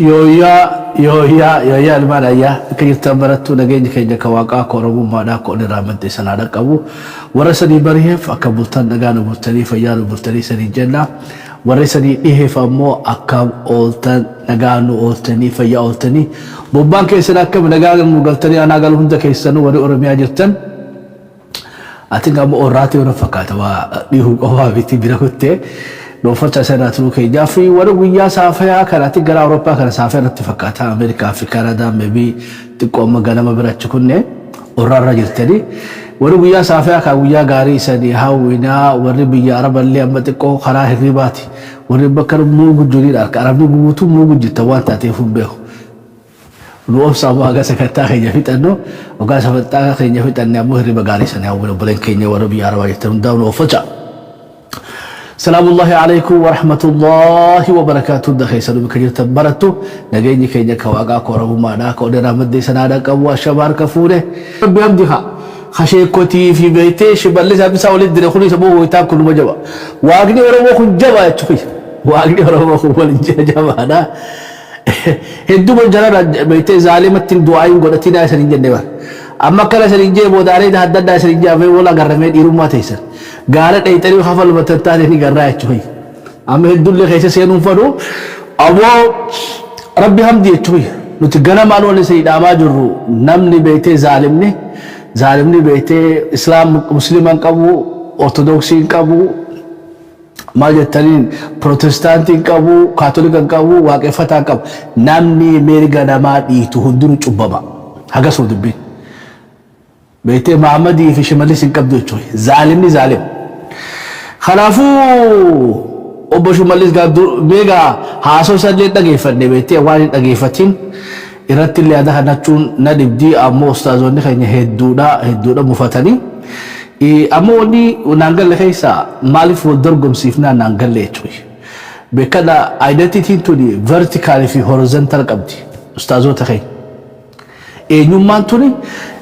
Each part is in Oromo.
يويا المرايا كي تمرتو نجيني كي جكواقا كورمو مادا كوني رامد سنادا قبو ورسني بريه فأكبلتان نجانا بلتني فيان بلتني سني جنة ورسني إيه فمو أكاب أولتن نجانو أولتني فيا أولتني بوبان كي سناكم نجانا مقلتني أنا قالوا هندا كي سنو وري أرميا جرتن أتنقى مو أوراتي ونفقات ويهو قوها بيتي بيركوتي لو فرصة سنة تروكي جافي ورقويا سافيا كانت تقرأ أوروبا كانت سافيا نتفقاتها أمريكا في كندا مبي تقوم مغانا مبرات كنة ورار رجل تاني ورقويا سافيا كاويا غاري سني هاوينا وربيا عرب اللي أما تقو خراه الرباتي وربكر موجود جديد عرب نقوتو موجود جتوان تاتيفون بيهو لو سابوا أجا سكتا خيجا في تانو وجا سفتا خيجا في تانو مهرب غاري سني هاوينا بلين كينيا وربيا عرب يترون داون وفجأ سلام الله عليكم ورحمة الله وبركاته دخي سلام كجير تبرتو نجيني كينيا كواقع كوربو مانا كودنا مدي سنادا كوا شبار كفوره ربي أمديها خشيكوتي في بيتي شبالي سابي ساولي الدنيا خلي سبوه ويتاب كل مجبا واقني ورمو خجبا يتشوي واقني ورمو خجبا أنا هندو من جرى بيتي ظالمة دعاين قدتنا سنين جنبا أما كلا سنين جيبو داري ده حدد سنين جابي ولا قرمين إيرما تيسر قالت أي تري خفل بترتاح ني قرأت شوي أما هدول اللي خيسة سينون فرو أبو ربي هم دي شوي نتجنا مالو لسيد أماجرو نمني بيته ظالمني بيته إسلام مسلمان كابو أرثوذكسين كابو ما جتالين بروتستانتين كابو كاثوليكان كابو واقفتا كابو نمني ميرجا نمادي تهندون شبابا هذا سود بين بيته محمدي في شمالي سنكبدو شوي ظالمني ظالم خلافو أبو شمالي قادو ميجا هاسو سجل تجيفني بيته وارد تجيفتين إرات اللي هذا هنچون ندبدي أمو أستاذوني خيني هدودا مفتني أمو ني ونانجل لخيسا مالف ودرقم سيفنا نانجل ليشوي بكذا identity توني vertical في horizontal قبدي أستاذو تخين نيومان توني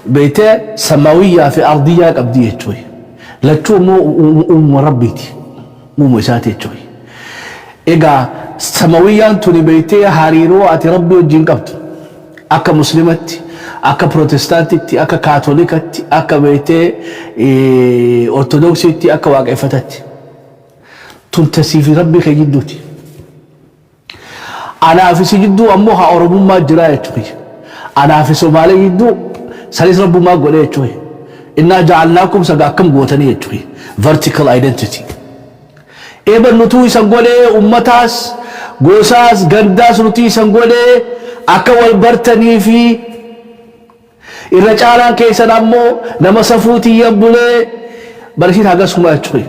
بيته سماوية في أرضية قبدية شوي لتشو مو ربيتي مو مساتي شوي إيجا سماوية توني بيته هاريرو أتي ربي وجين قبض أكا مسلمتي أكا بروتستانتي أكا كاثوليكتي أكا بيته أرثوذكسيتي أكا واقفتي تنتسي في ربي خيجدوتي أنا في سجدو أموها أوربو ما جراية شوي أنا في سومالي يدو سالس ربو ما قولي شوي إنا جعلناكم سقاكم قوتني شوي vertical identity إبن نتوي سنقولي أمتاس قوساس قنداس نتوي سنقولي أكا والبرتني في الرجالة كيسا نمو نما سفوتي يبولي برشيد هاقا سما شوي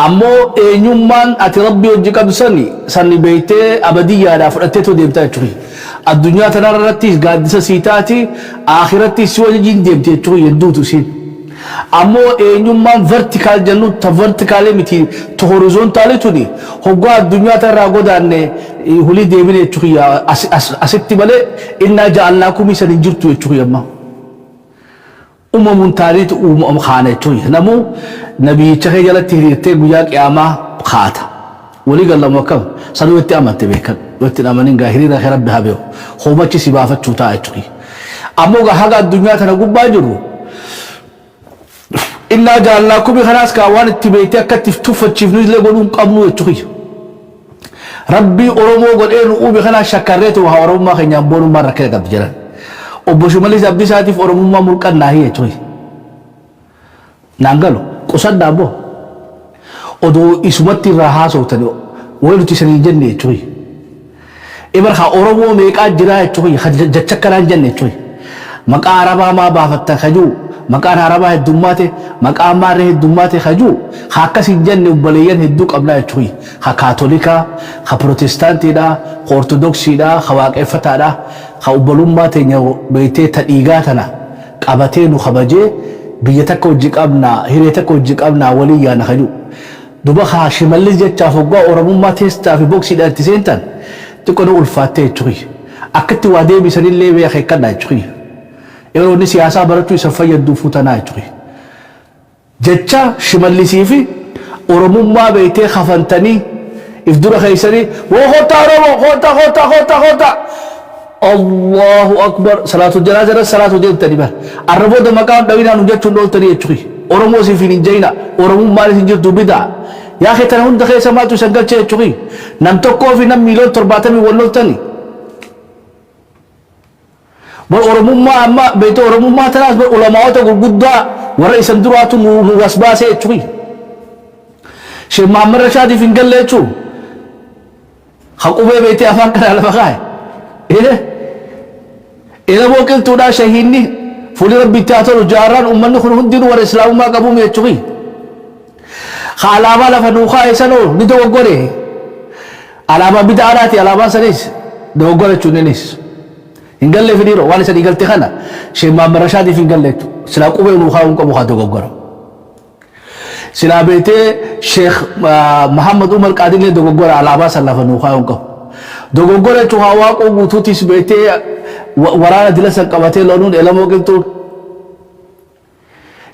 أمو إنيومان أتي ربي وجيكا بساني ساني بيتي أبدية لا فرأتيتو ديمتا شوي الدنيا تنارتي قادسة سيتاتي آخرتي سوى جين ديمتي شوي يدوتو سين أمو إنيومان vertical جنو تا vertical متي تو horizontal توني هو الدنيا تراغو داني هولي ديميني شوي أسيتي بالي إنا جعلناكم سنجرتو شوي أما تاريت خانة شوي نمو نبي شخي جلت تهريتي قياك ياما خاتا ولي قال لهم وكم سنوتي أمانتي بيكا وقتنا أمانين غاهرين خير بها بيو خوباتي سبافة شوتا شوي أمو غاها الدنيا تنقب باجرو إنا جعلناكم خلاص كاوان التبيتي أكتف تفتشف نزل قولون قبلو شوي ربي أرمو قل إنو أوبي خلاص شكريت وها أرمو خي نيامبونو مرة كده قد جلال أبو شمالي زبدي ساتي في أرمو ما ملكا ناهية شوي نانغالو قصد دابو odoo isumatti irraa haasawtani way nuti sanii jenne jechuun ibar haa oromoo meeqaa jira jechuun jecha kanaan jenne jechuun maqaa arabaa maa baafatta kajuu maqaan arabaa heddummaate maqaan maarree heddummaate kajuu haa akkasiin jenne ubbaleeyyan hedduu qabnaa jechuun haa kaatolikaa haa pirootestaantiidhaa haa ortodoksiidhaa haa waaqeffataadhaa haa ubbalummaa teenya beeytee tadhiigaa tana qabatee nu kabajee biyya takka hojii qabnaa hiree takka hojii qabnaa walii yaana kajuu duba shimallis jecha foggaa oromummaa teestaa fi boksiidhaan itti seentan xiqqoo ulfaattee jechuun akkatti waa deebisanillee beekee kannaa jechuun yeroo inni siyaasaa barachuu isa fayyaduu fuutanaa jechuun jecha shimallisii fi oromummaa beeytee kafantanii ifdura khaysani wa khota robo khota Allahu akbar salatu janaza salatu de tadiba arabo da maqam dawina nu jettu dol tari echuki oromo si finin jaina oromo mali sinjir dubida ya akhi tan hunda khaysa ma tu sangal che echuki nam tokko fi nam milon torbatami wallol tani bal oromo ma amma beito oromo ma tanas bal ulama ta gudda wara isan duratu nu wasbase echuki she Muhammad Rashadi fingal lechu khaqube beite afan kana la bagai إذا ممكن تودا شهيني فولي ربي تاتر جاران أمني خن هندين والإسلام ما قبوم يتشوي خالما لفنوخا يسنو ندو غوري علامة بداراتي علامة سنيس دو غوري تشونيس إنقل لي فيديرو وانا سني قلت خنا شيء ما مرشادي في إنقل لتو سلا قوبي نوخا ونكو مخاتو غورو سلا بيتي شيخ محمد عمر قادم دو غوري علامة سلا فنوخا ونكو دو غوري تو هواقو غوتوتيس بيتي waraana dila san qabatee loonuun elamoo qilxuu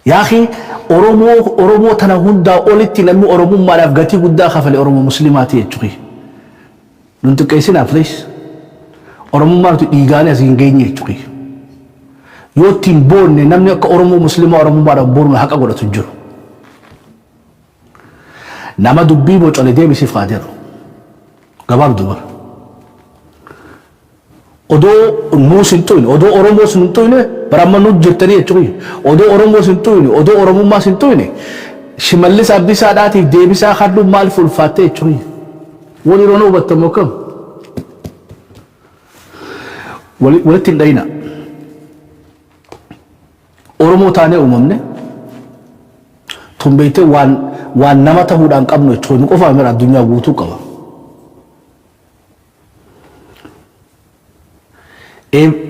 yaa akhi oromoo tana hundaa olitti namni oromummaadhaaf gatii guddaa kafale oromoo muslimaati jechuudha nun xiqqeessinaaf lees oromummaan tu dhiigaanii as hin geenye jechuudha yoo ittiin boonne namni akka oromoo muslimaa oromummaadhaaf boonu haqa godhatu hin jiru nama dubbii bocole deebisiif qaadeeru gabaabduu bara odoo muusin tuyne odoo oromoo sin tuyne baramma nu jirtanii jechuudha odoo oromoo sin tuyne odoo oromummaa sin tuyne shimallis abdiisaadhaatiif deebisaa haddu maal fulfaattee jechuudha wali roona hubattamoo kam walitti hin dhayina oromoo taanee uumamne tumbeeytee waan nama ta'uudhaan qabnu jechuudha nu qofaa mira addunyaa guutuu qaba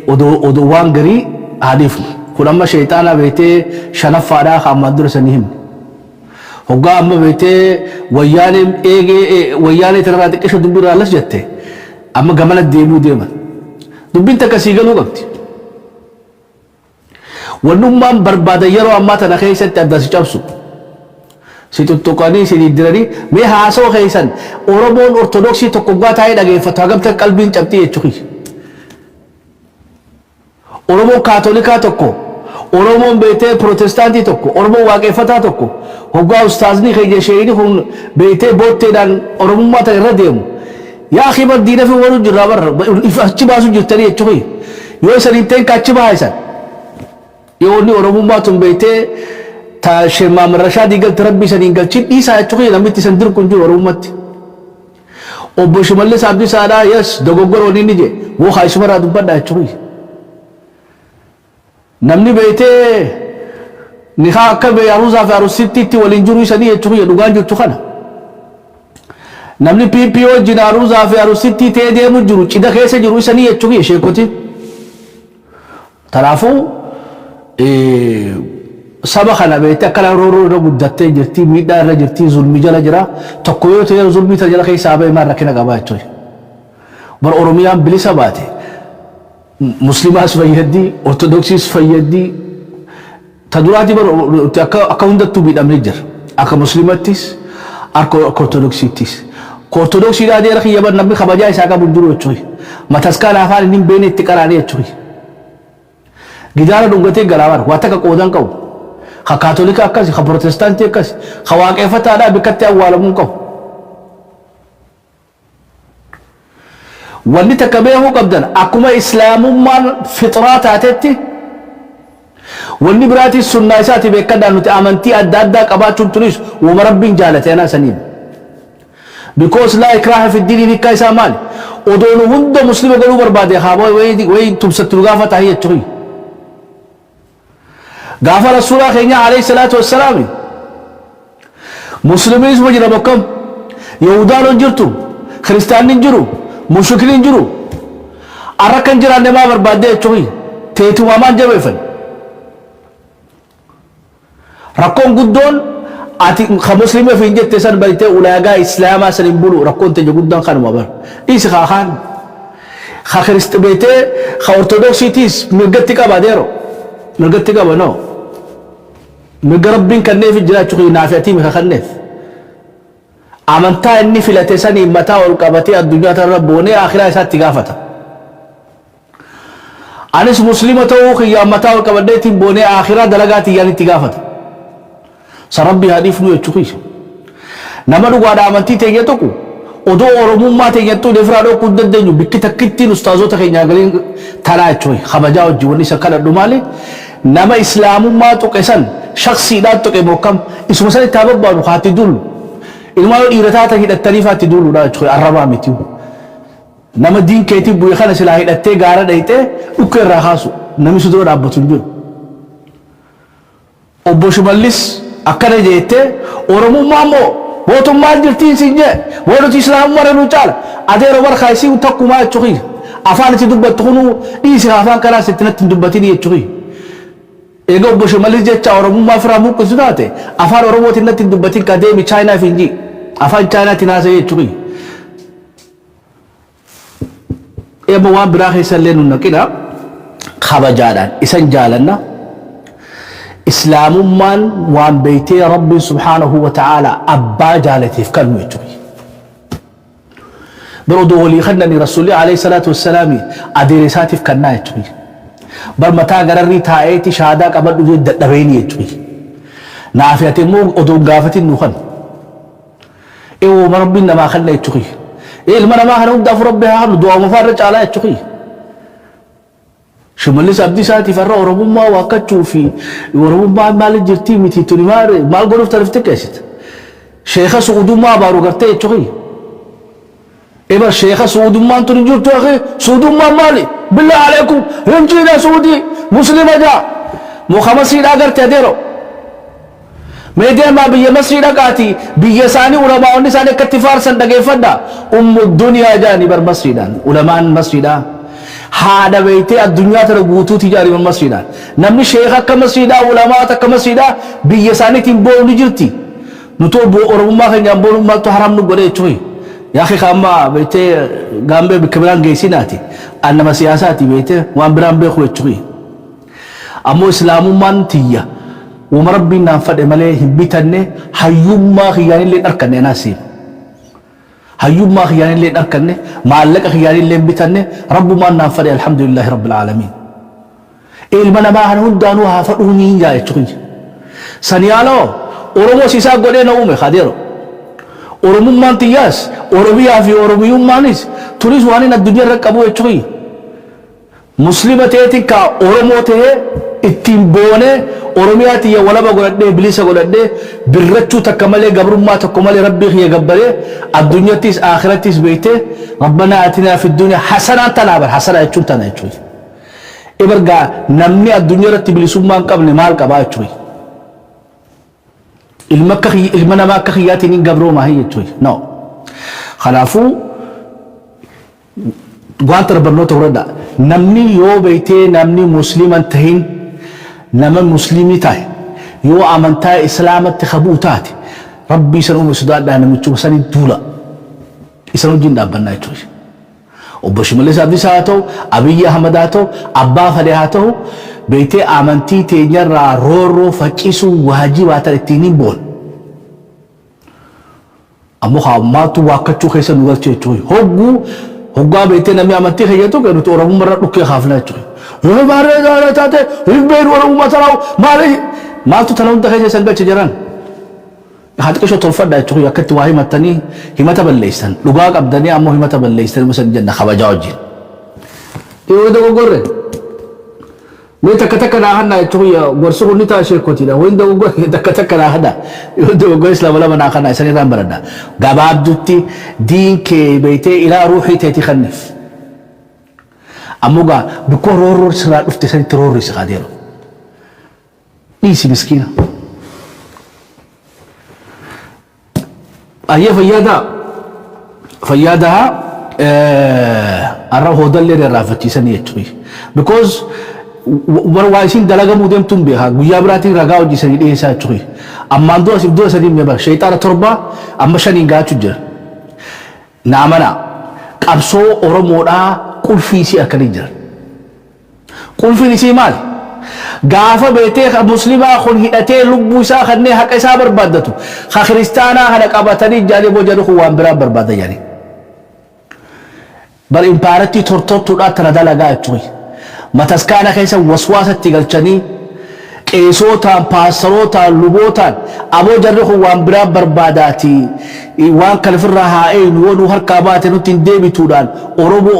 odoo waan garii haadhiifnu kun amma sheexaana beetee shanaffaadhaa hammaan dura sanii himne hoggaa amma beetee wayyaanee tanarraa xiqqeesha dubbiirraa alas jette amma gamana deemuu deeman dubbiin takka sii galuu qabdi wannummaan barbaadan yeroo ammaa tana keessatti adda si cabsu si tuttuqanii si diddiranii mee haasoo keessan oromoon ortodoksii tokkoggaa taa'ee dhageeffatu hagamta qalbiin cabxii jechuudha Oromoo kaatolikaa tokko Oromoon beetee protestaantii tokko Oromoo waaqeffataa tokko hoggaa ustaazni keenya sheeyini kun beetee bootteedhaan oromummaa ta'e irra deemu yaa akhi bar diina fi warra jirraa barra achi baasu jirtanii jechuudha yoo isan hin ta'in achi baasan yoo inni oromummaa tun beetee ta Sheekh Muhammad Rashaadii galti rabbi isan hin galchin dhiisaa jechuudha namitti isan dirqu hin jiru oromummatti obbo Shimallis Abdiisaadhaa yes dogoggoroo inni je woo haayisumarraa dubbadhaa jechuudha namni beetee nikaa akka bee aruusaa fi aruusittiitti waliin jiru isanii jechuudha dhugaan jirtu kana namni piipii wajjin aruusaa fi aruusittii ta'ee deemu jiru cidha keessa jiru isanii jechuudha sheekoti kanaafuu saba kana beetee akka rooroo irra guddattee jirti miidhaa irra jirti zulmi jala jira tokko yoo ta'e zulmi ta jala keessaa ba'e maal rakkina qabaa jechuudha bar oromiyaan bilisa baate muslimaas fayyaddi ortodoksiis fayyaddi taduraati bar akka hundattuu miidhamne jira akka muslimattis akka ortodoksiittis ortodoksiidhaa deera kiyyaban namni kabajaa isaa qabu jiru jechuudha mataskaan afaan inni hin beene itti qaraanii jechuudha gidaara dhungatee garaawar waa takka qoodan qabu ka kaatolika akkasi ka protestaantii akkasi ka waaqeffataadhaa bikkatti awwaalamuu qabu wanni takka beekuu qabdan akkuma islaamummaan fixraa taatetti wanni biraatii sunnaa isaati beekadhaan nuti amantii adda addaa qabaachuun tunis uuma rabbiin jaalate anaa saniin because laa ikraaha fi diinii nikkaa isaa maali odoonu hunda muslima godhuu barbaade haabaa wayi tumsatti nu gaafa taa'ee jechuudha gaafa rasuulaa keenya alayhi salaatu wassalaami muslimiinis wajjira bakkam yahudaan jirtu kiristaanni jiru mushrikiin jiru arrakan jiraanne maa barbaadde jechuudha teetumamaan jabeeffan rakkoon guddoon ati ka muslima fi jette san baritee ulaagaa islaamaa san hin bulu rakkoon teenya guddaan kanuma bar isi kaan ka kiristaanitee ka ortodoksiitiis mirgatti qaba deero mirgatti qaba no mirga rabbiin kanneef jiraachuuf naafiyatii mika kanneef amantaa inni filate sanii mataa ol qabatee addunyaa irra boonee akhiraa isaatti gaafata. Anis muslima ta'uu kiyya mataa ol qabadheetiin boonee akhiraa dalagaatti iyyaan itti gaafata. Sarabbi hadiif nu jechuudha. Nama dhugaadha amantii ta'e tokko odoo oromummaa ta'e jettuu deefiraa dhokuu dandeenyu bikki takkittiin ustaazota keenya galiin taraa jechuudha. Kabajaa wajjin wanni isa kadhadhu maali? Nama islaamummaa tuqe san shaksiidhaan tuqe mokkam isuma san itti barbaadu haati dullu. Ilmaa dhiirataa ta'e hidhattanii faatti dulluudha jechuudha. Arrabaa miti. Nama diin keetii bu'ee kana silaa hidhattee gaara dhayitee dhukkee irraa kaasu namni sudoo dhaabbatu hin jiru. Obbo Shimallis akkana jettee oromummaa immoo mootummaan jirtiin siin jee warri islaamummaa irra nu caala adeera warra isii takkumaa jechuudha. Afaan itti dubbattu kunu dhiisi afaan kanaa sitti natti hin dubbatin jechuudha. Egaa obbo Shimallis jecha oromummaa firaa muqqisu taate afaan oromootiin natti hin dubbatin ka deemi chaayinaa fi inji afaan chaayinaatiin haasa'e jechuudha. Eeba waan biraa keessa illee nu naqina kabajaadhaan isan jaalanna. Islaamummaan waan beeytee Rabbiin subhaanahu wa ta'ala abbaa jaalateef kan nu jechuudha. Barodoo walii kannanii rasuulli alayhi salaatu wassalaami adeeresaatiif kannaa jechuudha. Bar mataa gararrii taa'eeti shaadaa qabadhu jee dadhabeeni jechuudha. Naaf ati immoo odoo gaafatin nu kan. Eewwama Rabbiin namaa kanna jechuudha. Ilma namaa kana hundaaf Rabbi haa hannu du'aa mafaarra caalaa jechuudha. Shimallis abdii isaatiif irra oromummaa waakkachuu fi oromummaa maal jirtii miti tuni maal godhuuf tariftee keessatti. Sheekha Suudummaa baaru gartee jechuudha. Ebar sheekha Suudummaan tuni jirtu akhi Suudummaan maali? Billah alaikum rinjiidha Suudii muslima jaa Muhammadsiidhaa gartee adeero. Meedeemaa biyya Masriidha qaati biyya isaanii ulamaa'onni isaanii akkatti faarsan dhageeffadha. Ummu duniyaa jaani bar Masriidhaan ulamaan Masriidhaa. Haadha beeytee addunyaa tana guutuuti jaariman Masriidhaan. Namni sheekha akka Masriidhaa ulamaata akka Masriidhaa biyya isaaniitiin boonu jirti. Nutoo oromummaa keenyaan boonu maaltu haram nu godhe jechuudha. Yaa akhi kaammaa beeytee gaambee bikka biraan geessinaati. Annama siyaasaati beeytee waan biraan beeku jechuudha. Ammoo islaamummaan tiyya. Wama Rabbiin naan fadhe malee hin bitanne hayyummaa kiyyaanillee dharkanne naasiin. Hayyummaa kiyyaanillee dharkanne maallaqa kiyyaanillee bitanne rabbumaan naan fadhe alhamdulillahi rabbil aalamiin. Ilma namaa kana hundaanuu haa fadhuu ni jaa jechuudha. Saniyaaloo Oromoo siisaa godhee na uume kadeero. Oromummaan tiyyaas Oromiyaa fi Oromiyummaanis turis waan hin addunyaa irra qabu jechuudha. Muslima ta'eetiin ka Oromoo ta'ee ittiin boonee Oromiyaa tiyya walaba godhadhee bilisa godhadhee birrachuu takka malee gabrummaa tokko malee rabbii kiyya gabbaree addunyaattis akhirattis beeytee rabbanaa atinaa fi dunya hasanaan tanaa bar hasanaa jechuun tana jechuudha. Ebargaa namni addunyaa irratti bilisummaa hin qabne maal qabaa jechuudha. Ilma namaa akka kiyyaatiin hin gabroomaa jechuudha. No. Kanaafuu wanta barnoota fudhadha. Namni yoo beeytee namni musliman tahin nama muslimii tahe yoo amantaa islaamatti qabuu taate rabbii san uume sodaadhaa namichuma sanii duula isan wajjin dhaabbannaa jechuudha. Obbo Shimallis Abdiis haa ta'u Abiyyi Ahmad haa ta'u abbaa fadhee haa ta'u beeytee amantii teenyarraa roorroo faccisuu waajibaa ta'e ittiin hin boon. Ammoo haammaatu waakkachuu keessa nu galchee jechuudha. Hoggaa beeytee namni amantii keeyyatu nuti oromummaa irra dhukkee haafnaa jechuudha. Baaree gaara taate himbeenu oromummaa tanaa'u maaltu tana hunda keessa isan galche jiran. Haati qishoo tolfadhaa jechuudha akkatti waa himattanii himata balleessan dhugaa qabdanii ammoo himata balleessan musan jenna kabajaa wajjin. Yoo dogoggorre mee takka naa hannaa jechuudha gorsi kun ni ta'a sheekotiidha waan dogoggorre takka naa hannaa yoo dogoggorre islaama lama naa hannaa isan irraan baradha. Gabaabdutti diin kee beeytee ilaa ruuxii teetii kanniif. Ammugaa bikkoo roorroo sirraa dhufte sanitti roorri si qaadeero. Dhiisi miskiina. Ayyee fayyaadaa arra hoodallee irraafachiisanii jechuudha. Because waa isin dalagamuu deemtuun beekaa guyyaa biraatiin ragaa hojjisanii dhiyeessaa jechuudha. Ammaan dura asiif dura sadii meeqa sheexaana torba amma shaniin gaachuu jira. Naamana qabsoo Oromoodhaa qulfii isii akkanii jiran. Qulfiin isii maali? gaafa beetee muslimaa kun hidhatee lubbuu isaa kanneen haqa isaa barbaaddatu ka kiristaanaa kana qabatanii jaalee boojanii kun waan biraa barbaada jedhani bar impaaretti tortortuudhaan tana dalagaa jechuudha mataskaana keessa waswaasatti galchanii qeesootaan paastorotaan lubootaan aboo jarri kun waan biraa barbaadaati waan kalfirraa haa'een yoo harkaa baate nutti hin deebituudhaan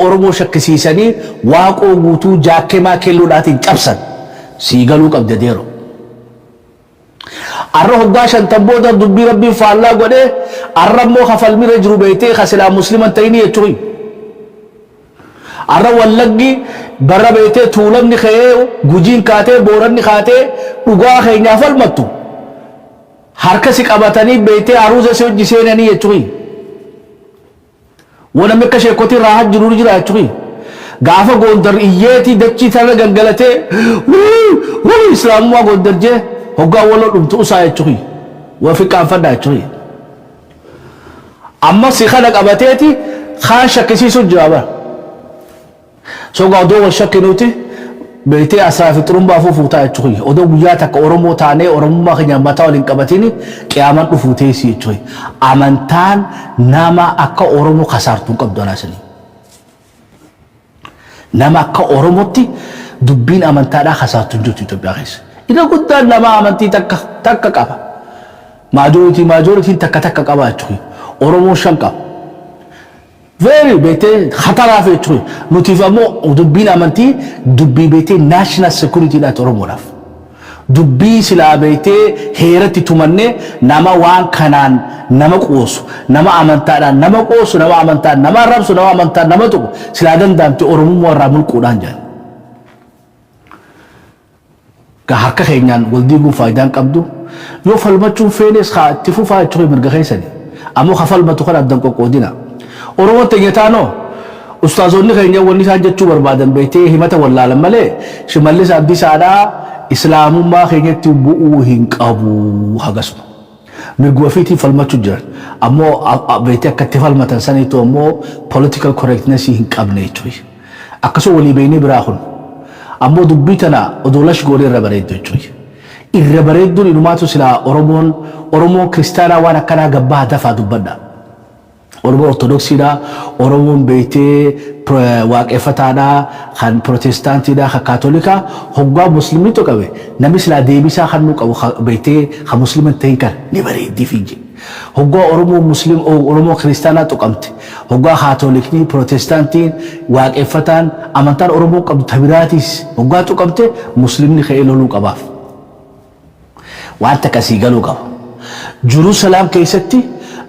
oromoo shakkisiisanii waaqoo guutuu jaakkemaa kelluudhaatiin cabsan siigaluu qabde deero arra hoggaa shantan booda dubbii rabbiin faallaa godhee arra immoo kafalmira jiru beeytee kasilaa musliman ta'inii jechuun arra wallaggi barra beeytee tuulamni ka'ee gujiin kaatee booranni kaatee dhugaa keenyaaf falmattu harka si qabatanii beeytee haruusa si hojii seenanii jechuun wanamni akka sheekotii raahaa jiru jira jechuun gaafa gondar iyyeetii dachii tana gangalatee islaamummaa gondar jee hoggaa waloo dhumtu usaa jechuun wafi qaanfadhaa jechuun amma si kana qabateeti kaan shakkisiisu jira bara soga odoo wal shakkinuuti beeytee asraafi xurumbaa fuutaa jechuun odoo guyyaa takka oromoo taanee oromummaa keenya mataa waliin qabatini qiyaaman dhufuutee si jechuun amantaan nama akka oromoo kasaartuun qabdu anaasanii nama akka oromootti dubbiin amantaadhaa kasaartuun jirtu Itoophiyaa keessa ina guddaan nama amantii takka qaba maajoritiin takka qaba jechuun oromoo shan qaba very beete khatara fe chuy nutifamo dubbina amanti dubbi beete national security da oromoodhaaf dubbi sila beete heerati tumanne nama waan kanaan nama qoosu nama amantaadhaan nama qoosu nama amantaan nama rabsu nama amantaan nama tuqu sila dandamti oromummaa irraa mulquudhaan jaan ka harka keenyaan waldiiguun faayidaan qabdu yoo falmachuun feenes haa itti fufaa jechuun mirga keessani ammoo kafalmatu kan addan qoqqoodina oromoo tenyataano ustaazonni keenya wanni isaan jechuu barbaadan beeytee himata wallaalan malee shimallis abdiisaadhaa islaamummaa keenyatti bu'uu hin qabu hagasuma mirga ofiitiin falmachuu jiran ammoo beeytee akka itti falmatan saniitu ammoo political correctness hin qabne jechuudha akkasuma walii beeynii biraa kun ammoo dubbii tana odoolash goonee irra bareeddu jechuudha irra bareedduun inumaatu silaa oromoo kiristaanaa waan akkanaa gabbaa dafaa dubbadha oromoo ortodoksiidha oromoon beeytee waaqeffataadha kan protestaantiidha kan kaatolikaa hoggaa musliimiitu qabe namni silaa deebisaa kan nu qabu beeytee kan musliiman ta'ii kan ni bareeddii fiinje hoggaa oromoo musliim oromoo kiristaanaa tuqamte hoggaa kaatolikni protestaantiin waaqeffataan amantaan oromoo qabdu tabiraatis hoggaa tuqamte musliimni ka'ee loluu qabaaf waan takkasii galuu qaba Jerusalem keessatti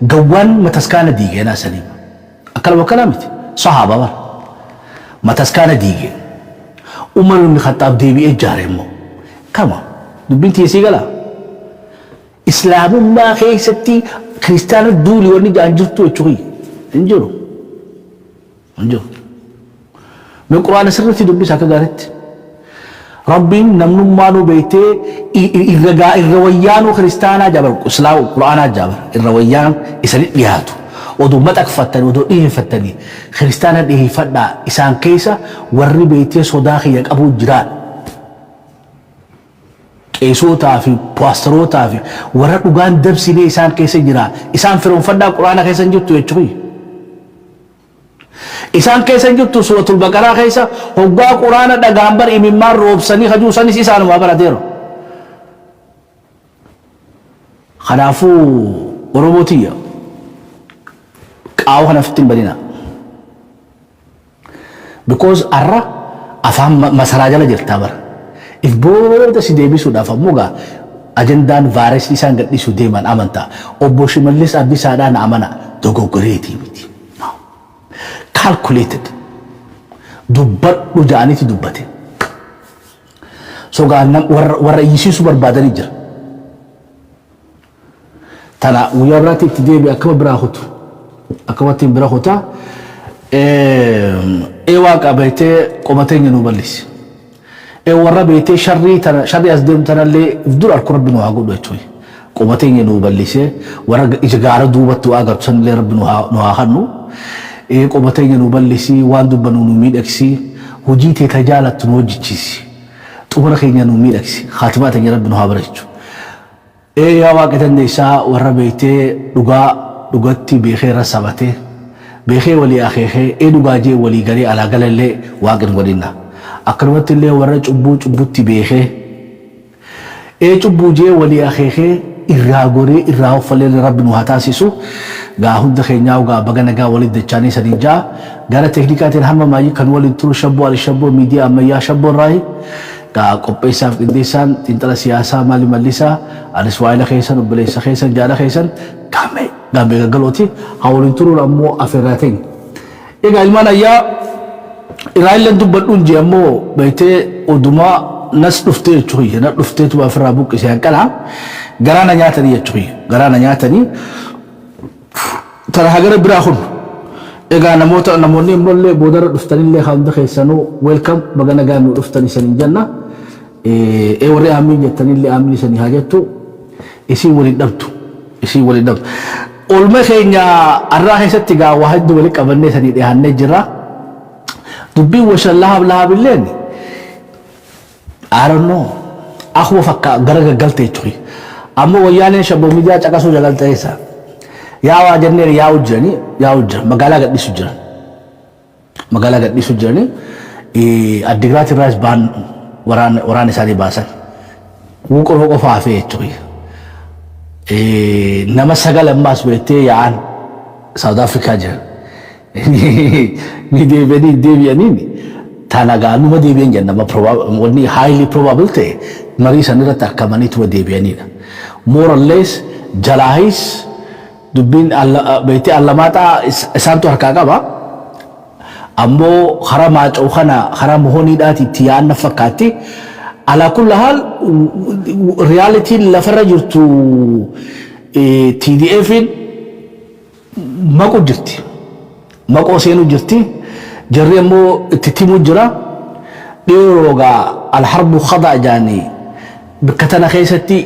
gawwan mataskaana diigeenaa sanii akkana miti sahaba bar mataskaana diigee umar ibn khattaab deebi'ee ijaare immoo kama dubbiin tiisii gala islaamummaa keessatti kiristaana duuli wanni jaan jirtu jechuun hin jiru mee quraana sirriitti dubbisa akka gaariitti rabbiin namnummaanuu beeytee irra wayyaanuu kiristaanaa jabar islaamu quraanaa jabar irra wayyaan isanii dhiyaatu oduu maxaqfattanii oduu dhiyeeffattanii kiristaana dhiyeeffadhaa isaan keessa warri beeytee sodaa kiyya qabuu jiraan qeesootaa fi paastorotaa fi warra dhugaan dabsinee isaan keessa jira isaan firoonfadhaa quraana keessa hin jirtu jechuudha isaan keessa jirtu suratul baqaraa keessa hoggaa quraana dhagaan bar imimmaan roobsanii hajuusanis isaanuma barateero kanaafuu oromootiya qaawa kanafittiin badina because arra afaan masaraa jala jirtaa bara if booda si deebisuudhaaf ammoo gaa ajandaan vaayiresii isaan gadhiisuu deeman amantaa obbo Shimallis Abdiisaadhaan amana dogoggoreetii miti calculated dubbadhu jaaniiti dubbate so gaannam warra yisiisu barbaadanii jira tana guyyaa biraatti itti deebi akkama biraa hutu akkamattiin bira huta waaqa beeytee qomateenya nu bal'isi warra beeytee sharrii as deemu tanallee dur arku rabbi nu haa godhu jechuudha qomateenya nu bal'ise warra ija gaara duubatti waa agartu sanillee rabbi nu haa hannu qomateenya nu bal'isi waan dubbannu nu miidhagsii hojii tee tajaalattu nu hojjichiisi xumura keenya nuu miidhagsi khaatimaa teenya rabbi nu haa bareechu yaa waaqa dandeessaa warra beeytee dhugatti beekee irra sabatee beekee walii akeekee dhugaa jee walii galee alaa galallee waaqin godhinna akkanumatti illee warra cubbutti beekee cubbuu jee walii akeekee irraa goree irraa uffalee rabbi nu haa taasisu gaa hunda keenyaa gaa baga nagaa waliin dachaanii sadiin jaa gara teeknikaatiin hamma maayii kan waliin turu shabboo ali shabboo miidiyaa ammayyaa shabboo raayi gaa qopheessaaf qindeessaan xiinxala siyaasaa maali mallisaa anis waa'ila keessan obboleessa keessan jaala keessan gaamee gaggalooti haa waliin turuun ammoo afeerraateen egaa ilmaan ayyaa irraa illeen dubbadhuun jee ammoo beeytee odumaa nas dhuftee jechuun na dhuftee tuba afirraa buqqisee hanqalaa garaana nyaatanii jechuun garaana nyaatanii tara hagara biraa kun egaa namoonni immoo boodara dhuftanillee hunda keessanuu welcome baga nagaa nu dhuftanii saniin jenna warri aamiin jettanillee aamiin sanii haa jettu isii waliin dhabdu olma keenya arraa keessatti gaa waa hedduu waliin qabannee sanii dhiyaannee jirra dubbiin washan lahaab I don't know akkuma fakkaa gara gaggalte jechuun ammoo wayyaaleen shabboo miidiyaa caqasuu jalalteessa yaa waa jennee yaa hojjan magaalaa gadhiisu jiranii addigraat irraas baan waraana isaanii baasan wuqoo qofaa hafee jechuun nama sagal ammaas beektee yaa'an South Africa jiran ni deebi'aniin tanagaa numa deebi'an jenna wanni highly probable ta'e marii san irratti akkamanii tuma deebi'aniidha more or less jalaahis dubbiin beektee allamaaxaa isaantu harkaa qaba ammoo karaa maaca'u kana karaa mohoniidhaati itti yaa'anna fakkaatti alaa kulli haal riyaalitiin lafarra jirtu TDF'n maquu jirti maqoo seenuu jirti jarri ammoo itti timuu jira dhiyoogaa alharbu khadaa jaanii bakka tana keessatti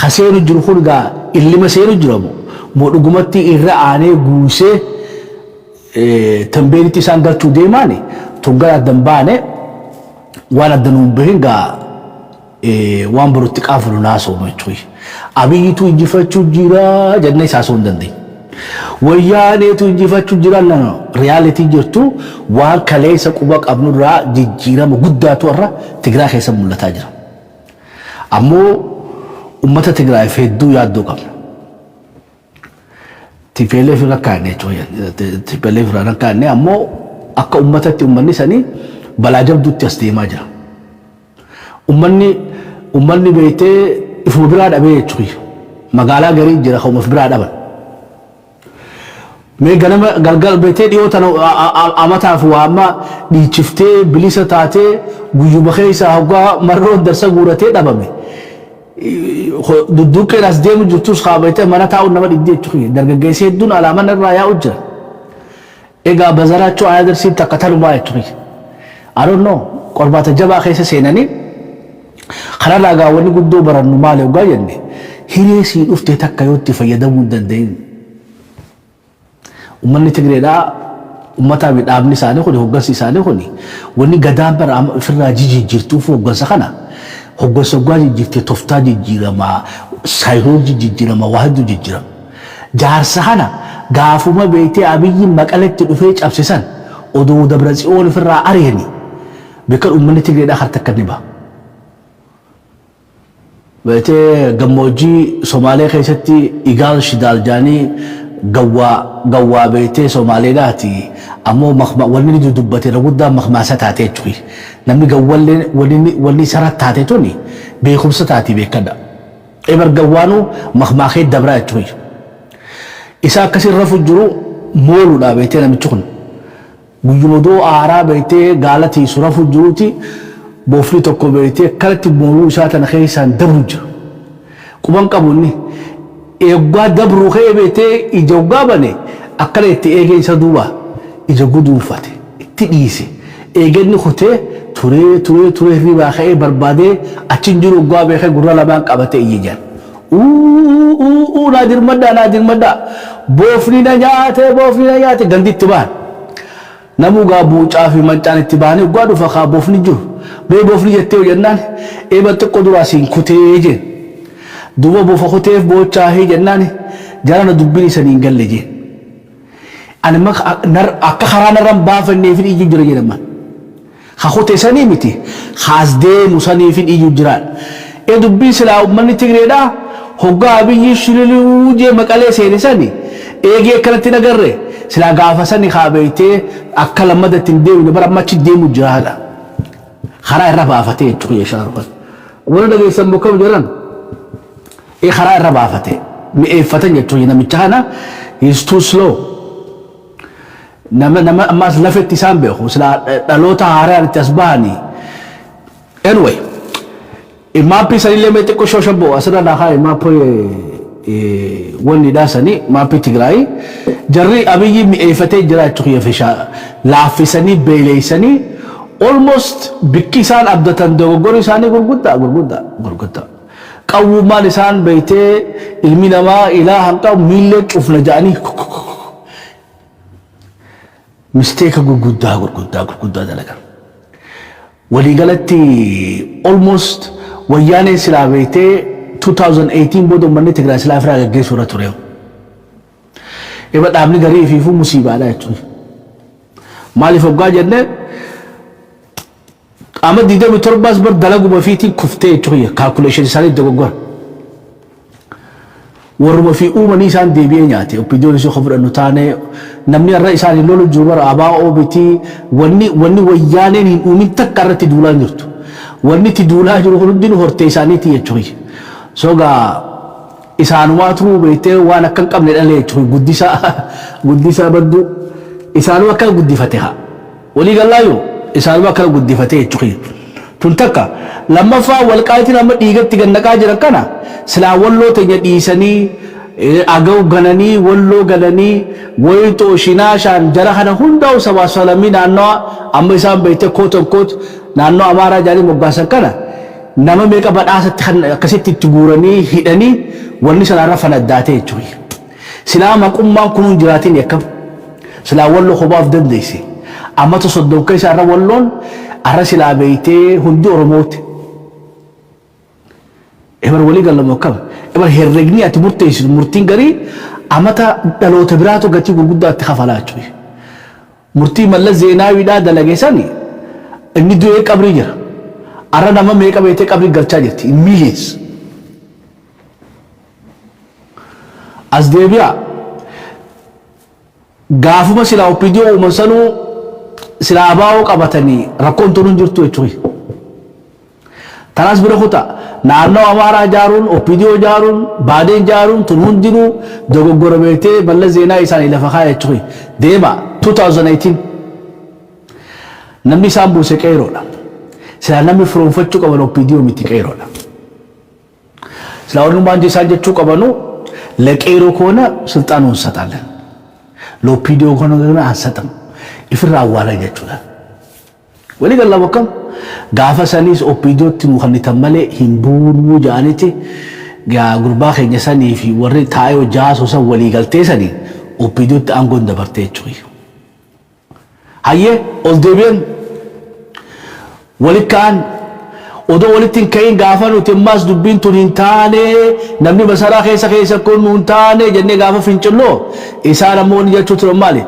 kaseenu jiru kun gaa illima seenu jiramu moo dhugumatti irra aanee guusee tambeenitti isaan galchuu deemaani tungara addan baane waan addanuun bahin gaa waan barutti qaafulu naasooma jechuudha abiyyitu injifachuu jira jennee isaasoo hin dandeenye wayyaaneetu injifachuu jira lana riyaalitii jirtu waan kaleessa quba qabnurraa jijjiirama guddaatu irra Tigraay keessa mul'ataa jira ammoo ummata Tigraay hedduu yaaddoo qabna TPLF irra kaanee TPLF irra kaanee ammoo akka ummatatti ummanni sanii balaa jabduutti as deemaa jira ummanni beeytee ifuma biraa dhabee jechuudha magaalaa garii jira kan biraa dhaban mee ganama galgal beetee dhiyootan amataaf waama dhiichiftee bilisa taatee guyyuma keessa hoggaa marroon darsa guuratee dhabame dudduuqqeen as deemu jirtus qaabatee mana taa'uun nama dhibdee jechuudha dargaggeessi hedduun alaaman irraa yaa'u jira egaa bazaraachuu ayadarsiin takka talumaa jechuudha I don't know qorbaata jabaa keessa seenanii kanarraa gaawwanni guddoo barannu maali hoggaa jenne hiree sii dhuftee takka yootti fayyadamuu hin danda'in ummanni Tigreedhaa ummataa midhaabni isaanii kuni hoggansi isaanii kuni wanni gadaan bara ofirraa jijjiirtuuf hoggansa kana hoggansa hoggaa jijjiirtee toftaa jijjiiramaa saayikoolojii jijjiiramaa waa hedduu jijjiirama jaarsa kana gaafuma beektee abiyyiin maqaletti dhufee cabsisan oduu Dabratsiyoon ofirraa ari'anii beekan ummanni Tigreedhaa harta akka ni ba'a. beektee gammoojjii Somaalee keessatti igaal shidaal jaanii gawwaa beektee Somaaleedhaati ammoo wanni ni dubbate guddaa makmaasa taatee jechuudha namni gawwallee wanni sarat taatee tuni beekumsa taati beekadha ebar gawwaanu makmaakee dabraa jechuudha isa akkasii rafu jiru mooluudha beektee namichi kun guyyumadoo aaraa beektee gaalatii surafu jiruuti boofni tokko beektee kalatti mooluu isaa tana keessaan dabru jira quban qabunni eeggaa dabru kee beektee ija hoggaa bane akkana itti eegee isa duuba ija guduunfate itti dhiise eegenni kutee turee ribaa ka'ee barbaadee achin jiru hoggaa beekee gurra lamaan qabatee iyya jaan naadir maddaa boofni na nyaate ganditti baan namuu gaa buucaa fi mancaan itti baanee hoggaa dhufa kaa boofni jiru بوفني جتيو جنان إبت قدراسين كتيجين دوبا بوفختيف بوتشاهي جنان جانا دبني سنين قال لي أنا ما نر أكخرانا رم بافني في الإيجو جرا جنما خاخوتي سني متي خاص دي مسني في الإيجو جران دبي سلا مني تغريدا هوغا أبي يشللو جي مقالي سيني سني إيجي كانت نغري سلا غافا سني خابيتي أكلا مدى تنديو نبرا ما تشدي مجرالا خرا الربا فتي تخي شاربا ولا دغ يسمو كم جران إيه خرا الربا فتي مي فتن يتوي نمتانا is too slow نما ما لفت تسامبه سلا دلوتا هارا تسباني anyway ما بيسالي لما تكو شوشبو أسرع نهاي ما بي وني داسني ما بي تغراي جري أبي مي فتي جرا تخي فيشا لا فيسني بيليسني almost بكيسان أبدتن دوغوري ساني غرغدا قوما لسان بيته علمنا ما إله أنت ميلك وفنجاني mistake غرغدا دلك ولي قالتي almost وياني سلا بيته 2018 بودو مني تغرا سلا فراغ جي سورة توريو يبقى دامني غري فيفو مصيبة لا يتوي مالي فوقا جنة أما ديدا بترباس بر دلقو بفيتي كفتة تغيي calculation سالي دقوقور ورما في أمني سان ديبيه نياتي وبيدون سو خبر أنه تاني نمني الرئيس على لولو جوبر أباء بيتي وني وياني أمين تكرت دولا نرتو وني تدولا جرو خلودين هرتيساني تي تغيي سوغا إسانواتو بيتي وانا كان قبل الألي تغيي قدسا بدو إسانوا كان قد فتها ولي قال لا يو إسانوا كان قد فتها تغيي تنتكا لما فا والقايت لما ديغت تغنقا جركنا سلا ولو تنيا ديساني أغو غناني ولو غناني ويتو شناشان جرحنا هندو سوا سلامي نانو أمبسان بيتي كوت نانو أمارا جالي مباسا كنا نما ميكا بات آسا كسيت تغوراني هيداني ولي سلا رفنا الداتي جوي سلا مقوم ما كنون جراتين يكب سلا ولو خباف دنديسي أما تصدو كيس أرى ولون أرى سلا بيتي هندو رموت إبر ولي قال لما كم إبر هيرجني أتمرتيش مرتين قري أما تا دلو تبراتو قتي وجود أتخافلات شوي مرتي ملا زينا ويدا دلقيساني إني دوي كبري جرا أرى نما ميكا بيتي كبري قرشة جرتي ميليز أزديبيا غافما سلا أوبيديو ومسانو سلا أباو كابتني ركون تونون جرتو يتوي تناس برخوتا نانو أمارا جارون أوبيديو جارون بعدين جارون تنون دينو دوغو غوربيتي بل زينا إساني لفخاية يتوي ديما 2018 نمني سامبو سكيرونا سلا نمي فروفتشو قبل أوبيديو ميتي كيرونا سلا ورنو بانجي سانجتشو قبلو لكيرو كونا سلطانون ستالن لوبيديو كونا غيرنا أنستم إفر أولا جتشونا ولي قال الله وكم غافا سانيس أوبيديو تمخني تمالي هنبورو جانيتي غا غربا خيني ساني في وري تايو جاسو سا ولي قلتي ساني أوبيديو تانقون دبرتي چوي هايه أولدبين ولي كان ودو ولتين كاين غافا نتماس دبين تونينتاني نمني بسارا خيسا كون مونتاني جنة غافا فينچلو إسانا موني جاتشو ترمالي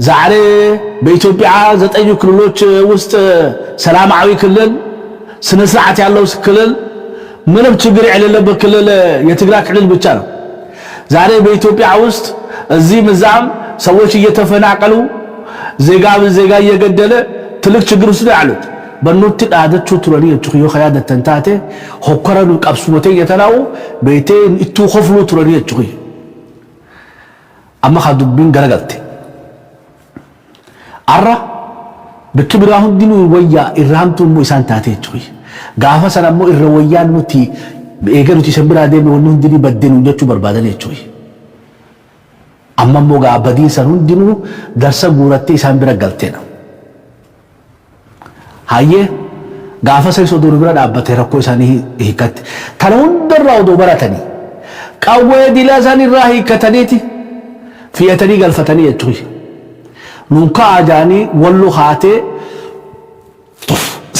زعري بإثيوبيا زتأيو كلوش وسط سلام عوي كلل سنسرعت يالله كلل من بتشجري على لب كلل يتقرأ كلل بتشار زعري بإثيوبيا وسط الزي مزام سويش يتفنعقلو زيغا يقدله تلك تشجر سري علوت بنوت عادة شو تراني تخيو خيادة تنتاته هكرا نقابسوتين يتناو بيتين اتو خفلو تراني تخيو أما خدو بين غرقلتي أرى بكبراهم دينو ويا إرهامتو مو إسان تاتي تخيو غافا سنمو إرويان نوتي بإيغانو تسبرا ديمي ونون ديني بدينو نجو برباداني تخيو أما موغا بدين سنون دينو درسا غورتي إسان برقلتينا هايه غافا سيسو دورو برا دابته ركو إساني هيكت تنون در راو دو براتني قوة دلا ساني راهي كتنيتي في أتني قلفتني يتوي نونكا عجاني ولو خاتي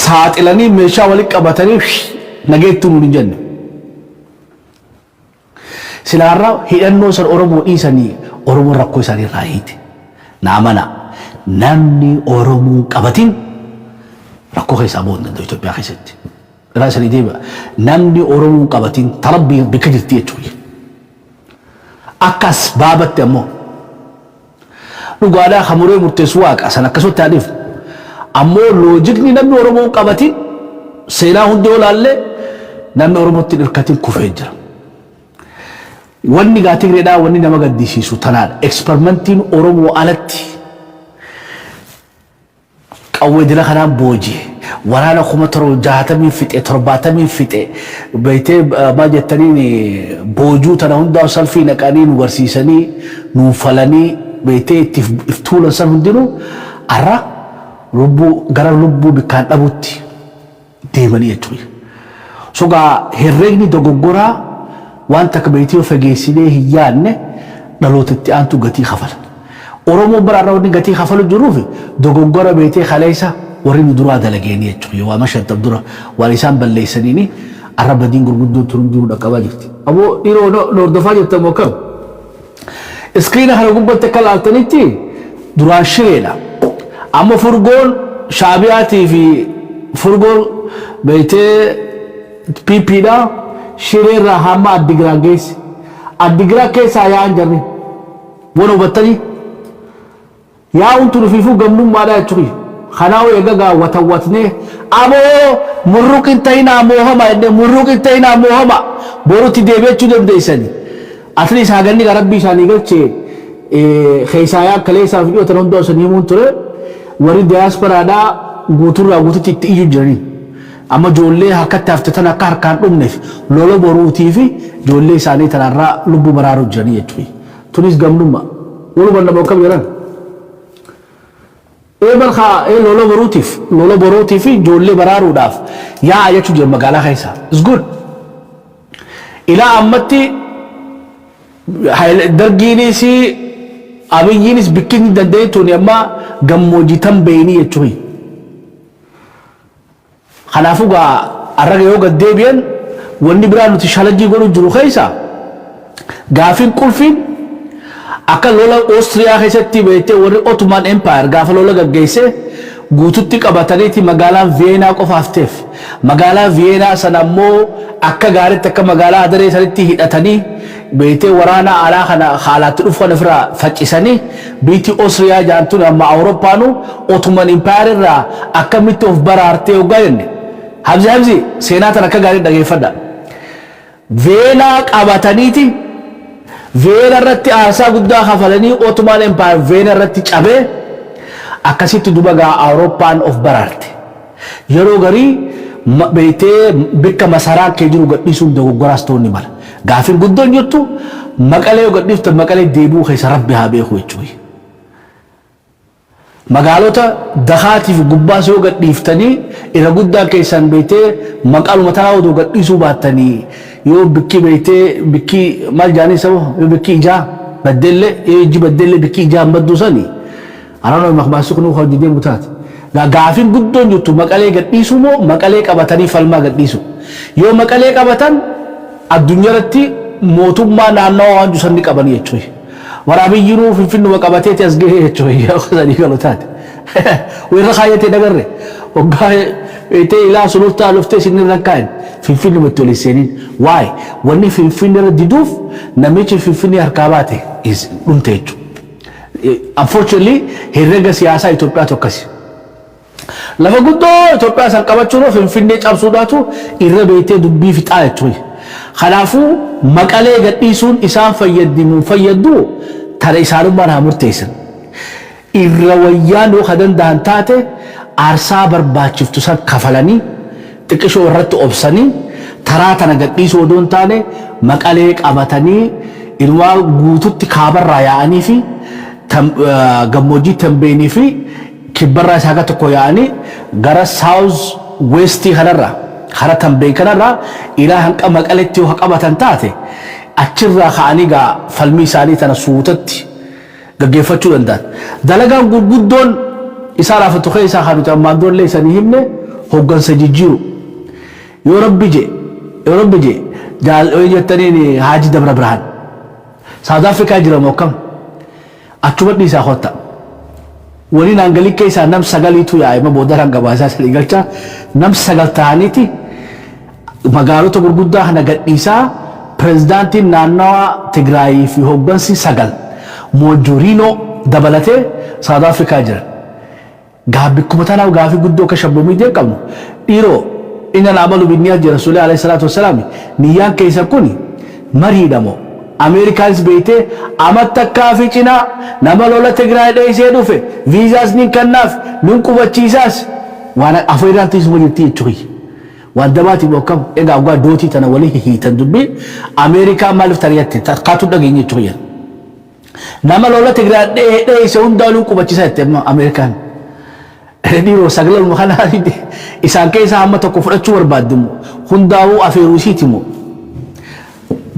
saaxilanii meeshaa walitti qabatanii nageettuu nuun hin jenne. Silaarraa hidhannoo san Oromoo dhiisanii Oromoon rakkoo isaanii irraa hiite. Naamana namni Oromoo qabatin rakkoo keessaa ba'uu hin danda'u Itoophiyaa keessatti. Irraa isanii deema namni Oromoo qabatin tarabbii bika jirti jechuudha. Akkas baabatti ammoo dhugaadhaa hamuree murteessu waaqa san akkasumatti haadhiif. Ammoo loojikni namni Oromoo qabatin seenaa hundi olaallee namni Oromootti hirkatin kufee jira. Wanni gaa Tigreedhaa wanni nama gaddisiisu tanaadha. Eksperimentiin Oromoo alatti qawwee dila kanaan booji'e waraana 60 fixe 70 fixe beeytee maal jettaniin boojuu tana hundaa salfii naqanii nu barsiisanii nu falanii beeytee itti iftuulan san hundinuu arra gara lubbuu bikkaan dhabutti deemanii jechuudha. So gaa herreegni dogoggoraa waan takka beeytee fageessinee hin yaadne dhalootatti aantu gatii kafalan. Oromoo biraarraa wanni gatii kafalu jiruuf dogoggora beeytee kaleessa warri nu duraa dalageenii jechuudha. Waa mashattab dura waan isaan balleessaniini arra badiin gurguddoon turuun jiru dhaqqabaa jirti. Ammoo dhiiroo hordofaa jirtamoo kam? Iskriina kana gubbatti akka laaltanitti duraan shireedha. Amma furgoon shaabiyaatii fi furgoon beeytee PPdha. Shireerraa hamma Addigiraa geesse. Addigiraa keessaa yaa'an jarri. Waan hubattanii yaa'uun turufiifuu gamnummaadha jechuudha. Kanaafuu egaa watawwatnee amoo murruq hin ta'inaa moohama jennee murruq hin ta'inaa moohama borutti deebi'achuu dandeessanii. Atleast haganni garabbii isaanii galchee keessaayaa kaleessaa fi dhiyootan hundaa osoo himuun ture warri diyaasporaadhaa guuturraa guututti itti iyyuu jiranii. Amma ijoollee harkatti haftatan akka harkaan dhumneef lola boruutii fi ijoollee isaanii tanarraa lubbuu baraaruu jiranii jechuudha. Tunis gamnummaa. Walumaa nama akkam jedhan. Lola boruutii fi ijoollee baraaruudhaaf yaa'a jechuu jira magaalaa keessa. It's good. Ilaa ammatti dargiinis abiyyiinis bikkinni dandeettuun amma gammoojii tan beeyanii jechuudha. Kanaafuu gaa arraga yoo gad deebi'an wanni biraa nuti shalajjii godhu jiru keessa gaafin qulfiin akka lola Oostiriyaa keessatti beektee warri Ottoman Empire gaafa lola gaggeesse guututti qabataniiti magaalaa Veenaa qofaaf teef magaalaa Veenaa sana ammoo akka gaariitti akka magaalaa adaree sanitti hidhatanii beektee waraana alaa kana haalaatti dhufan ofirraa faccisanii biitti Oostiriyaa jaantuun amma Awurooppaanu Ottoman Empire irraa akkamitti of baraartee hoggaa jenne. Habzi seenaa tan akka gaarii dhageeffadha. Veenaa qabataniiti Veena irratti aarsaa guddaa kafalanii Ottoman Empire Veena irratti cabee akkasitti duba gaa Awurooppaan of baraarte. Yeroo garii beektee bikka masaraa kee jiru gadhiisuun dogoggoraas ta'uu ni mala. Gaafin guddoon jirtu Maqalee yoo gadhiiftan Maqalee deebi'uu keessa Rabbi haa beeku jechuudha. Magaalota Dakaatiif gubbaas yoo gadhiiftanii irra guddaa keessan beektee maqaaluma tanaa odoo gadhiisuu baattanii yoo bikki beektee bikki maal jaanii saboo yoo bikki ijaa baddellee yoo ijji baddellee bikki ijaa madduu sanii araanoo maqbaasii kun hojii deemu taate. Gaafin guddoon jirtu Maqalee gadhiisuu moo Maqalee qabatanii falmaa gadhiisu. Yoo Maqalee qabatan addunyaatti mootummaa naannawaa waan jusanni qaban jechuudha. Waraabiyyiinuu Finfinnuma qabateeti as gahee jechuudha yoo sadii galotaate. Warra kaayyatee dagarre waggaa beektee ilaa sulultaa luftee isin irra kaa'en Finfinnuma itti olisseenin. Waay wanni Finfinni irra diduuf namichi Finfinnii harkaa baate dhumte jechuudha. Unfortunately herrega siyaasaa Itoophiyaa tokkasi. Lafa guddoo Itoophiyaa san qabachuun Finfinnee cabsuudhaatu irra beektee dubbii fixaa jechuudha. Kanaafuu Maqalee gadhiisuun isaan fayyaddu tana isaanummaan haa murteessan. Irra wayyaan yoo danda'an taate aarsaa barbaachiftu san kafalanii xiqqishoo irratti obsanii taraa tana gadhiisuu odoo hin taane Maqalee qabatanii ilmaa guututti kaabarraa yaa'anii fi gammoojjii tambeenii fi kibbarraa isaa tokko yaa'anii gara South West kanarraa kara tambeen kanarraa ilaa hanqa Maqaleetti yoo qabatan taate achirraa ka'anii gaa falmii isaanii tana suutatti gaggeeffachuu danda'an. Dalagaan gurguddoon isaa laafatu keessaa kan nuti ammaan durallee isanii himne هوغان سجيجيرو يا رب جي جال يتنين حاجي دبر برهان ساوث افريكا جرا موكم اچوبت نيسا خوتا ولي نانغلي كيسا نم سغاليتو يا ما بودران غباسا سليغلچا نم سغالتانيتي مغالو تو غرغدا هنا غديسا بريزيدنتي نانوا تيغراي في هوغانسي سغال موجورينو دبلته ساوث افريكا جرا غابي كومتانا غافي غدو كشبومي دي قمو ديرو إن العمل بالنيات رسول الله عليه الصلاة والسلام نيان كيسا كوني مريدمو أمريكانز بيته أمت تكافي چنا نمال ولا تقرأي دي سيدو في فيزاز نين كناف ننكو بچيساس وانا أفيران تيس مجرتي چوي وادباتي بوكم إذا أقوى دوتي تنولي هي تندبي أمريكا مالف ترياتي تقاتل دقيني چوي نمال ولا تقرأي دي سيون دالو كو بچيسا تيما أمريكان ديرو سغل المخاناري دي إسان كيسا هم تكفر أشور بعدمو هنداو أفيروسيتمو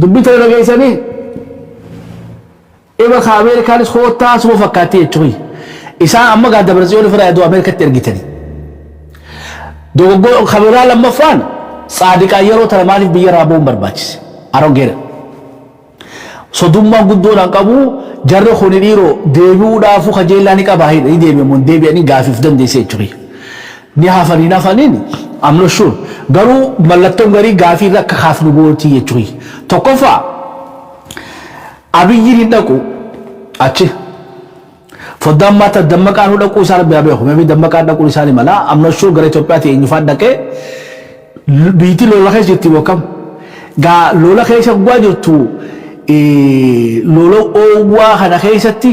دبي ترى لقيسني إبا خامير كانس خوتا سو فكاتي تشوي إسان أما قاعد برزيل فرا دو أمريكا ترجتني دو خبرا لما فان صادق أيرو ترى مالك بيجر أبو مرباجس أروجير صدوما قدونا كابو جرّ خونيرو ديبو دافو خجيلاني كباهي ديبي من ديبي أني غافف دم ديسي تشوي نها فنيني I'm not sure garu mallattoo garii gaafii akka kaafnu gooti jechuudha tokkoffaa abiyyiin dhaqu achi foddaan maata dammaqaan dhaqu isaan beeku meebi dammaqaan dhaqu isaan mala I'm not sure gara Itoophiyaatti eenyufaan dhaqee biitii lola keessa jirti bokkam gaa lola keessa guwaa jirtu lola oowwaa kana keessatti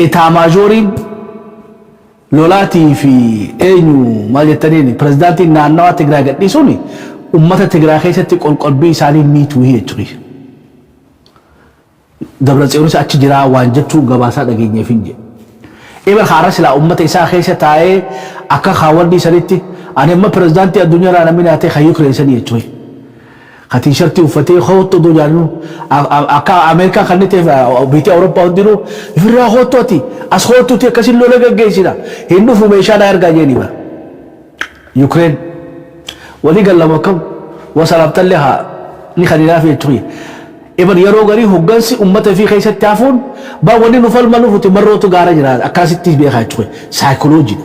itaamaajooriin lolati fi eenyu maal jettaniin pirezidaantiin naannawaa Tigraay gadhiisuuni ummata Tigraay keessatti qolqolbii isaanii miituu jechuudha. Dabratsiyoon achi jira waan jechuu gabaasaa dhageenyeef hin jedhe. Eebar haara silaa ummata isaa keessa taa'ee akka kaawwanni sanitti ani amma pirezidaantii addunyaa namni naatee hayyuu kireessanii jechuudha. Hati sharti uffatee hooto do jaanu akka Ameerikaa kan ta'e biitii Awurooppaa hundinuu ifirraa hootooti as hootuuti akkasiin lola gaggeessina hin dhufu meeshaa na ergaa jeeni bara Ukraine walii gallama kam wasalaamtallee haa ni khadinaaf jechuudha iban yeroo garii hoggansi ummata fi keessatti hafuun baa wanni nu falmalu futi marrootu gaara jira akkasitti beekaa jechuudha saayikoloojii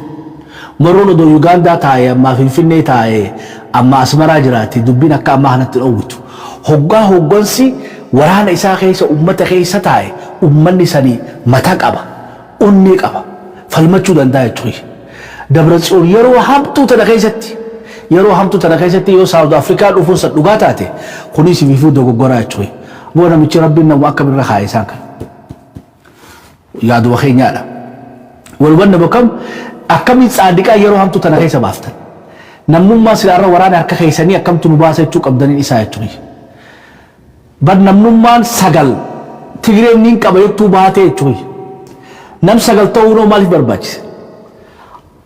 marroon do Uganda taa'ee amma Finfinnee taa'ee amma Asmaraa jiraati dubbiin akka amma kanatti dhowwitu hoggansi waraana isaa keessa ummata keessa taa'e ummanni sanii mataa qaba onnee qaba falmachuu danda'a jechuudha Dabratsiyoon yeroo hamtuu tana keessatti yoo South Africa dhufuun san dhugaa taate kunis fiifuu dogoggoraa jechuudha boo namichi rabbiin namu akka birra kaa'e isaan kan yaadu keenyaadha walbanna bakam akkamiin saadiqaa yeroo hamtuu tana keessa baaftan namnummaa silaarra waraana harka keessanii akkamtu nu baasa jechuu qabdaniin isaa jechuudha bad namnummaan sagal Tigreen niin qaba jettuu baatee jechuudha nam sagal ta'uu noo maaliif barbaachise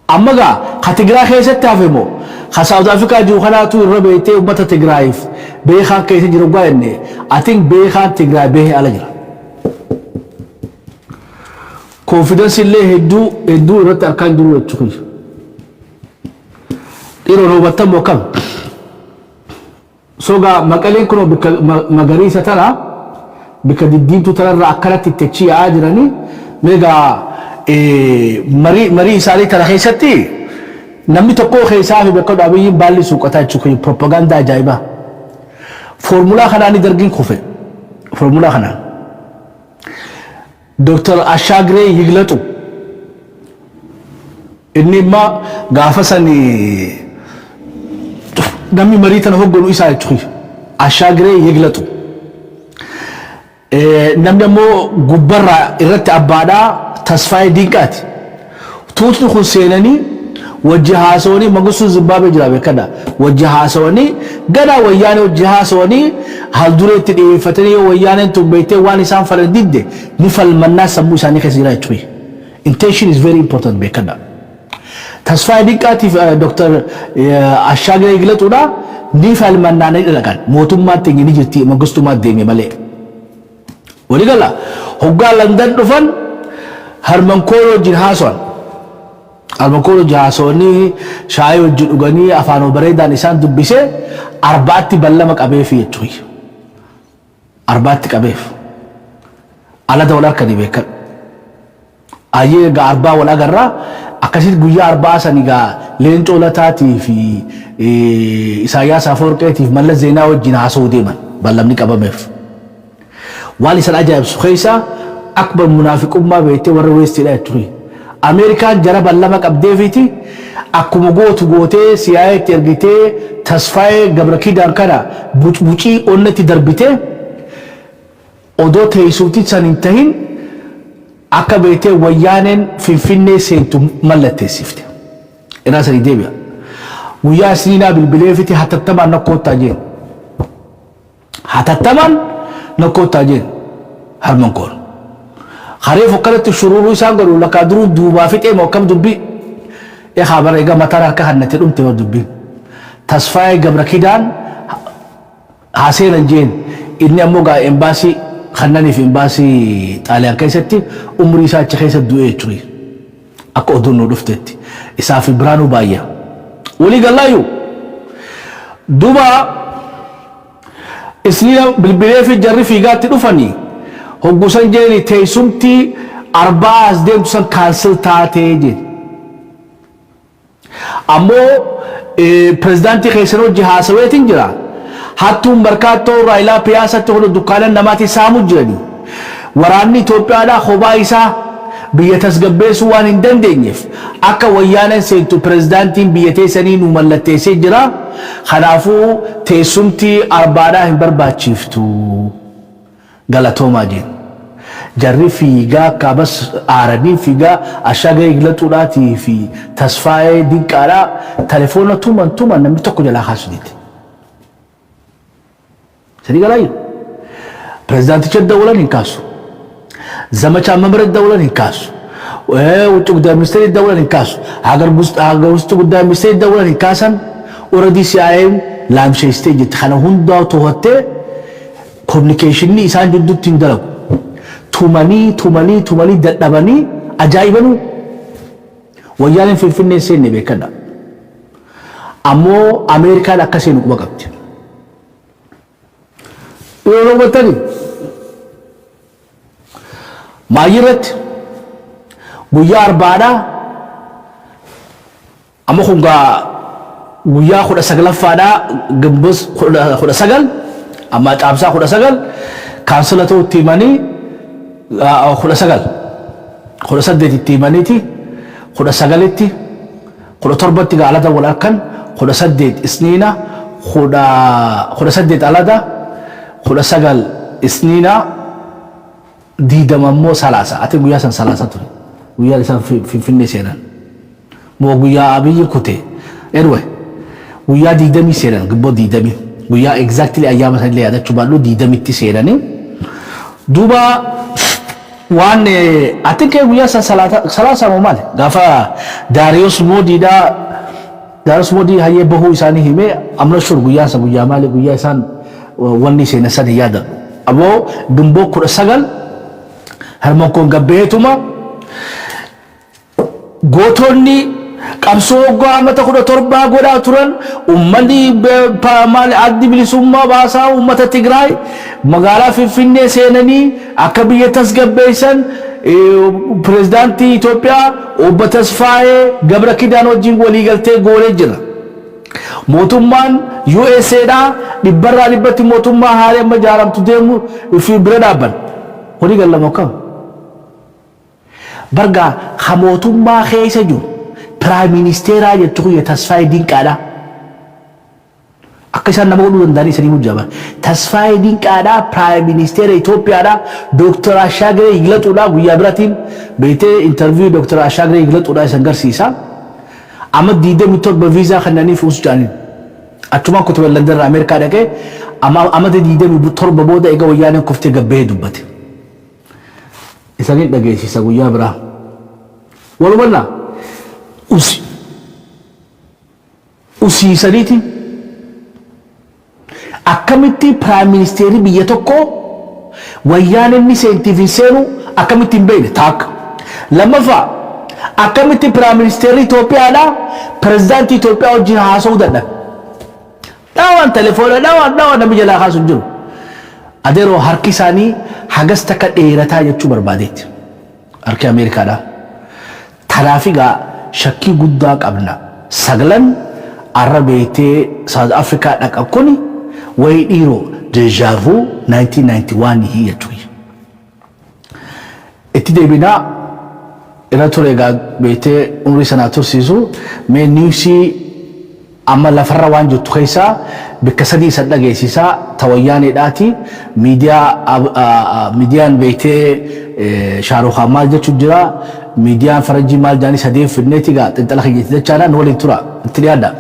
amma gaa ka Tigraay keessatti hafe moo ka South Africa jiru kanaatu irra beektee ummata Tigraayiif beekaan keessa jiru gaa jenne atiin beekaan Tigraay beekee ala jira confidence illee hedduu irratti harkaan jiru jechuudha dhiiroo roobatan bokkam sogaa maqaleen kunoo bikka magariisa tana bikka diddiimtuu tanarraa akkanatti itti yaa'aa jiranii meegaa marii isaanii tana keessatti namni tokko keessaa fi bakka dhaabiyyiin baalli suuqataa jechuudha propagaandaa ajaa'ibaa foormulaa kanaan dargiin kufe foormulaa kanaan Dr. Ashagre Yiglatu inni ma gaafa sani namni marii tana hogganu isaa jechuudha Ashagre Yiglatu namni ammoo gubbarraa irratti abbaadhaa Tasfaayee Dinqaati tuutni kun seenanii wajji haasawanii Mangistuu Zimbaabuwee jira beekadha wajji haasawanii gada wayyaanee wajji haasawanii haldureetti dhiyeeffatanii yoo wayyaaneen tun beektee waan isaan falan didde ni falmannaa sammuu isaanii keessa jira jechuudha intention is very important beekadha Tasfaayee Dinqaatiif Dr. Ashagre Yiglatuudha ni falmannaa ni dhaqan mootummaan teenya ni jirti Mangistuumaa deeme malee waligala hoggaa London dhufan harman kooloo jin haasawan المكون جاسوني شاي وجني أفانو بريدا نسان دبسة أربعة بلمك أبي في توي أربعة أبي على دولار كذي بيك أيه أربعة ولا جرا أكثر جويا أربعة سنيجا لين تولتاتي في إسحاق سافور كتير ملة زينا وجنا سعودي من بلمني كابا مف والي سنأجاب سخيسا أكبر منافق أمة بيته ورويستي لا توي أمريكان جرب بلمك أبديفيتي أكو غوتي سياي تربيته تصفاي قبركي دانكنا بوچي أونتي دربيته أودو تيسوتي سننتهين أكا بيته ويانن في فيني سينتو ملتي سيفته إنا سري ديبيا ويا سنينا بالبليفتي حتى تمان نكو تاجين حتى تمان نكو تاجين هرمنكور خريف وكالة الشرور يسانقروا لك أدرون دوبا فيت إيه موكم دبي إيه خبر إيقا مطارا كهنة الأمتي ودبي تصفاي قبر كيدان حاسين الجين إني أموغا إمباسي خناني في إمباسي تاليان كيستي أمري ساتش خيست دوئي تري أكو أدونو دفتتي إسافي برانو بايا ولي قال لا يو دوبا إسنينا بالبلي في الجري في قاتل أفني هوغوسان جيني تيسومتي أربعة أزدين تسان كانسل تاتي جين أمو بريزدانتي خيسنو جهاسويتين جرا حتى مركاتو رايلا بياسة تقول دكانا نماتي سامو جراني وراني توبيانا خبايسا بيتسقبسو وان اندن دينيف أكا ويانا سينتو بريزدانتين بيتي سنين ومالتي سجرا خلافو تيسومتي أربعة همبرباتشيفتو غلطو ماجين جري فيغا كابس آراني فيغا أشاقا يغلطو لاتي في تصفاي دين كارا تليفونا تومان نمي توقو جلا خاص ديت سري غلايو بريزدانتي چه الدولة ننكاسو زمچا ممر الدولة ننكاسو وچو قدام مستر الدولة ننكاسو اگر وستو قدام مستر الدولة ننكاسن وردي سيايم لام شيستي جت خانا هندا توهته communication ni isaan jidduutti hin dalagu tumanii dadhabanii ajaa'ibanu wayyaaleen finfinnee seenne beekadha ammoo Ameerikaan akka seenu quba qabdi yoo hubattani maayirratti guyyaa arbaadha ammoo kungaa guyyaa 19ffaadha gambos 19 أما تعبسا خدا سجل كانسلته تيماني خدا سجل خدا سدت تيماني تي خدا سجلتي خدا تربتي على ده ولا كان خدا سدت سنينا خدا سدت على ده خدا سجل سنينا دي دممو سلاسة أتى ويا سن سلاسة تري ويا لسان في النسيان مو ويا أبي كوتي إروه ويا دي دمي سيران قبض دي دمي ويا exactly أيام هذي هذا تبالو دي دمتي سيراني دوبا وان أتذكر ويا سلاسة ممال غافا داريوس مودي هاي بهو إساني هيمه أمر شور ويا سبويا مال ويا إسان واني سينا سد يادا أبو دمبو كر سجل هرمكون قبيتوما غوتوني qabsoo go'amata 17 godhaa turan ummanni maal addi bilisummaa baasaa ummata Tigraay magaalaa Finfinnee seenanii akka biyya tasgabbeessan pirezidaantii Itoophiyaa obbo Tasfaayee Gabra Kidaan wajjin walii galtee goonee jira mootummaan USA dha dhibbarraa dhibbatti mootummaa haalee amma jaaramtu deemu fi bira dhaabban walii gallama kam barga ha mootummaa keessa jiru Prime Minister aja tu ya Tasfaayee Dinqaadha akka isaan nama godhuu danda'anii sanii mujjaba Tasfaayee Dinqaadha Prime Minister Itoophiyaadha Dr. Ashagre Iglaxuudha guyyaa biraatiin beetee interview Dr. Ashagre Iglaxuudha isan garsiisa amma diidee mitooba visa kannaniif us jaanin achuma kutuba London Ameerikaa dhaqee amma diidee torba booda eega wayyaaneen kuftee gabbee dubbate isaanii dhageessisa guyyaa biraa walumaa usi saniti akkamitti prime minister biyya tokko wayyaaneen ni seentif seenu akkamitti hin beekne taak lammaffaa akkamitti Prime Minister Itoophiyaadha President Itoophiyaa wajjin haasa'uu dadhabe dhawaan telefoona dhawaan namni jalaa haasa'u jiru adeeroo harki isaanii hagas takka dheerataa jechuu barbaadeetti harki Ameerikaadha taraafigaa shakkii guddaa qabna sagalan Arabeetee South Africa dhaqa kuni way dhiiroo déjà vu 1991 hiyatu itti deebinaa ila ture ga beete umri sana tursiisu mee niwsi amma lafarra waan jirtu keessa bikka sadii isa dhageessisaa tawayyaaniidhaati miidiyaan beete Shaarukaa maal jechuun jira miidiyaan Faranjii maal jaanii sadeen fidneeti gaa xinxala kiyyeetti jechaadhaan waliin tura itti dhiyaadha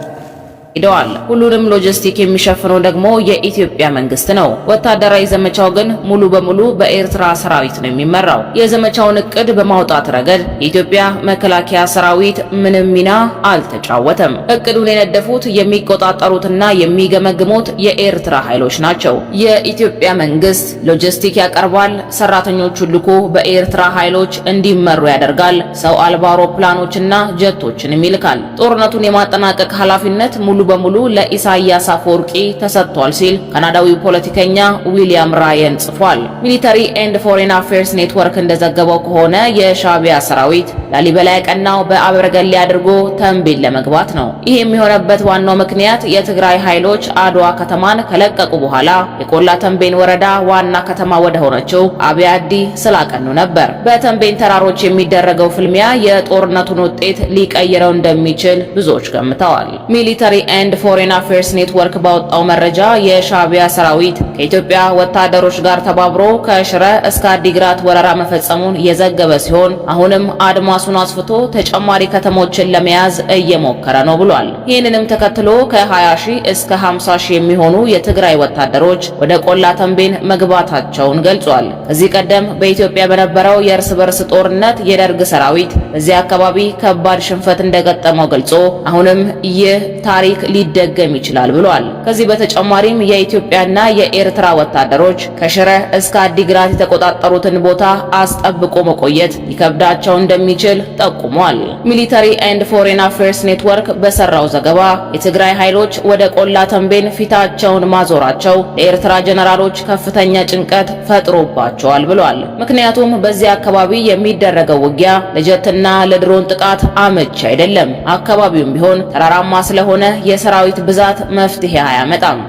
ሄደዋል። ሁሉንም ሎጂስቲክ የሚሸፍነው ደግሞ የኢትዮጵያ መንግስት ነው። ወታደራዊ ዘመቻው ግን ሙሉ በሙሉ በኤርትራ ሰራዊት ነው የሚመራው። የዘመቻውን እቅድ በማውጣት ረገድ የኢትዮጵያ መከላከያ ሰራዊት ምንም ሚና አልተጫወተም። እቅዱን የነደፉት የሚቆጣጠሩትና የሚገመግሙት የኤርትራ ኃይሎች ናቸው። የኢትዮጵያ መንግስት ሎጂስቲክ ያቀርባል፣ ሰራተኞቹን ልኮ በኤርትራ ኃይሎች እንዲመሩ ያደርጋል፣ ሰው አልባ አውሮፕላኖችና ጀቶችንም ይልካል። ጦርነቱን የማጠናቀቅ ኃላፊነት ሙሉ በሙሉ ለኢሳያስ አፈወርቂ ተሰጥቷል ሲል ካናዳዊው ፖለቲከኛ ዊሊያም ራየን ጽፏል። ሚሊተሪ ኤንድ ፎሬን አፌርስ ኔትወርክ እንደዘገበው ከሆነ የሻዕቢያ ሰራዊት ላሊበላ ያቀናው በአበርገሌ አድርጎ ተንቤን ለመግባት ነው። ይህ የሚሆነበት ዋናው ምክንያት የትግራይ ኃይሎች አድዋ ከተማን ከለቀቁ በኋላ የቆላ ተንቤን ወረዳ ዋና ከተማ ወደ ሆነችው አብያዲ ስላቀኑ ነበር። በተንቤን ተራሮች የሚደረገው ፍልሚያ የጦርነቱን ውጤት ሊቀይረው እንደሚችል ብዙዎች ገምተዋል። ሚሊተሪ ኤንድ ፎሬን አፌርስ ኔትወርክ ባወጣው መረጃ የሻዕቢያ ሰራዊት ከኢትዮጵያ ወታደሮች ጋር ተባብሮ ከሽረ እስከ አዲግራት ወረራ መፈጸሙን የዘገበ ሲሆን አሁንም አድማሱን አስፍቶ ተጨማሪ ከተሞችን ለመያዝ እየሞከረ ነው ብሏል። ይህንንም ተከትሎ ከ20 ሺህ እስከ 50 ሺህ የሚሆኑ የትግራይ ወታደሮች ወደ ቆላ ተንቤን መግባታቸውን ገልጿል። ከዚህ ቀደም በኢትዮጵያ በነበረው የእርስ በርስ ጦርነት የደርግ ሰራዊት በዚህ አካባቢ ከባድ ሽንፈት እንደገጠመው ገልጾ አሁንም ይህ ታሪክ ሊደገም ይችላል ብሏል። ከዚህ በተጨማሪም የኢትዮጵያና የኤርትራ ወታደሮች ከሽረ እስከ አዲግራት የተቆጣጠሩትን ቦታ አስጠብቆ መቆየት ሊከብዳቸው እንደሚችል ጠቁሟል። ሚሊተሪ ኤንድ ፎሬን አፌርስ ኔትወርክ በሰራው ዘገባ የትግራይ ኃይሎች ወደ ቆላ ተንቤን ፊታቸውን ማዞራቸው ለኤርትራ ጀነራሎች ከፍተኛ ጭንቀት ፈጥሮባቸዋል ብሏል። ምክንያቱም በዚህ አካባቢ የሚደረገው ውጊያ ለጀትና ለድሮን ጥቃት አመቺ አይደለም። አካባቢውም ቢሆን ተራራማ ስለሆነ የሰራዊት ብዛት መፍትሄ አያመጣም።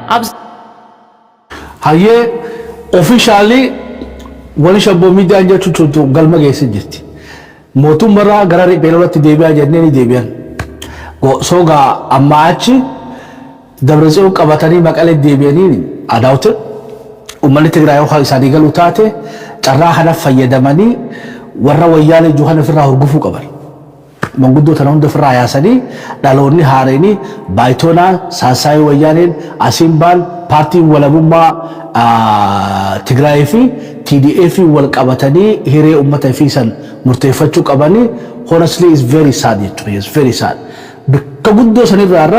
ሀየ ኦፊሻሊ ወልሸቦ ሚዲያ እንጀቹ ገልመ ገይስጅት ሞቱመራ ገራሪ ቤሎለት ዴቢያ ጀነኒ ዴቢያን ሶጋ አማአቺ ደብረጽዮን ቀበተኒ መቀሌ ዴቢያኒ አዳውት ኡመኒ ትግራይ ሆ ኢሳኒ ገሉ ታቴ ጨራ ሀነ ፈየደመኒ ወራ ወያለ ጁሃነ ፍራ ሁርጉፉ ቀበል መንጉዶ ተናውን ደፍራ ያሰኒ ዳሎኒ ሃሬኒ ባይቶና ሳሳይ ወያኔን አሲምባል ፓርቲ ወለቡማ ትግራይ ፊ ቲዲኤፍ ወልቀበተኒ ሂሬ ኡመተ ፊሰን ሙርቴፈቹ ቀበኒ ሆነስሊ ኢዝ ቬሪ ሳድ ኢዝ ቬሪ ሳድ በከጉዶ ሰኒራራ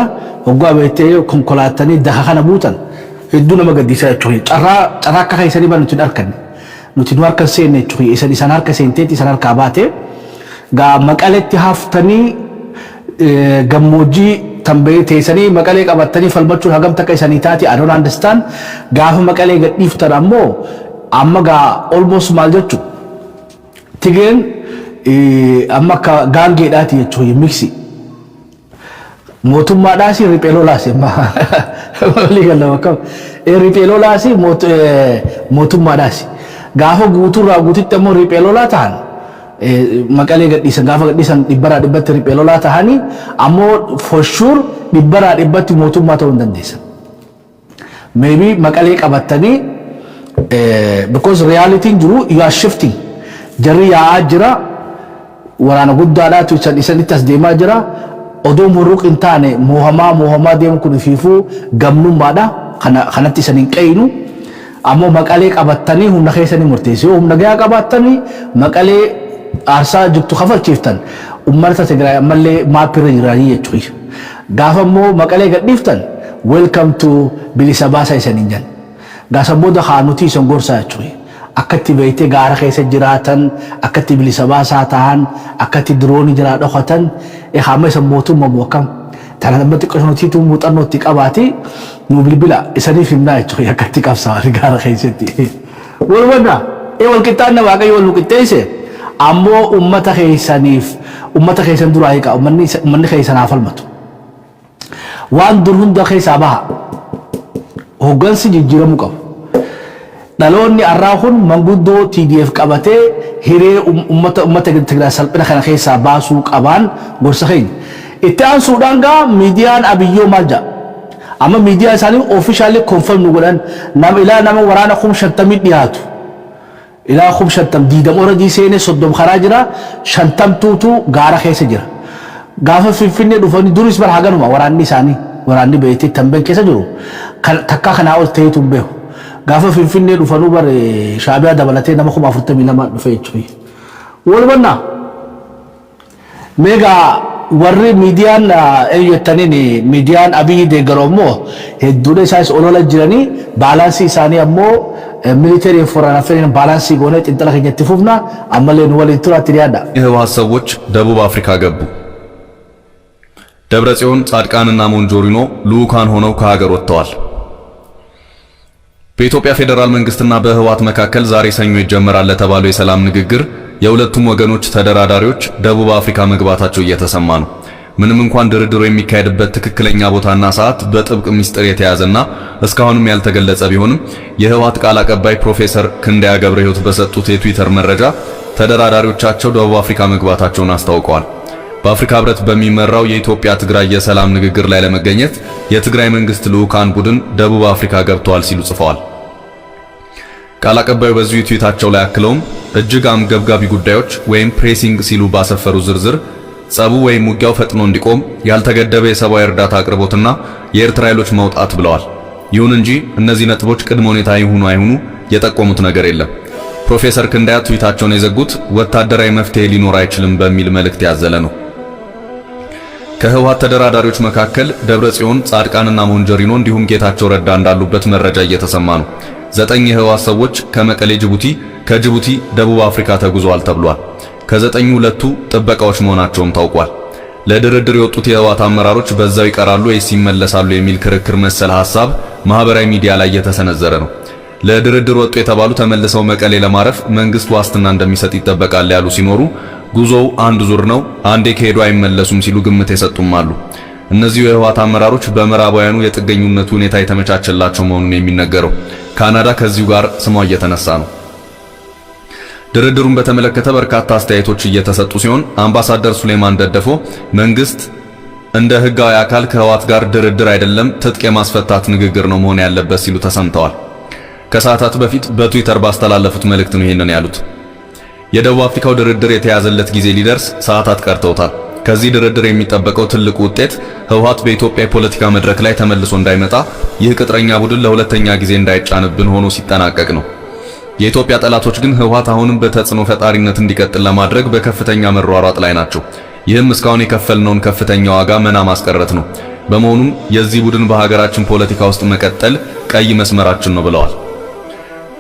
ወጓ ቤቴ ኮንኮላተኒ ደሃኸነ ሙተን ህዱ ነመገዲሳ ቹይ ጨራ ከኸይሰኒ ባንቹ ዳርከን ኑቲ ዱአርከን ሴነ ቹይ ኢሰዲ ሰናር ከሴንቴቲ ሰናር ካባቴ ጋ መቀሌtti haftanii gammoojjii tambee teessanii maqalee qabatanii falmachuun hagam takka isanii taati I don't understand gaafa maqalee gadhiiftan ammoo amma gaa almost maal jechu tigeen amma ka gaangeedhaati jechuun miksi mootummaadhaasi riphee lolaasi amma walii galama kam riphee lolaasi mootummaadhaasi gaafa guuturraa guutitti ammoo riphee lolaa ta'an maqalee gadhiisan gaafa gadhiisan dhibbara dhibbatti riphee lolaa tahanii ammoo for sure dhibbara dhibbatti mootummaa ta'uu hin dandeessan. Maybe maqalee qabatanii because reality jiru you are shifting jarri yaa'aa jira waraana guddaadhaatu isanitti as deemaa jira odoo muruq hin taane moohamaa deemu kun fiifuu gamnummaadha kanatti isan hin qeeynu ammoo maqalee qabatanii humna keessanii murteessee humna gahaa qabatanii maqalee አርሳ ጅብቱ ከፈልቺፍተን ኡመርተ ትግራይ አመለ ማፕረ ይራኒ የቹይ ጋፈሞ መቀሌ ገዲፍተን ዌልካም ቱ ቢሊሰባሳ ይሰንኛል ጋሰቦደ ሃኑቲ ሰንጎርሳ ያቹይ akkatti beeyte gaara keessa jiraatan akkatti bilisa baasaa ta'an akkatti diroonii jira dhokatan hamma isa mootummaa mookam tana namatti qosootiitu muuxannootti qabaati nu bilbila isaniif himnaa jechuudha akkatti qabsaa gaara keessatti walwada wal qixxaanna waaqayyo wal qixxeesse ammoo ummata keessan duraa hiika ummanni keessanaaf falmatu waan dur hunda keessaa baha hoggansi jijjiiramuu qabu dhaloonni arraa kun manguddoo TDF qabatee hiree ummata Tigraay salphina kana keessaa baasuu qabaan gorsa keenya itti aansuudhaan gaa miidiyaan abiyyoo maal jedha amma miidiyaa isaanii officially confirm nu godhan nama waraana 50 dhiyaatu ilaa 50 diidam already seene 30 karaa jira 50 tuutu gaara keessa jira gaafa Finfinnee dhufanii duris bar haganuma waraanni beeytee tambeen keessa jiru takka kanaa ol ta'eetu beeku gaafa Finfinnee dhufanuu bar Shaabiyaa dabalatee nama 40 nama dhufe jechuudha walbanna mega warri miidiyaan eeyyataniin miidiyaan Abiyyi deeggaroomoo hedduudha isaas olola jiranii baalaansii isaanii ammoo ሚሊተሪ ፎረን አፌርን ባላንስ ይጎነ ጥንጥላ ከኘት ፉፍና አመለን ወለንቱራ ትሪያዳ የህወሓት ሰዎች ደቡብ አፍሪካ ገቡ። ደብረጽዮን ጻድቃንና ሞንጆሪኖ ልኡካን ሆነው ከሀገር ወጥተዋል። በኢትዮጵያ ፌደራል መንግስትና በህወሓት መካከል ዛሬ ሰኞ ይጀመራል ለተባለው የሰላም ንግግር የሁለቱም ወገኖች ተደራዳሪዎች ደቡብ አፍሪካ መግባታቸው እየተሰማ ነው። ምንም እንኳን ድርድሩ የሚካሄድበት ትክክለኛ ቦታና ሰዓት በጥብቅ ሚስጥር የተያዘና እስካሁንም ያልተገለጸ ቢሆንም የህወሓት ቃል አቀባይ ፕሮፌሰር ክንዳያ ገብረሕይወት በሰጡት የትዊተር መረጃ ተደራዳሪዎቻቸው ደቡብ አፍሪካ መግባታቸውን አስታውቀዋል። በአፍሪካ ህብረት በሚመራው የኢትዮጵያ ትግራይ የሰላም ንግግር ላይ ለመገኘት የትግራይ መንግስት ልኡካን ቡድን ደቡብ አፍሪካ ገብተዋል ሲሉ ጽፈዋል። ቃል አቀባዩ በዚሁ ትዊታቸው ላይ አክለውም እጅግ አንገብጋቢ ጉዳዮች ወይም ፕሬሲንግ ሲሉ ባሰፈሩ ዝርዝር ጸቡ ወይም ውጊያው ፈጥኖ እንዲቆም ያልተገደበ የሰብአዊ እርዳታ አቅርቦትና የኤርትራ ኃይሎች መውጣት ብለዋል። ይሁን እንጂ እነዚህ ነጥቦች ቅድመ ሁኔታ ይሁኑ አይሁኑ የጠቆሙት ነገር የለም። ፕሮፌሰር ክንዳያ ትዊታቸውን የዘጉት ወታደራዊ መፍትሄ ሊኖር አይችልም በሚል መልእክት ያዘለ ነው። ከህወሓት ተደራዳሪዎች መካከል ደብረጽዮን ጻድቃንና ሞንጆሪኖ እንዲሁም ጌታቸው ረዳ እንዳሉበት መረጃ እየተሰማ ነው። 9 የህወሓት ሰዎች ከመቀሌ ጅቡቲ፣ ከጅቡቲ ደቡብ አፍሪካ ተጉዘዋል ተብሏል። ከዘጠኙ ሁለቱ ጥበቃዎች መሆናቸውም ታውቋል። ለድርድር የወጡት የህወሓት አመራሮች በዛው ይቀራሉ ወይስ ይመለሳሉ የሚል ክርክር መሰል ሐሳብ ማህበራዊ ሚዲያ ላይ እየተሰነዘረ ነው። ለድርድር ወጡ የተባሉ ተመልሰው መቀሌ ለማረፍ መንግስት ዋስትና እንደሚሰጥ ይጠበቃል ያሉ ሲኖሩ ጉዞው አንድ ዙር ነው፣ አንዴ ከሄዱ አይመለሱም ሲሉ ግምት የሰጡም አሉ። እነዚህ የህወሓት አመራሮች በምዕራባውያኑ የጥገኙነት ሁኔታ የተመቻቸላቸው መሆኑን የሚነገረው ካናዳ ከዚሁ ጋር ስሟ እየተነሳ ነው። ድርድሩን በተመለከተ በርካታ አስተያየቶች እየተሰጡ ሲሆን አምባሳደር ሱሌማን ደደፎ መንግስት እንደ ህጋዊ አካል ከህወሓት ጋር ድርድር አይደለም ትጥቅ የማስፈታት ንግግር ነው መሆን ያለበት ሲሉ ተሰምተዋል። ከሰዓታት በፊት በትዊተር ባስተላለፉት መልእክት ነው ይሄንን ያሉት። የደቡብ አፍሪካው ድርድር የተያዘለት ጊዜ ሊደርስ ሰዓታት ቀርተውታል። ከዚህ ድርድር የሚጠበቀው ትልቁ ውጤት ህወሓት በኢትዮጵያ የፖለቲካ መድረክ ላይ ተመልሶ እንዳይመጣ ይህ ቅጥረኛ ቡድን ለሁለተኛ ጊዜ እንዳይጫንብን ሆኖ ሲጠናቀቅ ነው። የኢትዮጵያ ጠላቶች ግን ህወሓት አሁንም በተጽዕኖ ፈጣሪነት እንዲቀጥል ለማድረግ በከፍተኛ መሯሯጥ ላይ ናቸው። ይህም እስካሁን የከፈልነውን ከፍተኛ ዋጋ መና ማስቀረት ነው። በመሆኑም የዚህ ቡድን በሀገራችን ፖለቲካ ውስጥ መቀጠል ቀይ መስመራችን ነው ብለዋል።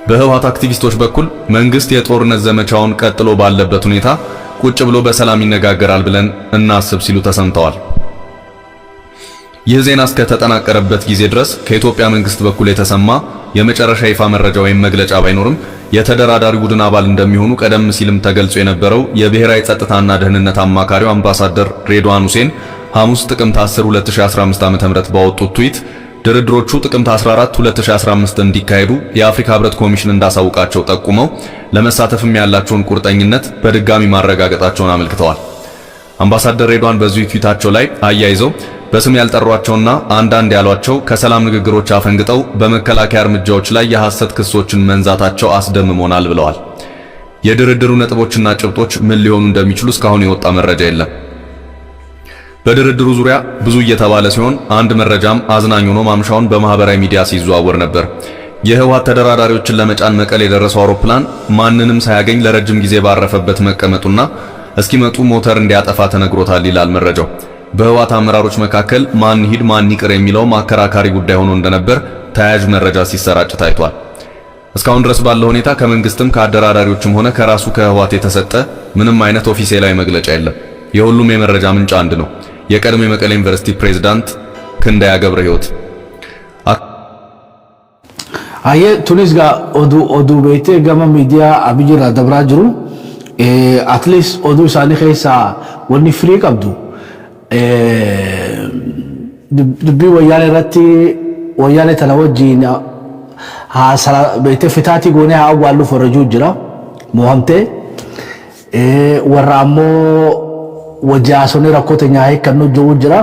በህወሓት አክቲቪስቶች በኩል መንግስት የጦርነት ዘመቻውን ቀጥሎ ባለበት ሁኔታ ቁጭ ብሎ በሰላም ይነጋገራል ብለን እናስብ ሲሉ ተሰምተዋል። ይህ ዜና እስከተጠናቀረበት ጊዜ ድረስ ከኢትዮጵያ መንግስት በኩል የተሰማ የመጨረሻ ይፋ መረጃ ወይም መግለጫ ባይኖርም የተደራዳሪ ቡድን አባል እንደሚሆኑ ቀደም ሲልም ተገልጾ የነበረው የብሔራዊ ጸጥታና ደህንነት አማካሪው አምባሳደር ሬድዋን ሁሴን ሐሙስ ጥቅምት 10 2015 ዓ.ም ባወጡት ትዊት ድርድሮቹ ጥቅምት 14 2015 እንዲካሄዱ የአፍሪካ ህብረት ኮሚሽን እንዳሳውቃቸው ጠቁመው ለመሳተፍም ያላቸውን ቁርጠኝነት በድጋሚ ማረጋገጣቸውን አመልክተዋል። አምባሳደር ሬድዋን በዚህ ትዊታቸው ላይ አያይዘው በስም ያልጠሯቸውና አንዳንድ ያሏቸው ከሰላም ንግግሮች አፈንግጠው በመከላከያ እርምጃዎች ላይ የሐሰት ክሶችን መንዛታቸው አስደምሞናል ብለዋል። የድርድሩ ነጥቦችና ጭብጦች ምን ሊሆኑ እንደሚችሉ እስካሁን የወጣ መረጃ የለም። በድርድሩ ዙሪያ ብዙ እየተባለ ሲሆን አንድ መረጃም አዝናኝ ሆኖ ማምሻውን በማህበራዊ ሚዲያ ሲዘዋወር ነበር። የህወሓት ተደራዳሪዎችን ለመጫን መቀሌ የደረሰው አውሮፕላን ማንንም ሳያገኝ ለረጅም ጊዜ ባረፈበት መቀመጡና እስኪመጡ ሞተር እንዲያጠፋ ተነግሮታል ይላል መረጃው። በህወሓት አመራሮች መካከል ማን ይሂድ ማን ይቅር የሚለው አከራካሪ ጉዳይ ሆኖ እንደነበር ተያያዥ መረጃ ሲሰራጭ ታይቷል። እስካሁን ድረስ ባለው ሁኔታ ከመንግስትም ከአደራዳሪዎችም ሆነ ከራሱ ከህወሓት የተሰጠ ምንም አይነት ኦፊሴላዊ መግለጫ የለም። የሁሉም የመረጃ ምንጭ አንድ ነው። የቀድሞ የመቀሌ ዩኒቨርሲቲ ፕሬዝዳንት ክንዳያ ገብረ ሕይወት አየ ቱኒስ ጋር ኦዱ ቤቴ ገማ ሚዲያ አብይራ ደብራ ጅሩ አትሊስት ኦዱ ሳኒ ኸይሳ ወኒ ፍሪ ቀብዱ ድቢ ወያኔ ረቲ ወያኔ ተለወጂና ሃሰራ ቤቴ ፍታቲ ጎኔ አዋሉ ፈረጁ ጅራ ሞሐምቴ ወራሞ ወጃሶኒ ረኮተኛ ሀይ ከኑ ጆው ጅራ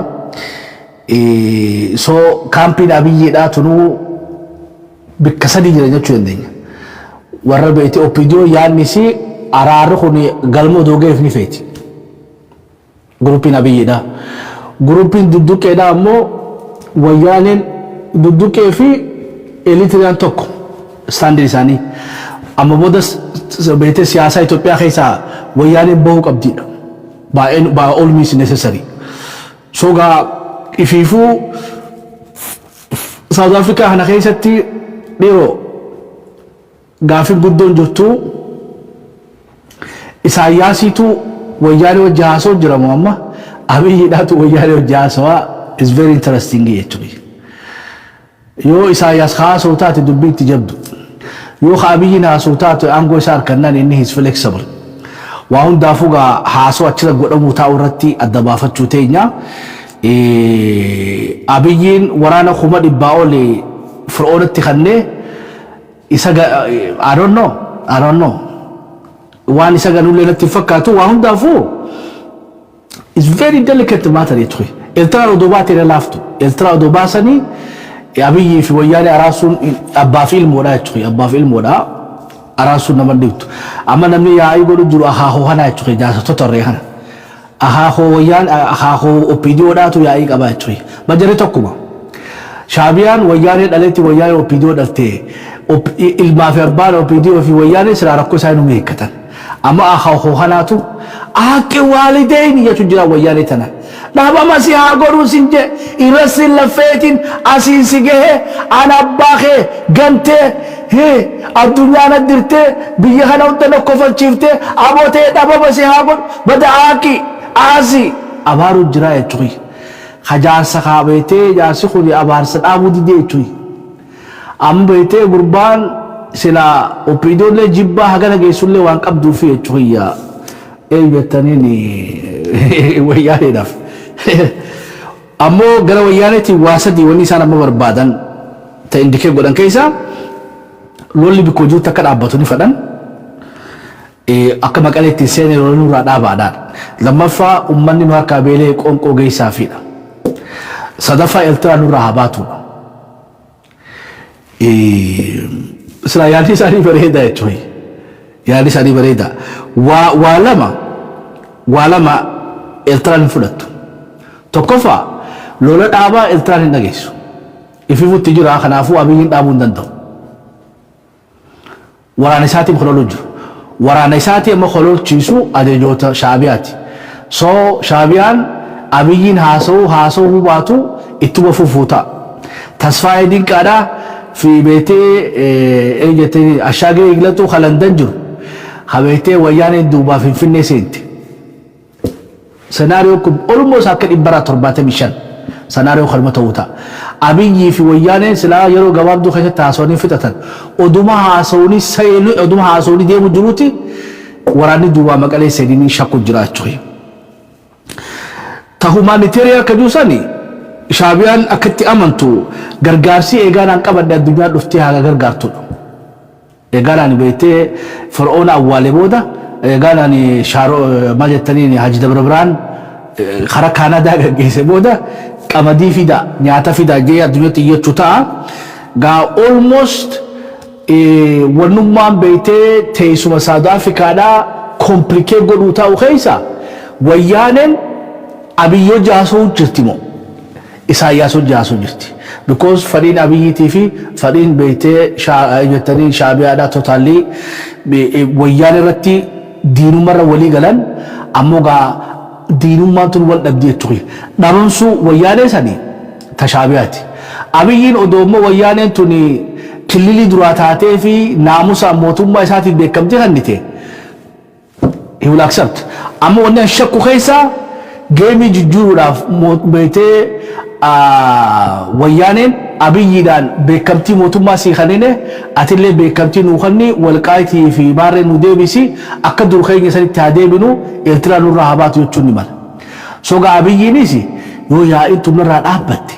ሶ ካምፒን አብይዳ ቱኑ bikasadi jira jechu endenya warra beeti opidio yaanisi araru khuni galmo doge ifni feti groupin abiyida groupin duduke da ammo wayanen duduke fi elitiran tokko standard sani amma bodas beeti siyasa Ethiopia khaisa wayanen bahu qabdida ba all means necessary so ga ififu South Africa hana khaisatti Diro gaafin guddoon jirtu Isaayyaasiitu wayyaanee wajji haasoo jiramu amma Abiyyiidhaatu wayyaanee wajji haasawaa is very interesting jechuudha. Yoo Isaayyaas haasoo taate dubbii itti jabdu yoo Abiyyiin haasoo taate aangoo isaa harkannaan inni is flexible waa hundaafuu gaa haasoo achirra godhamuu taa'u irratti adda baafachuu teenya Abiyyiin waraana kuma dhibbaa olee Fir'aunatti kannee isaga I don't know waan isaga nulle natti fakkaatu waa hundaafu is very delicate matter yetui eltra odobati relaftu eltra odobasani Abiyyi fi wayyaane araasun abbaa fi ilmoodha yetui abbaa fi ilmoodha araasun nama dhibtu amma namni yaa'ii godhu jiru ahaaho hana yetui jaasa torree hana ahaaho wayyaan ahaaho opidiyoodhaatu yaa'ii qaba yetui majari tokkuma Shaabiyaan wayyaanee dhaleetti wayyaanee opidiyoo dhaltee ilmaa fi abbaan opidiyoo fi wayyaanee sira rakkoo isaa nu meekkatan amma ahaaho hanaatu haqqi waalideyn jechuun jira wayyaanee tana dhaabama si haa godhuu sin je irratti lafeetiin asiin si gahe ana abbaa kee gantee addunyaan addirtee biyya kana hunda nokkofalchiiftee abootee dhaabama si haa godhu bada haaqi aasi abaaruu jira jechuudha. Hajaarsa kaabetee jaarsi kuni abaarsa dhaabuu didee jechuudha. Amma beetee gurbaan sila opidiyoolee jibbaa hagana geessullee waan qabduufi jechuudha. Eeyyataniin wayyaaneedhaaf. Ammoo gara wayyaaneetiin waa sadii wanni isaan amma barbaadan ta'e indikee godhan keessaa lolli bikkoo jirutti akka dhaabbatu ni fedhan. Akka Maqaleetti seenee lolli nurraa dhaabaadhaan. Lammaffaa uummanni nu akka beelee qonqoo geessaafidha. Sadaffaa Eertiraa nurraa haa baatudha. Sila yaadni isaanii bareeda jechuudha. Yaadni isaanii bareeda. Waa lama Eertiraan hin fudhattu. Tokkoffaa lola dhaabaa Eertiraan hin dhageessu. Ififutti jira kanaafuu Abiyyiin dhaabuu hin danda'u. Waraana isaatiin kololuu jiru. Waraana isaatii amma kololchiisu ajajoota Shaabiyaati. So Shaabiyaan Abiyyiin haasawuu baatu ittuma fufuuta. Tasfaayee Dinqaadhaa fi beetee eeyyatee ashaagee eeglatu halandan jiru. Habeetee wayyaaneen duubaa Finfinnee seente. Senaariyoo kun almost akka 175 senaariyoo kalma ta'uu ta'a. Abiyyii fi wayyaaneen silaa yeroo gabaabduu keessatti haasawanii fixatan. Oduma haasawanii deemu jiruuti waraanni duubaa Maqalee seenanii shakku jiraachuu. Ta humanitarian kadusani Shaabiyaan akkatti amantu gargaarsi eegaanaan qabadde addunyaa dhuftee haga gargaartu. Eegaanaan beetee Fir'aun awwaalee booda eegaanaan shaaroo majettaniin Haji Dabra Biraan kara Kaanadaa gaggeesse booda qamadii fida nyaata fida jee addunyaatti iyyachuu ta'a. Gaa almost wannummaan beetee teessuma South Africaadhaa komplikee godhuu ta'u keessa wayyaaneen Abiyyoo jaasoo jirti moo Isaayyaasoo jaasoo jirti because fadhiin Abiyyiitii fi fadhiin beetee jettanii Shaabiyaadhaa totaalii wayyaan irratti diinumarra walii galan ammoo gaa diinummaan tun wal dhabdee jechuudha. Dhabamsuu wayyaanee sanii ta Shaabiyaati. Abiyyiin odoommoo wayyaaneen tuni kilili duraa taatee fi naamusa mootummaa isaatiin beekamtee kannite he will accept. Amma wanni shakku keessa geemii jijjiiruudhaaf beetee wayyaaneen abiyyiidhaan beekamtii mootummaa sii kannine atillee beekamtii nuu kanni walqaayitii fi baarree nu deebisi akka dur keenya sanitti haa deebinu Eertiraa nurraa haa baatu jechuun ni mala. Soga abiyyiinis yoo yaa'iin tunirraa dhaabbatte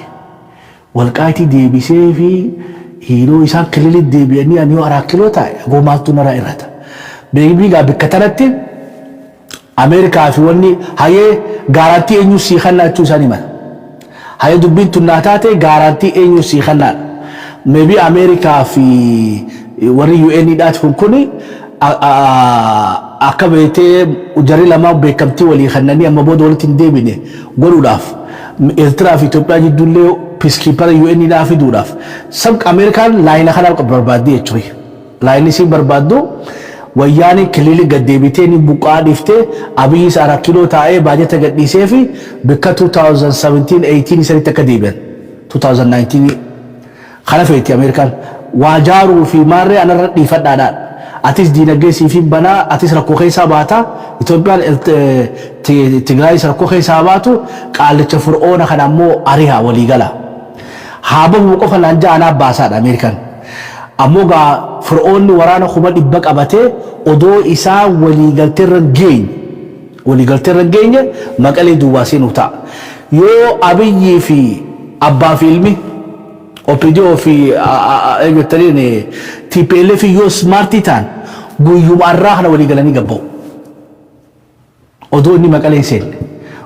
walqaayitii deebisee fi hiiroo isaan kililitti deebi'anii ani yoo araakiloo taa'e goomaattu narraa irrata. Beebii gaa bikka tanatti Ameerikaa fi wanni hayee gaarantii eenyu sii kannaa jechuu isaanii mala. Hayee dubbiin tunnaa taate gaarantii eenyu sii kannaa. Maybe Ameerikaa fi warri UN dhaati kuni akka beetee jarri lamaa beekamtii walii kannanii amma booda walitti hin deebine godhuudhaaf Eertiraa fi Itoophiyaa jidduullee peacekeeper UN dhaa fiduudhaaf sab Ameerikaan laayina kanaa barbaadde jechuudha. Laayinni siin barbaaddu wayyaani kilili gaddeebitee ni buqqaa dhiftee abiyyi saara kiloo taa'ee baajata gadhiisee fi bikka 2017-18 isanitti akka deebi'an 2019 kana feeti Ameerikaan waa jaaruu fi maarree anarra dhiifadhaadhaan atis diinagdee siif banaa atis rakkoo keessaa baata Itoophiyaan Tigraay rakkoo keessaa baatu qaalicha Fir'oona kana ammoo arihaa walii gala haabamu qofa lanja anaa baasaadha Ameerikaan. Ammoo gaa Fir'oonni waraana kuma dhibba qabatee odoo isaa waliigalteerra geenye Maqalee duwwaa seenuu ta'a. Yoo Abiyyii fi abbaa fi ilmi OPDO fi TPLF yoo smartii ta'an guyyuma irraa kana waliigalanii gabba'u. Odoo inni Maqalee seenne.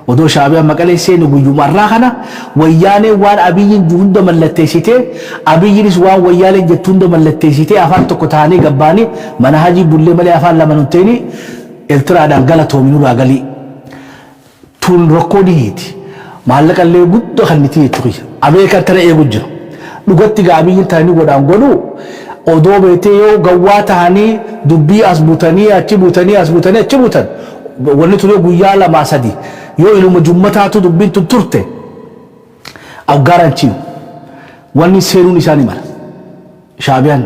Odoo Shaabiyaan Maqalee seenne guyyuma irraa kana wayyaanee waan Abiyyiin hunda mallatteessitee Abiyyiinis waan wayyaanee jettu hunda mallatteessitee afaan tokko ta'anii gabbaanii mana hajii bullee malee afaan lama nuti ta'anii Eertiraadhaan galatoominuu galii. Tun rakkoo dhiheeti. Maallaqa illee guddoo kan niti jechuudha. Ameerikaan tana eegu jira. Dhugatti gaa Abiyyiin ta'anii godhaan godhu odoo beetee yoo gawwaa ta'anii dubbii as butanii achi butanii achi butan wanni ture guyyaa lamaa sadii. Yoo ilmu jummataatu dubbiin turte au garantii wanni seenuun isaanii mala. Shaabiyaan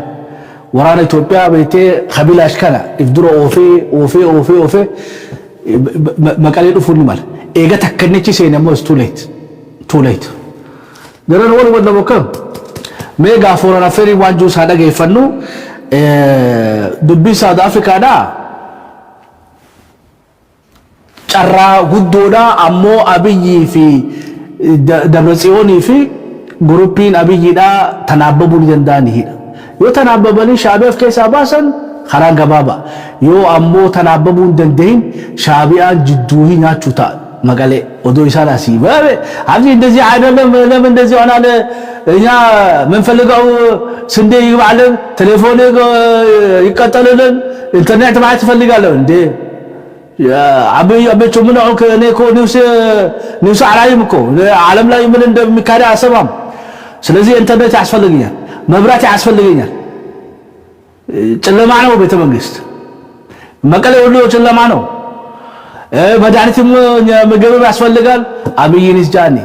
waraana Itoophiyaa beetee qabila ashkana ifdura oofee Maqalee dhufuun ni mala. Eega takkannechi seene ammoo too late. Garan wal bokkam meegaa foreign affairs waan juus haa dhageeffannu dubbii South Africaadhaa carraa guddoodha ammoo Abiyyii fi Dabratsiyoonii fi guruppiin Abiyyiidha tanaababuu ni danda'anidha. Yoo tanaababanii Shaabiyaaf keessaa baasan karaa gabaabaa yoo ammoo tanaababuu hin danda'in Shaabiyaan jidduu nyaachuu ta'a Maqalee odoo isaan asii babe አብዚ እንደዚህ አይደለም ለምን እንደዚህ ሆናለ እኛ ምንፈልገው ስንዴ ይግባልን ቴሌፎን ይቀጠልልን ኢንተርኔት ማለት ይፈልጋለሁ እንዴ አበቹ ምን አውከ እኔ እኮ ኒውስ አላይም እኮ ዓለም ላይ ምን እንደሚካሄድ አሰማም። ስለዚህ ኢንተርኔት ያስፈልገኛል፣ መብራት ያስፈልገኛል። ጨለማ ነው ቤተ መንግስት መቀሌ ሁሉ ጨለማ ነው። መድኃኒትም ምግብም ያስፈልጋል። አብይንስ ጃኒ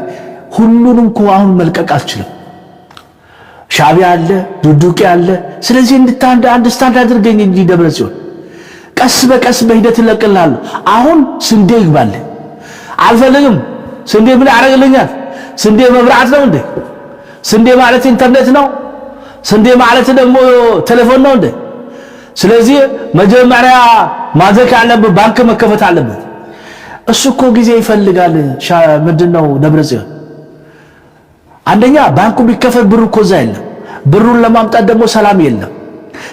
ሁሉንም እኮ አሁን መልቀቅ አልችልም። ሻቢያ አለ፣ ዱዱቄ አለ። ስለዚህ አንደርስታንድ አድርገኝ እንጂ ደብረጽዮን ቀስ በቀስ በሂደት ይለቅልሃል። አሁን ስንዴ ይግባል። አልፈልግም። ስንዴ ምን ያደርግልኛል? ስንዴ መብራት ነው እንዴ? ስንዴ ማለት ኢንተርኔት ነው። ስንዴ ማለት ደግሞ ቴሌፎን ነው እንዴ? ስለዚህ መጀመሪያ ማዘክ ያለበት ባንክ መከፈት አለበት። እሱ እኮ ጊዜ ይፈልጋል። ምንድነው ደብረጽዮን አንደኛ ባንኩ ቢከፈት ብሩ እኮ እዛ የለም። ብሩን ለማምጣት ደግሞ ሰላም የለም።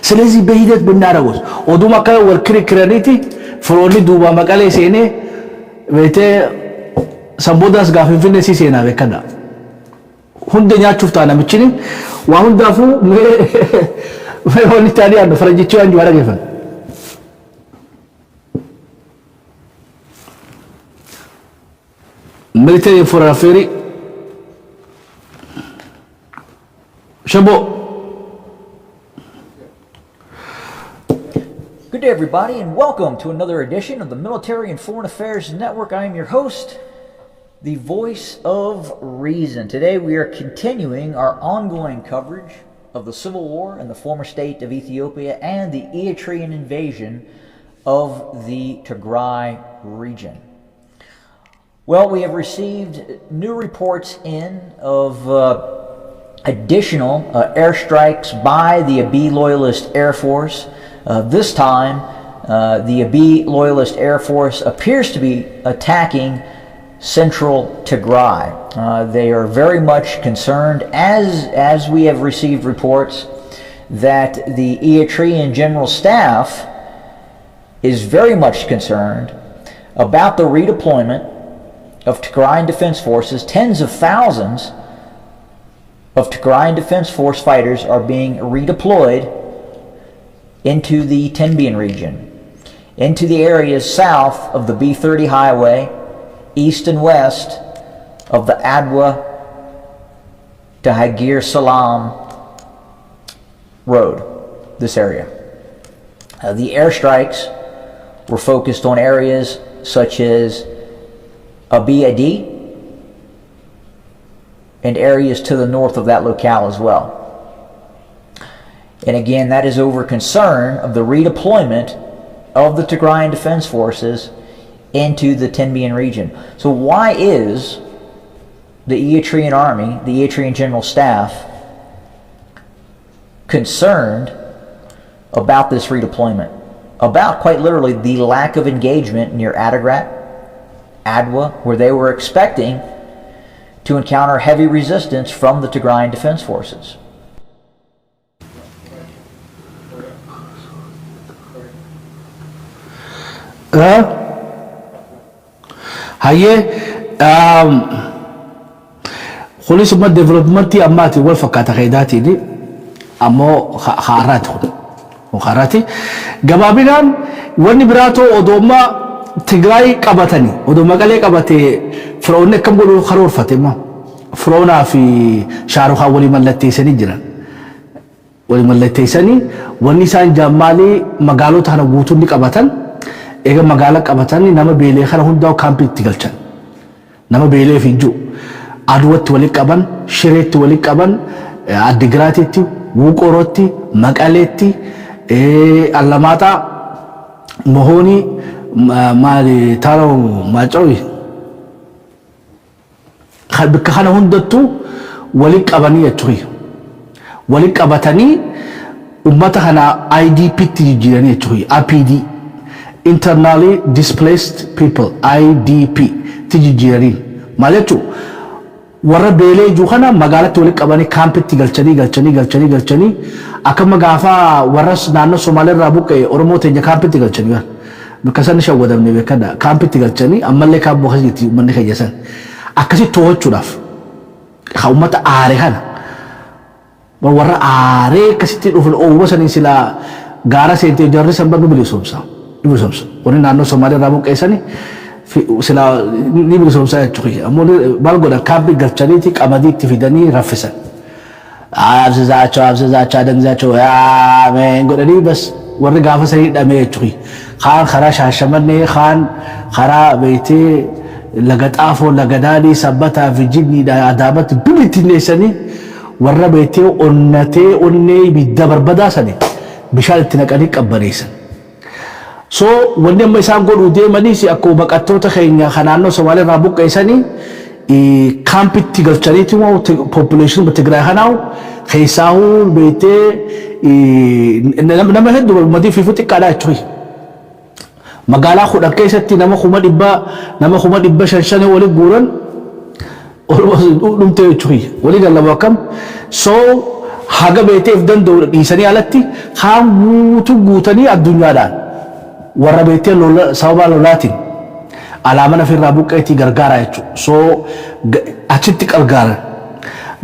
ስለዚህ በሂደት ብናረጋው ኦዱማ ከ ወርክሪ ክሬዲቲ ፍሮኒ ዱባ መቀሌ ሴኔ ቤቴ ሰምቦዳስ ጋፍንፍኔ ሲሴና በከዳ ሁንደኛ ቹፍታና ምችኒ ዋሁን ዳፉ ሆን ኢጣሊያ ነው ፍረንጅቹ አንጂ ወራገፈን military foreign affairs Shabo. Good day, everybody, and welcome to another edition of the Military and Foreign Affairs Network. I am your host, the voice of reason. Today we are continuing our ongoing coverage of the civil war in the former state of Ethiopia and the Eritrean invasion of the Tigray region. Well, we have received new reports of additional airstrikes by the Abiy Loyalist Air Force. This time, the Abiy Loyalist Air Force appears to be attacking central Tigray. They are very much concerned, as we have received reports, that the Eritrean General Staff is very much concerned about the redeployment of Tigrayan Defense Forces. Tens of thousands of Tigrayan Defense Force fighters are being redeployed into the Tenbian region, into the areas south of the B30 highway, east and west of the Adwa to Hagir Salam road, this area. The airstrikes were focused on areas such as Abiy Adi and areas to the north of that locale as well. And again, that is over concern of the redeployment of the Tigrayan Defense Forces into the Tenbian region. So why is the Eritrean Army, the Eritrean General Staff, concerned about this redeployment? About, quite literally, the lack of engagement near Adigrat, Adwa, where they were expecting to encounter heavy resistance from the Tigrayan Defense Forces. خلص ما ديفلوبمنتي أماتي والفكات خيداتي دي أمو خارات وخاراتي جبابينان وني براتو أدوما تجراي كابتني أدوما قالي كابتي فرعون كم بقولوا خرور فاتما فرعون في شارخا ولي ملتي سني جرا ولي ملتي سني ونسان جمالي مقالو تهنا بوتون دي كابتن إيجا مقالة كابتني نما بيلي خلا هون داو كامبي تيجلشان نما بيلي في جو አድወት ወልቀበን ሽሬት ወልቀበን አድግራቲቲ ውቆሮቲ መቀሌቲ አለማጣ መሆኒ ማሊ ታሮ ማጨዊ ከነ ሁንደቱ ወልቀበኒ የቹይ ወልቀበተኒ ኡመተና አይዲፒ ትጅረኒ የቹይ አፒዲ internally displaced people IDP ትጅረኒ ማለቱ warra beelee juukana magaalatti walitti qabanii kaampitti galchanii akkama gaafa warra naannoo Somaalee irraa buqqee Oromoo teenya kaampitti galchanii waan bakkasan shawwadamne beekada kaampitti galchanii ammallee kaaboo keessatti uummanni keeyyasan akkasi too'achuudhaaf haa uummata aaree kana warra aaree akkasitti dhufu oowwasanii sila gaara seentee jarri sanba nu bilisoomsa warri naannoo Somaalee irraa buqqeessanii sila ni bilisomsa jechuudha. Ammoo maal godhan kaampi galchaniiti qamadiitti fidanii raffisan. Absizaachoo adamsaachoo yaameen godhanii bas warri gaafa sanii hidhamee jechuudha. Kaan karaa Shaashamannee, kaan karaa beektee laga Xaafoo, laga Daadhii, Sabbataa fi Jigniidha Adaamatti bilittinneessanii warra beektee onnee ibidda barbadaasanii bishaan itti naqanii qabbaneessan. So wanni amma isaan godhuu deemanis akkuma baqattoota keenya kanaannoo Somaalee irraa buqqeessanii kaampitti galchaniiti moo population Tigraay kanaaw keessaahu beektee nama hedduu uummatii fi xiqqaadha jechuudha. Magaalaa kudhan keessatti nama kuma dhibba shan waliin guuran dhumtee jechuudha. Walii galaba akkam so haga beekteef danda'u dhiisanii alatti kaan guutanii addunyaadhaan. warra beektee sababa lolaatiin alaama ofirraa buqqeetii gargaara jechuudha. So achitti gargaaran.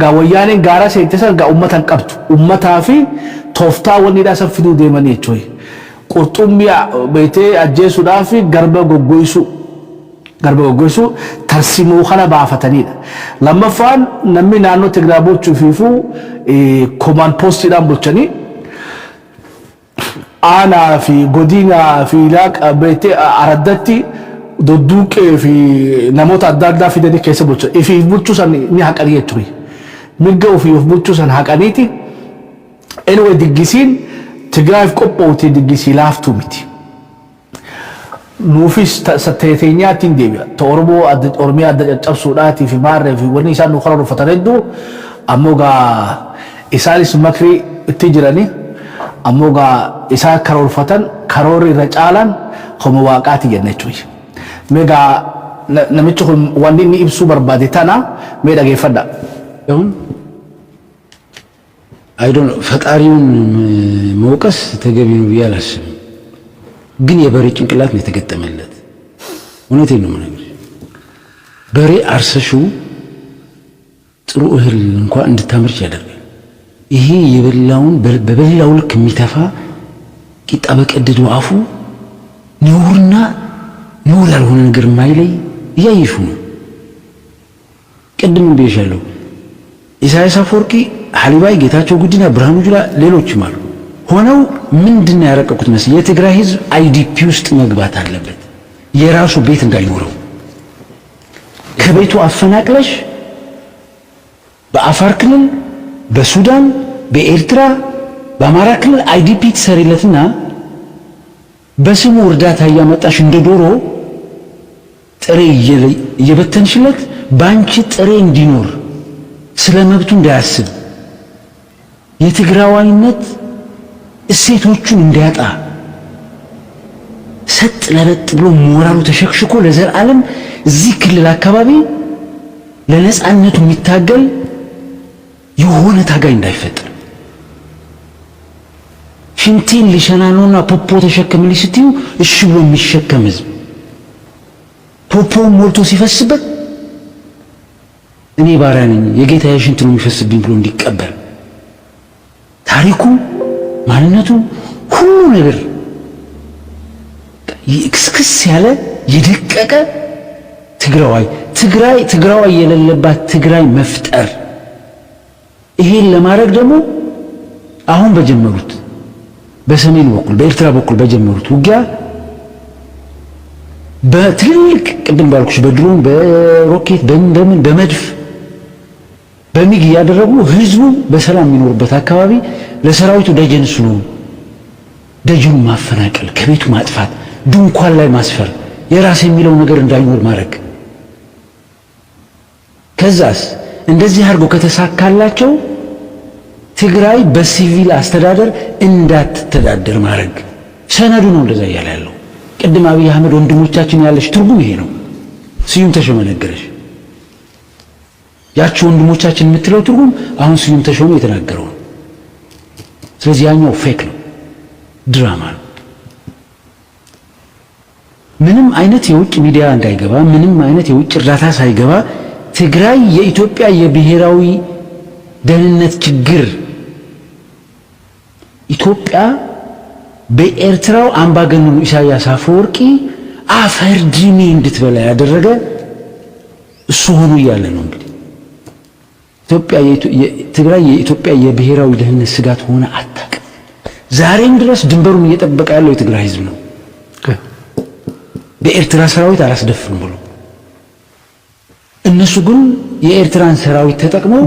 Gaa wayyaaniin gaara seentisan gaa uummatan qabdu. Uummataa fi tooftaa wanniidhaa san fiduu deemanii jechuudha. Qurxummii beektee ajjeesuudhaa fi garba goggoysuu tarsimuu kana baafatanidha. Lammaffaan namni naannoo Tigraay bulchuufiifuu command postiidhaan bulchanii aanaa fi godinaa fi laaqa beektee araddatti dodduuqee fi namoota adda addaa fidanii keessa bulchan. Ifi bulchuu san ni haqanii jechuudha. Mirga ofii of bulchuu san haqaniiti anyway diggisiin Tigraay qophooti diggisi laaftu miti nuufis sateeteenyaatiin deebi'a Oromoo Oromiyaa adda cabsuudhaatii fi maarree fi wanni isaan nu karoorfatan hedduu ammoo gaa isaanis makrii itti jiranii ammoo gaa isaa karoorfatan karoorri irra caalaan homa waaqaati jenne jechuudha meegaa namichi kun wanni inni ibsuu barbaade tana mee dhageeffadha I don't know ፈጣሪውን መውቀስ ተገቢ ነው ብዬ አላስብም ግን የበሬ ጭንቅላት ነው የተገጠመለት እውነቴን ነው የምነግርሽ በሬ አርሰሽው ጥሩ እህል እንኳን እንድታመርች ያደርጋል ይሄ የበላውን በበላው ልክ የሚተፋ ቂጣ በቀደደው አፉ ነውርና ነውር ያልሆነ ነገር ማይለይ እያየሹ ነው ቅድም ብዬሻለሁ ኢሳያስ አፈወርቂ ሐሊባይ ጌታቸው ጉዲና ብርሃኑ ጁላ ሌሎችም አሉ ሆነው ምንድነው ያረቀቁት መሰለኝ የትግራይ ህዝብ አይዲፒ ውስጥ መግባት አለበት የራሱ ቤት እንዳይኖረው ከቤቱ አፈናቅለሽ በአፋር ክልል በሱዳን በኤርትራ በአማራ ክልል አይዲፒ ትሰሪለትና በስሙ እርዳታ ያመጣሽ እንደ ዶሮ ጥሬ እየበተንሽለት ባንቺ ጥሬ እንዲኖር ስለመብቱ እንዳያስብ የትግራዋይነት እሴቶቹን እንዲያጣ ሰጥ ለበጥ ብሎ ሞራሉ ተሸክሽኮ ለዘላለም እዚህ ክልል አካባቢ ለነጻነቱ የሚታገል የሆነ ታጋይ እንዳይፈጠር ሽንቴን ሊሸናኖና ፖፖ ተሸከምልኝ ስትዩ እሺ ብሎ የሚሸከም ህዝብ ፖፖውን ሞልቶ ሲፈስበት እኔ ባሪያ ነኝ የጌታዬ ሽንት ነው የሚፈስብኝ ብሎ እንዲቀበል ታሪኩ ማንነቱ ሁሉ ነገር ይክስክስ ያለ የደቀቀ ትግራዋይ የሌለባት ትግራይ መፍጠር ይሄን ለማድረግ ደግሞ አሁን በጀመሩት በሰሜን በኩል በኤርትራ በኩል በጀመሩት ውጊያ በትልልቅ ቅድም ባልኩሽ በድሮን በሮኬት በመድፍ በሚግ ያደረጉ ህዝቡ በሰላም የሚኖርበት አካባቢ ለሰራዊቱ ደጀን ስሉ ደጀኑ ማፈናቀል ከቤቱ ማጥፋት ድንኳን ላይ ማስፈር የራስ የሚለው ነገር እንዳይኖር ማድረግ ከዛስ እንደዚህ አድርጎ ከተሳካላቸው ትግራይ በሲቪል አስተዳደር እንዳትተዳደር ማድረግ ሰነዱ ነው እንደዛ ያለው ቅድም አብይ አህመድ ወንድሞቻችን ያለሽ ትርጉም ይሄ ነው ስዩም ተሾመ ነገረሽ ያቺ ወንድሞቻችን የምትለው ትርጉም አሁን ስዩም ተሾመ የተናገረው ስለዚህ ያኛው ፌክ ነው ድራማ ነው ምንም አይነት የውጭ ሚዲያ እንዳይገባ ምንም አይነት የውጭ እርዳታ ሳይገባ ትግራይ የኢትዮጵያ የብሔራዊ ደህንነት ችግር ኢትዮጵያ በኤርትራው አምባገነኑ ኢሳያስ አፈወርቂ አፈር ድሜ እንድትበላ ያደረገ እሱ ሆኖ እያለ ነው እንግዲህ ትግራይ የኢትዮጵያ የብሔራዊ ደህንነት ስጋት ሆነ አታውቅም ዛሬም ድረስ ድንበሩን እየጠበቀ ያለው የትግራይ ህዝብ ነው በኤርትራ ሰራዊት አላስደፍርም ብሎ እነሱ ግን የኤርትራን ሰራዊት ተጠቅመው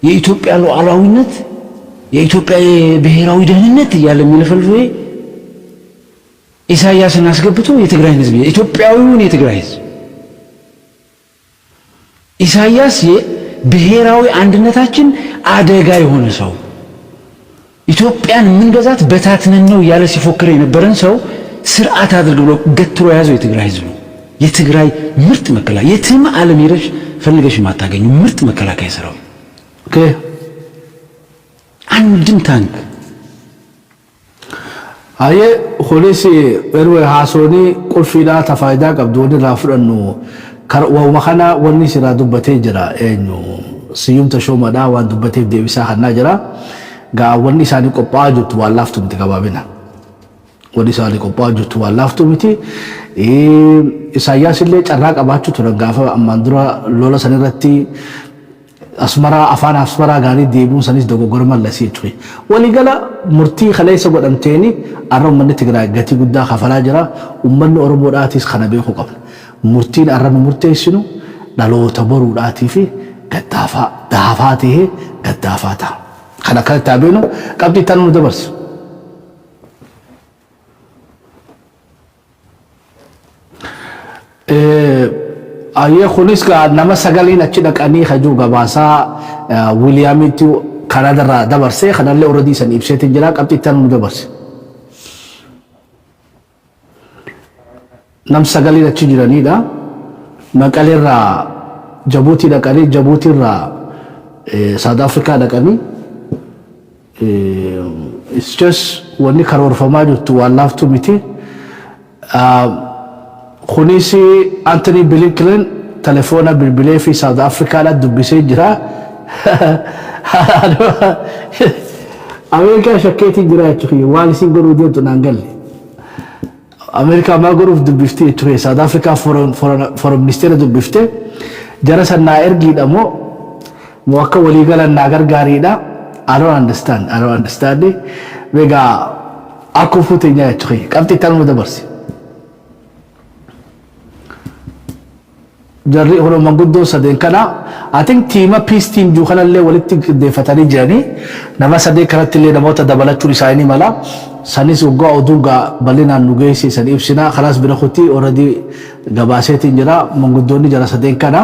የኢትዮጵያ ሉዓላዊነት የኢትዮጵያ የብሔራዊ ደህንነት እያለ የሚለፈልፉ ኢሳያስን አስገብቶ የትግራይ ህዝብ የኢትዮጵያዊውን የትግራይ ህዝብ ኢሳያስ የብሔራዊ አንድነታችን አደጋ የሆነ ሰው ኢትዮጵያን ምንገዛት በታትነን ነው ያለ ሲፎክር የነበረን ሰው ስርዓት አድርጎ ገትሮ ያዘው የትግራይ ህዝብ ነው የትግራይ ምርጥ መከላከያ የትም ዓለም ሄደሽ ፈልገሽ ማታገኙ ምርጥ መከላከያ ሰራዊት አንድም ታንክ አየ ሆሊሲ ወርወ ሃሶኒ ቁልፊዳ ተፋይዳ ቀብዶን ራፍረኑ ወመኸና ወኒ ሲራ ዱበቴ ጅራ ኤኙ ስዩም ተሾመዳ ዋን ዱበቴ ዴቢሳ ሐና ጅራ ጋ ወኒ ሳኒ ቆጳጁት ዋላፍቱ ምትገባቢና ወዲ ሳኒ ቆጳጁት ዋላፍቱ ምቲ ኢሳያስ ለይ ጨራ ቀባቹ ተረጋፈ አማንድራ ሎላ ሰነረቲ አስመራ አፋን አስመራ ጋኒ ዴቡን ሰኒስ ደጎጎር መለሲ ይጥሪ ወሊገላ ሙርቲ خليሰ ጎደንቴኒ አረም ምን ትግራይ ገቲ ጉዳ ከፈላ ጅራ ኡመን ኦሮሞ ዳቲስ ከነቤ ሆቀብ ሙርቲን አረም ሙርቴስኑ ዳሎ ተበሩ ዳቲ ፊ ገዳፋ ዳፋቴ ገዳፋታ kana kan taabinu qabdi tanu dabars ayye khunis ka nama sagalin achi dhaqanii hajuu gabaasaa Wiiliyaamitti Kanaadarraa dabarsee kanallee already san ibseetiin jira qabdi tanu dabarse nam sagalin achi jiranidha Maqaleerraa Jabuutii dhaqanii Jabuutiirraa South Africa dhaqanii it's just wanni karoorfamaa jirtu waan laaftu miti kunis Anthony Blinken telefoona bilbilee fi South Africa dha dubbisee jira Amerika shakkeetii jira jechuudha waan isin godhuu deemtu naan galle Amerika ma godhuuf dubbiftee jechuudha South Africa foreign minister dubbiftee jara sanaa ergiidha moo akka walii galan naa gargaariidha I don't understand vega aku futeenya jechuudha qabxi tanuma dabarsi jarri hono manguddoo sadeen kana I think teama peace team juu kanallee walitti deeffatanii jiranii nama sadee kanatti illee namoota dabalachuun isaanii mala sanis waggaa oduugaa bal'inaan nu geessisan ibsina kalaas bira kutti already gabaaseetiin jira manguddoonni jara sadeen kana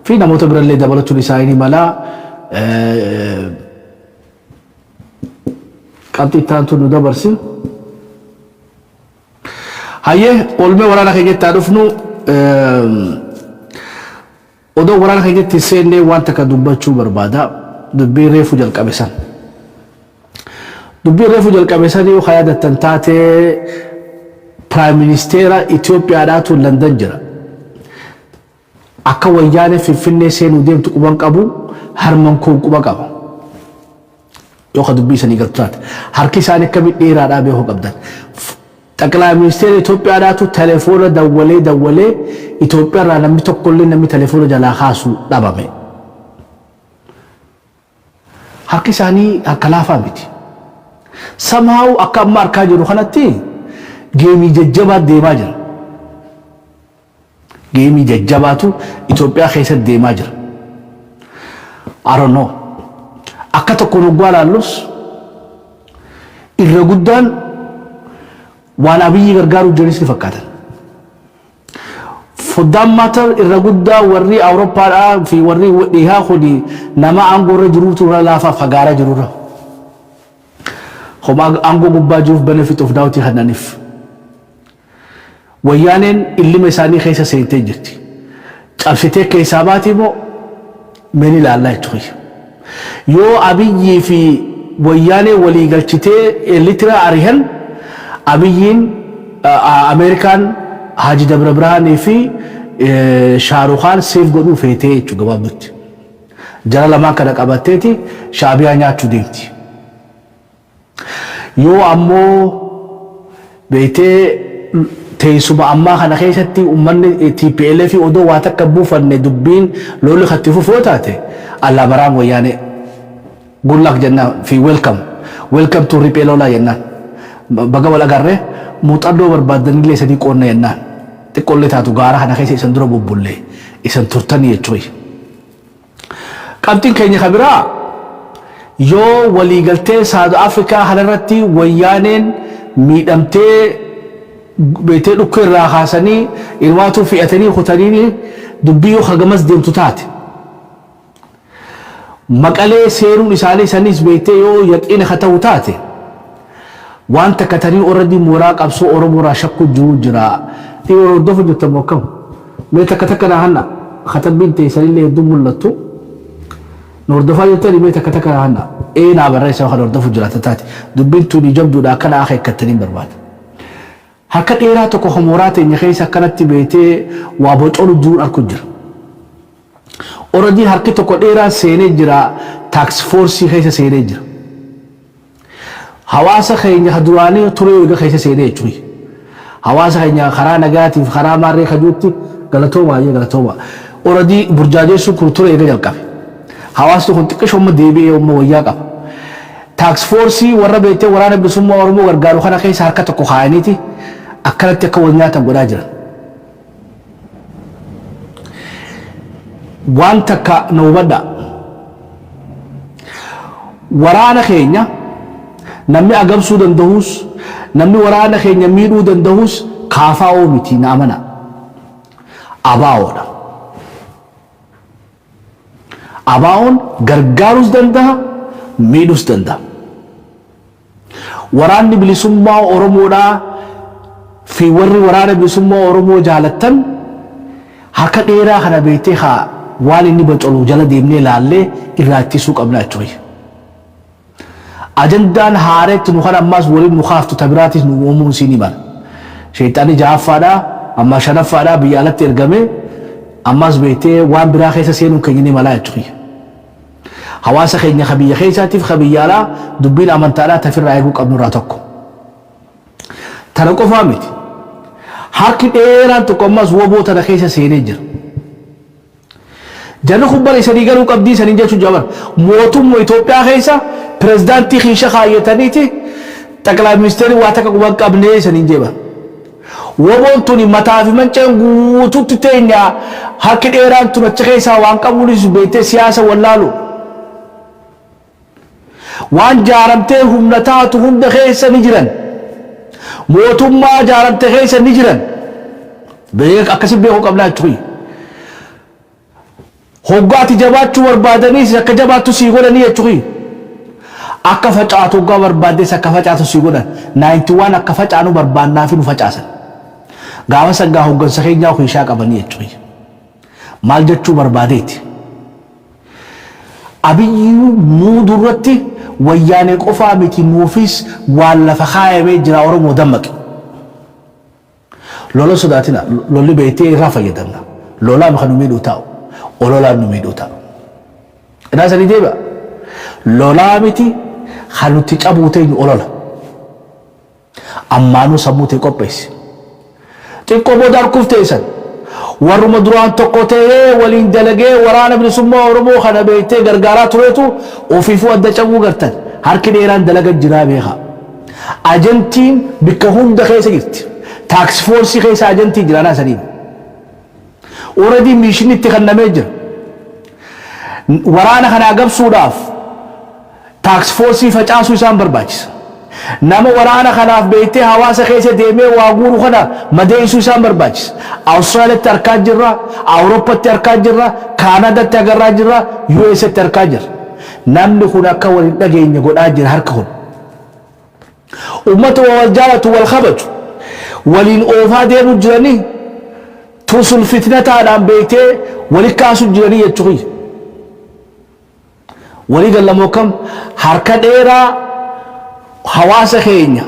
fi namoota birallee dabalachuun isaanii mala qabxi taantu nu dabarsi hayyee olmee waraana keenyatti dhufnu odoo waraana keenyatti seennee waan takka dubbachuu barbaada dubbii reefu jalqabesan yoo hayaadattan taatee Prime Minister Itoophiyaadhaatu London jira akka wayyaanee Finfinnee seenuu deemtu quban qabu harman koo quba qaba yoo ka dubbii sanii galchaate harki isaanii akkamitti dheeraadhaa beekuu qabdan ጠቅላይ ሚኒስቴር ኢትዮጵያዳቱ ቴሌፎን ደወሌ ኢትዮጵያ namni tokkollee namni ቴሌፎን jalaa kaasu dhabame harki isaanii akka laafaa miti somehow akka amma arkaa jiru kanatti geemii jajjabaa deemaa jira geemii jajjabaatu Itoophiyaa keessatti deemaa jira I don't know akka tokko nu gwaalallus irra guddaan waan abiyyi gargaaru jiris ni fakkaatan fodaan matter irra guddaa warri Awurooppaadhaa fi warri dhihaa kuni nama aangorra jiruutu irra laafa fagaara jirurra homa aangoo gubbaa jiruuf benefit of doubt hannaniif wayyaaneen illima isaanii keessa seentee jirti cabsitee keessaa baati moo meni ilaallaa jechuudha yoo abiyyi fi wayyaanee walii galchitee litira arihan abiyyiin Ameerikaan Haji Dabra Birhaanii fi Shaarukhaan seef godhuu feetee jechuudha gabaabatti jara lamaan kana qabatteeti shaabiyaa nyaachuu deemti yoo ammoo beetee teessuma ammaa kana keessatti uummanni TPLF fi odoo waa takka buufanne dubbiin lolli katti fufoo taate allaa baraan wayyaanee good luck jennaan fi welcome to riphee lolaa jennaan baga wal agarree muuxannoo barbaadanillee sadii qoonna jennaan xiqqollee taatu gaara kana keessa isan dura bubbullee isan turtanii jechuudha qabxiin keenya kabiraa yoo waliigaltee South Africa kanarratti wayyaaneen miidhamtee beetee dhukkoo irraa kaasanii ilmaatuu fi'atanii kutanii dubbii yoo hagamas deemtu taate maqalee seeruun isaanii sanis beetee yoo yaqiina ka ta'u taate waan takka tarii already mooraa qabsoo Oromoo irraa shakku jiru jira dhiiroo hordofu jirtan mokkam mee takka na hanna katabbiin teessanillee hedduu mul'attu nu hordofaa jirtanii mee takka na hanna naa barreessaa kan hordofu jiraata taate dubbiin tuni jabduudha akkana akeekkattaniin barbaada harka dheeraa tokko mooraa teenya keessa akkanatti beetee waa bocoonu jiruun arku jira already harki tokko dheeraa seenee jira tax force keessa seenee jira hawaasa keenya duraanii ture eega keessa seenee jechuudha hawaasa keenya karaa nagaatiif karaa maarree kajuutti galatooma already burjaajessu kun ture eega jalqabe hawaasni kun xiqqishomma deebi'ee umma wayyaa qaba tax force warra beetee waraana bilisummaa Oromoo gargaaru kana keessa harka tokko kaayaniiti akkanatti akka wal nyaatan godhaa jiran waan takka na hubadha waraana keenya namni agabsuu danda'us namni waraana keenya miidhuu danda'us kaafaa'oo miti na amana abaawoodha. Abaawoon gargaarus danda'a miidhus danda'a. Waraanni bilisummaa Oromoodhaa fi warri waraana bilisummaa Oromoo jaalattan harka dheeraa kana beektee haa waan inni bocoluu jala deemnee laallee irraa ittisuu qabna jechuudha. Ajandaan haareetti nu kan ammaas waliin nu kaaftu tabiraatis nu uumuun siinii mala. Sheexaanni ja'affaadhaa amma shanaffaadhaa biyya alatti ergame ammaas beektee waan biraa keessa seenuun keenya ni mala jechuudha. Hawaasa keenya kabiyya keessaatiif kabiyya alaa dubbiin amantaadhaa tafirraa eeguu qabnu irraa tokko. Tana qofaa miti. Harki dheeraan tokko ammas woboo tana keessa seenee jira. Jarri kun bara isanii garuu qabdii isanii jechuun jaban mootummaa Itoophiyaa keessa pirezidaantii kiisha kaayyataniiti xaqilaa ministeerii waa takka quban qabnee isanii jeban. Woboon tuni mataa fi manceen guutuutti teenya harki dheeraan tun achi keessaa waan qabuunis beektee siyaasa wallaalu. Waan jaaramtee humna taatu hunda keessa ni jiran. Mootummaa jaaramtee keessa ni jiran. Beek akkasii beekuu qabnaa jechuudha. Hoggaati jabaachuu barbaadaniis akka jabaattu sii godhanii jechuudha. Akka facaatu hoggaa barbaaddees akka facaatu sii godhan. 91 akka facaanu barbaannaa fi nu facaasan. Gaafa sangaa hoggansa keenyaa kuishaa qabanii jechuudha. Maal jechuu barbaadeeti? Abiyyuu nuu durratti wayyaanee qofaa miti nuufis waan lafa kaayamee jira Oromoo dammaqe. Lola sodaatina lolli beektee irraa fayyadamna. Lolaan kan nu miidhuu taa'u. Ololaan nu miidhuu taa'u. Inaa sanii deebi'a. Lolaa miti kan nuti cabuu teenyu olola. Ammaanuu sammuu ta'e qopheessi. Xiqqoo booda harkuuf teessan. Warruma duraan tokko ta'ee waliin dalagee waraana bilisummaa Oromoo kana beektee gargaaraa tureetu ofiifuu adda cabuu gartan. Harki dheeraan dalaga jiraa beeka. Ajantiin bikka hunda keessa jirti. Taaksii foorsii keessa ajantii jiraanaa saniin. Already miishinni itti kennamee jira. Waraana kana agabsuudhaaf taaksii foorsii facaasuu isaan barbaachisa. Nama waraana kanaaf beektee hawaasa keessa deemee waa guuru kana madeessuu isaan barbaachisa. Awustiraaliyaatti harkaa jirra, Awurooppaatti harkaa jirra, Kaanaadaatti agarraa jirra, US'tti harkaa jirra. Namni kun akka waliin dhageenya godhaa jira harka kun. Uummata wal jaalatu wal kabaju waliin oofaa deemu jiranii tusul fitnataadhaan beektee wali kaasuu jiranii jechuudha. Walii gallamoo kam harka dheeraa hawaasa keenya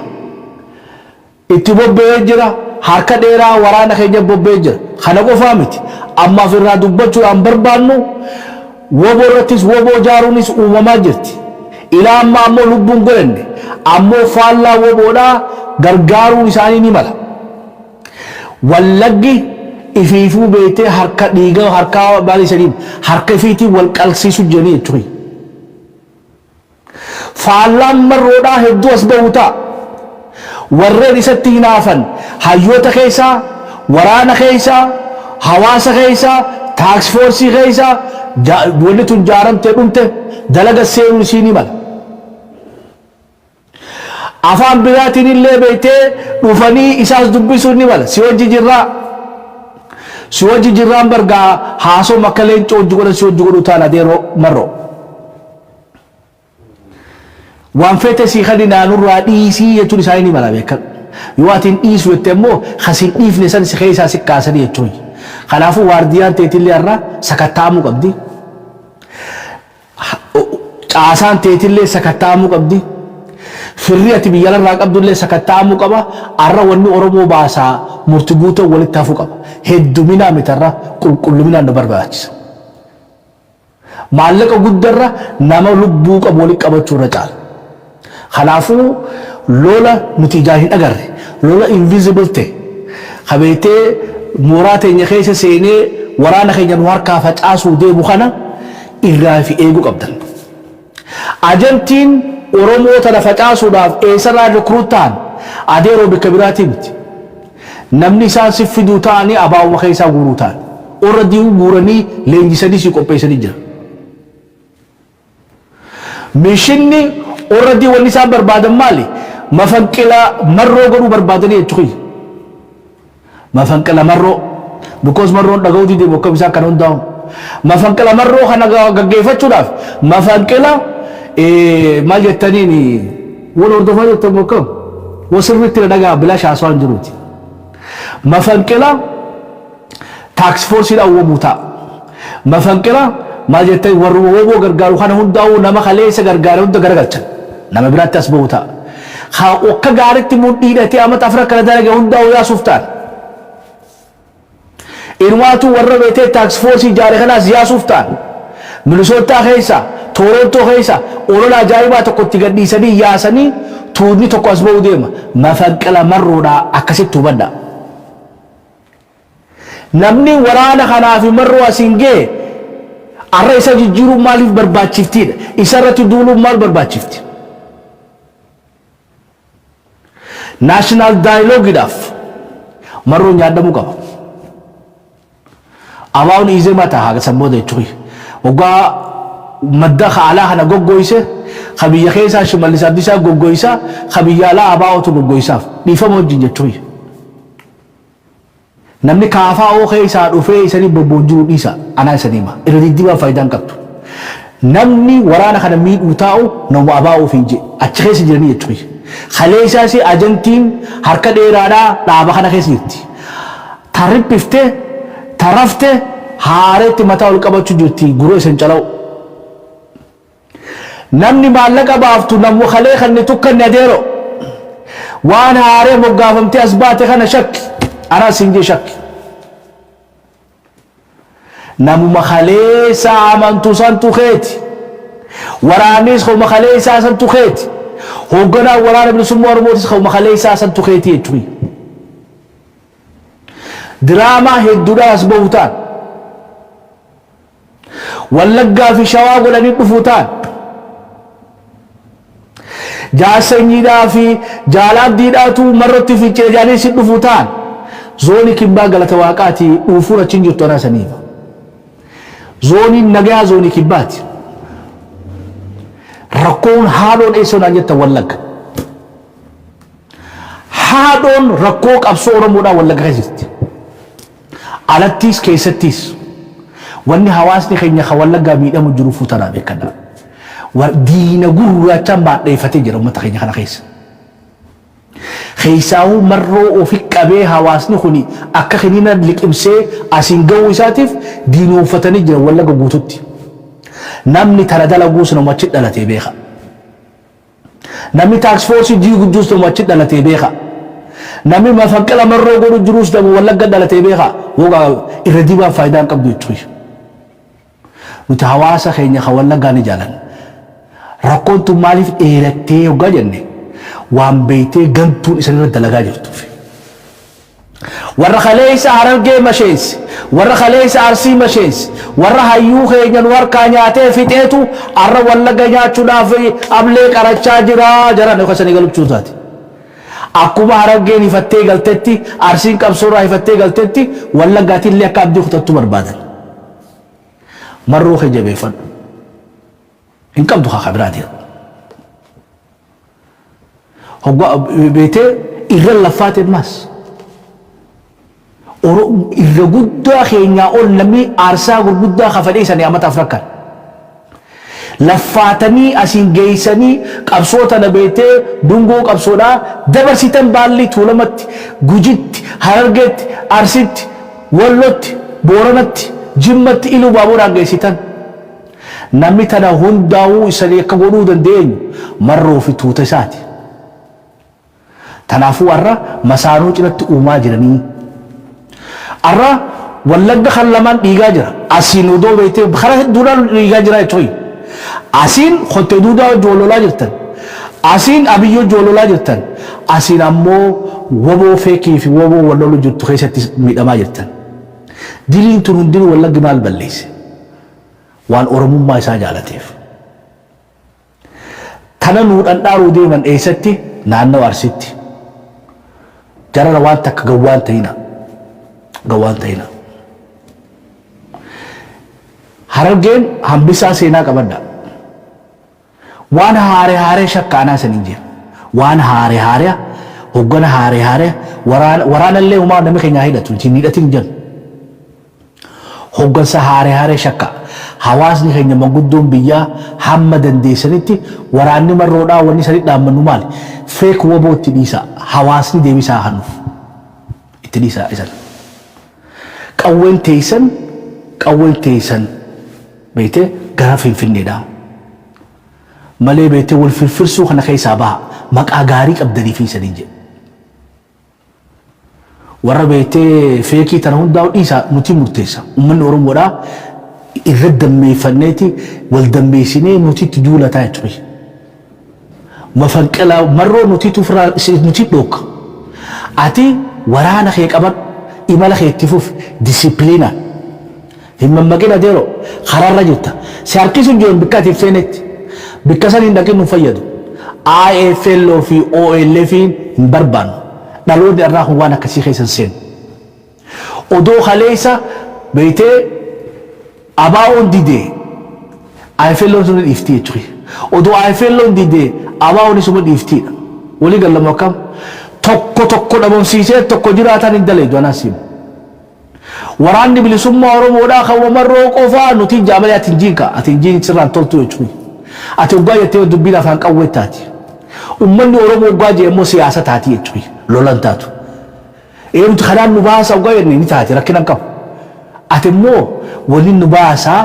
itti bobba'ee jira. Harka dheeraa waraana keenya bobba'ee jira. Kana qofaa miti. Ammaaf irraa dubbachuudhaan barbaannu woboo irrattis woboo jaaruunis uumamaa jirti. Ilaa ammaa ammoo lubbuun godhanne ammoo faallaa woboodhaa gargaaruun isaanii ni mala. Wallaggi ifiifuu beektee harka dhiigaa harkaa baala isaanii harka ifiitiin wal qalsiisu jiranii jechuudha. Faallaan marroodhaa hedduu as bahu ta'a. Warreen isatti hinaafan hayyoota keessaa, waraana keessaa, hawaasa keessaa, taaksii foorsii keessaa wanni tun jaaramtee dhumte dalaga seenuun isii ni mala. Afaan biraatiin illee beektee dhufanii isaas dubbisuun ni mala. Si wajji jirraa. Si wajji jirraan bargaa haasoo makka leencoo wajji godhan si wajji godhuu taana adeeroo marroo. Waan fete si khadi naanurraa dhiisii jechuun isaanii ni mala beekan. Yoo atiin dhiisu jettee immoo kasin dhiifne san si keessaa si kaasanii jechuudha. Kanaafuu waardiyaan teetillee irraa sakattaa'amuu qabdi. Caasaan teetillee sakattaa'amuu qabdi. Firri ati biyya irraa qabdullee sakattaa'amuu qaba. Arra wanni Oromoo baasaa murti guutuu walitti hafuu qaba. Hedduminaa mitarra qulqulluminaan nu barbaachisa. Maallaqa guddarra nama lubbuu qabu walitti qabachuu irra caala. Kanaafuu lola nuti ijaa hin agarre lola invisible ta'e qabeetee mooraa teenya keessa seenee waraana keenya nu harkaa facaasuu deemu kana irraa fi eeguu qabdan. Ajantiin Oromoo tana facaasuudhaaf eessarraa rikruut ta'an adeeroo bikka biraatii miti. Namni isaan si fiduu ta'anii abaabuma keessaa guuruu ta'an. Orra diimu guuranii leenjisanii si qopheessanii jira. mishinni already wanni isaan barbaadan maali mafanqila marroo godhuu barbaadanii jechuudha mafanqila marroo because marroon dhaga'uu didee bokkam isaa kan hundaa'u mafanqila marroo kana gaggeeffachuudhaaf mafanqila maal jettaniin wal hordofaa jettan bokkam wasirritti dhagaa bilaash haasawaa hin jiruuti mafanqila taaks foorsiidhaan uumamuu ta'a mafanqila maal jettani warri woboo gargaaru kana hundaa'uu nama kaleessa gargaare hunda garagalchan nama biraatti as ba'uu ta'a haa akka gaariitti mudhii hidhatee amata afra kana dalage hundaa'uu yaasuuf ta'an irwaatu warra beetee taaks foorsii ijaare kanaas yaasuuf ta'an minisootaa keessa toorontoo keessa olola ajaa'ibaa tokkotti gadhiisanii yaasanii tuudni tokko as ba'uu deema mafanqila marroodhaa akkasitti hubadha namni waraana kanaaf marroo asiin ga'e arra isa jijjiiruun maaliif barbaachiftiidha isarratti duuluun maal barbaachifti naashinaal daayiloogiidhaaf marroo nyaadamuu qaba abaa'uun iizee mataa haa sammooda jechuudha waggaa madda alaa kana goggoyse kabiyya keessaa shimallis abdiisaa goggoysaa kabiyya alaa abaa'uutu goggoysaaf dhiifama wajjin jechuudha namni kaafaa oo keessaa dhufee isanii bobbonjiruu dhiisa anaa isanii ma irra diddibaa faayidaan qabdu namni waraana kana miidhuu taa'u nama abaa'uuf hin jee achi keessa jiranii jechuudha kaleessaas ajantiin harka dheeraadhaa dhaaba kana keessa jirti tarriphiftee taraftee haareetti mataa ol qabachuu jirti guroo isin cala'u namni maallaqa baaftu namu kalee kanni tukkanni adeero waan haaree moggaafamtee as baate kana shakki أنا سنجي شك نمو مخاليسا عمانتو سانتو خيتي ورانيس خو مخاليسا سانتو خيتي هوغنا ورانا بن سمو ورموتيس خو مخاليسا سانتو خيتي يتوي دراما هدودا أسبوتان واللقا في شواغ لنين بفوتان جاسنجي في جالاب ديداتو مرتي في جاني سيد بفوتان زوني كبا غلطة واقعتي وفورة چنجو تونا سنيفا زوني نگيا زوني كباتي ركون حالون ايسو نانجتا واللق حالون ركوك ابسو رمونا واللق غزيت على التيس كيستيس واني حواسني خيني خواللقا ميدا مجروفو تنا بكنا ودين قروا تنبع ديفتي جرم متخيني خنا خيس خيساو مرو وفي كبه حواسني خوني أكا خنينا لك إمسي أسين قوي ساتف دينو فتني جرم ولا قبوتوتي نمني تردالا قوس نموچت دلتي بيخا نمني تاكس فورسي جيو جوس نموچت دلتي بيخا نمني مفكلا مرو قولو جروس دمو ولا قد دلتي بيخا وقا إرديبا فايدان قبضو يتوي نتحواسا خيني خوالنا قاني جالن ركون تو مالف إيرتي وقا جنني وان بيتي غنتون إسان الدلقا جرتو في ورّا خليس عرقي مشيس ورّا خليس عرسي مشيس ورّا هيو خينيان ورّا نياتي فتيتو عرّا واللقا نياتو نافي أمليك عرچا جرا جرا نخسني قلب چوزاتي أكوما عرقي نفتي قلتتي عرسين كبسورا نفتي قلتتي واللقا تلي أكاب دي خطتو بربادا مرو خجي بيفن إن كم دخا خبراتي هو بيتي إغل لفات الماس إرغودا خينيا أول نمي أرسا غرغودا خفليساني أمت أفركان لفاتني أسين جيساني قبصوتا نبيتي دونغو قبصودا دبر سيتن بالي تولمت گوجت هرگت أرسيت ولت بورنت جمت إلو بابورا جيسيتن نمي تنا هنداو إساني كغنو دندين مرو في توتساتي تنافو أرى مسانو جنت أوما جرني أرى واللقى خلمان ديجا جرا أسين ودو بيته بخره دولا ديجا جرا يتوي أسين خط دودا جولولا جرتن أسين أبيو جولولا جرتن أسين أمو وبو فيكي في وبو ولولو جرتو خيسة ميدما جرتن دلين ترندين واللقى مال بليس وان أرمو ما يساجالتيف تنا نور أن دارو ديمن إيستي نانو أرسيتي جرى روان تك قوان تينا harargeen hambisaa seenaa qabadha waan haare shakkaanaa saniin jira waan haare hoggana haare waraanallee umaa namni keenya hidhatu isin hidhatin jiru hoggansa haare shakka hawaasni keenya manguddoon biyyaa hamma dandeessanitti waraanni marroodhaa wanni sanii dhaammannu maali feek woboo itti dhiisa hawaasni deebisaa hannuuf itti dhiisa isan qawween teessan beete gara finfinneedhaa malee beete wal firfirsuu kana keessaa baha maqaa gaarii qabdanii fi sanii jedhe warra beete feekii tana hundaa'u dhiisa nuti murteessa ummanni oromoodhaa irra dammeeffanneeti wal dammeessinee nuti itti duulataa jechuudha. Mafanqala marroo nuti dhooka. Ati waraana kee qaban imala kee itti fuuf disipiliina. Hin mammaqina deero karaarra jirta. Si harkisuun jiran bikka ati feenetti. Bikka san hin dhaqin nu fayyadu. IFL fi OLF hin barbaannu. Dhaloonni irraa waan akkasii keessan seenu. Odoo kaleessa beeytee abaa'oon didee IFLoon sun dhiiftii jechuudha. Odoo IFLoon didee abaa'oon sun dhiiftiidha. Walii gallamu akkam tokko dhabamsiisee tokko jiraatan hin daleedu anaasiin. Waraanni bilisummaa Oromoodhaa kan wamarroo qofaa nuti jaamalee ati hin jiinka ati hin jiin sirraan toltu jechuudha. Ati waggaa jettee dubbiin afaan qawwee taati. Uummanni Oromoo waggaa jeemmoo siyaasa taati jechuudha. Lolan taatu. Eeruuti kanaan nu baasa waggaa jennee ni taati rakkina qabu. Ati immoo waliin nu baasaa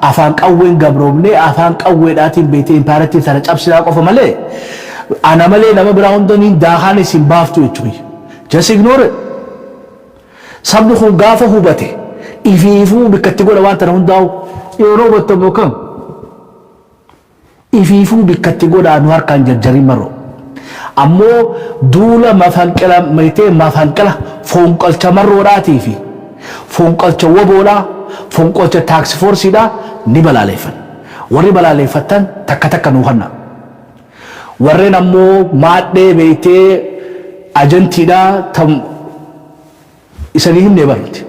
afaan qawween gabroomnee afaan qawweedhaatiin beetee impaaratiin sana cabsinaa qofa malee ana malee nama biraa hundaniin daakaan isin baaftu jechuudha. Just ignore it. Sabni kun gaafa hubate ifiifuu bikkatti godha waan tana hundaa'u yeroo hubattamu kam ifiifuu bikkatti godha nu harkaan jarjarin maroo. Ammoo duula mafanqala foonqalcha marroodhaatii fi foonqalcha woboodhaa foonqalcha taaksii foorsiidhaa ni balaaleeffan. Warri balaaleeffatan takka nuu hanna. Warreen ammoo maadhee beeytee ajantiidhaa isanii himnee barnooti.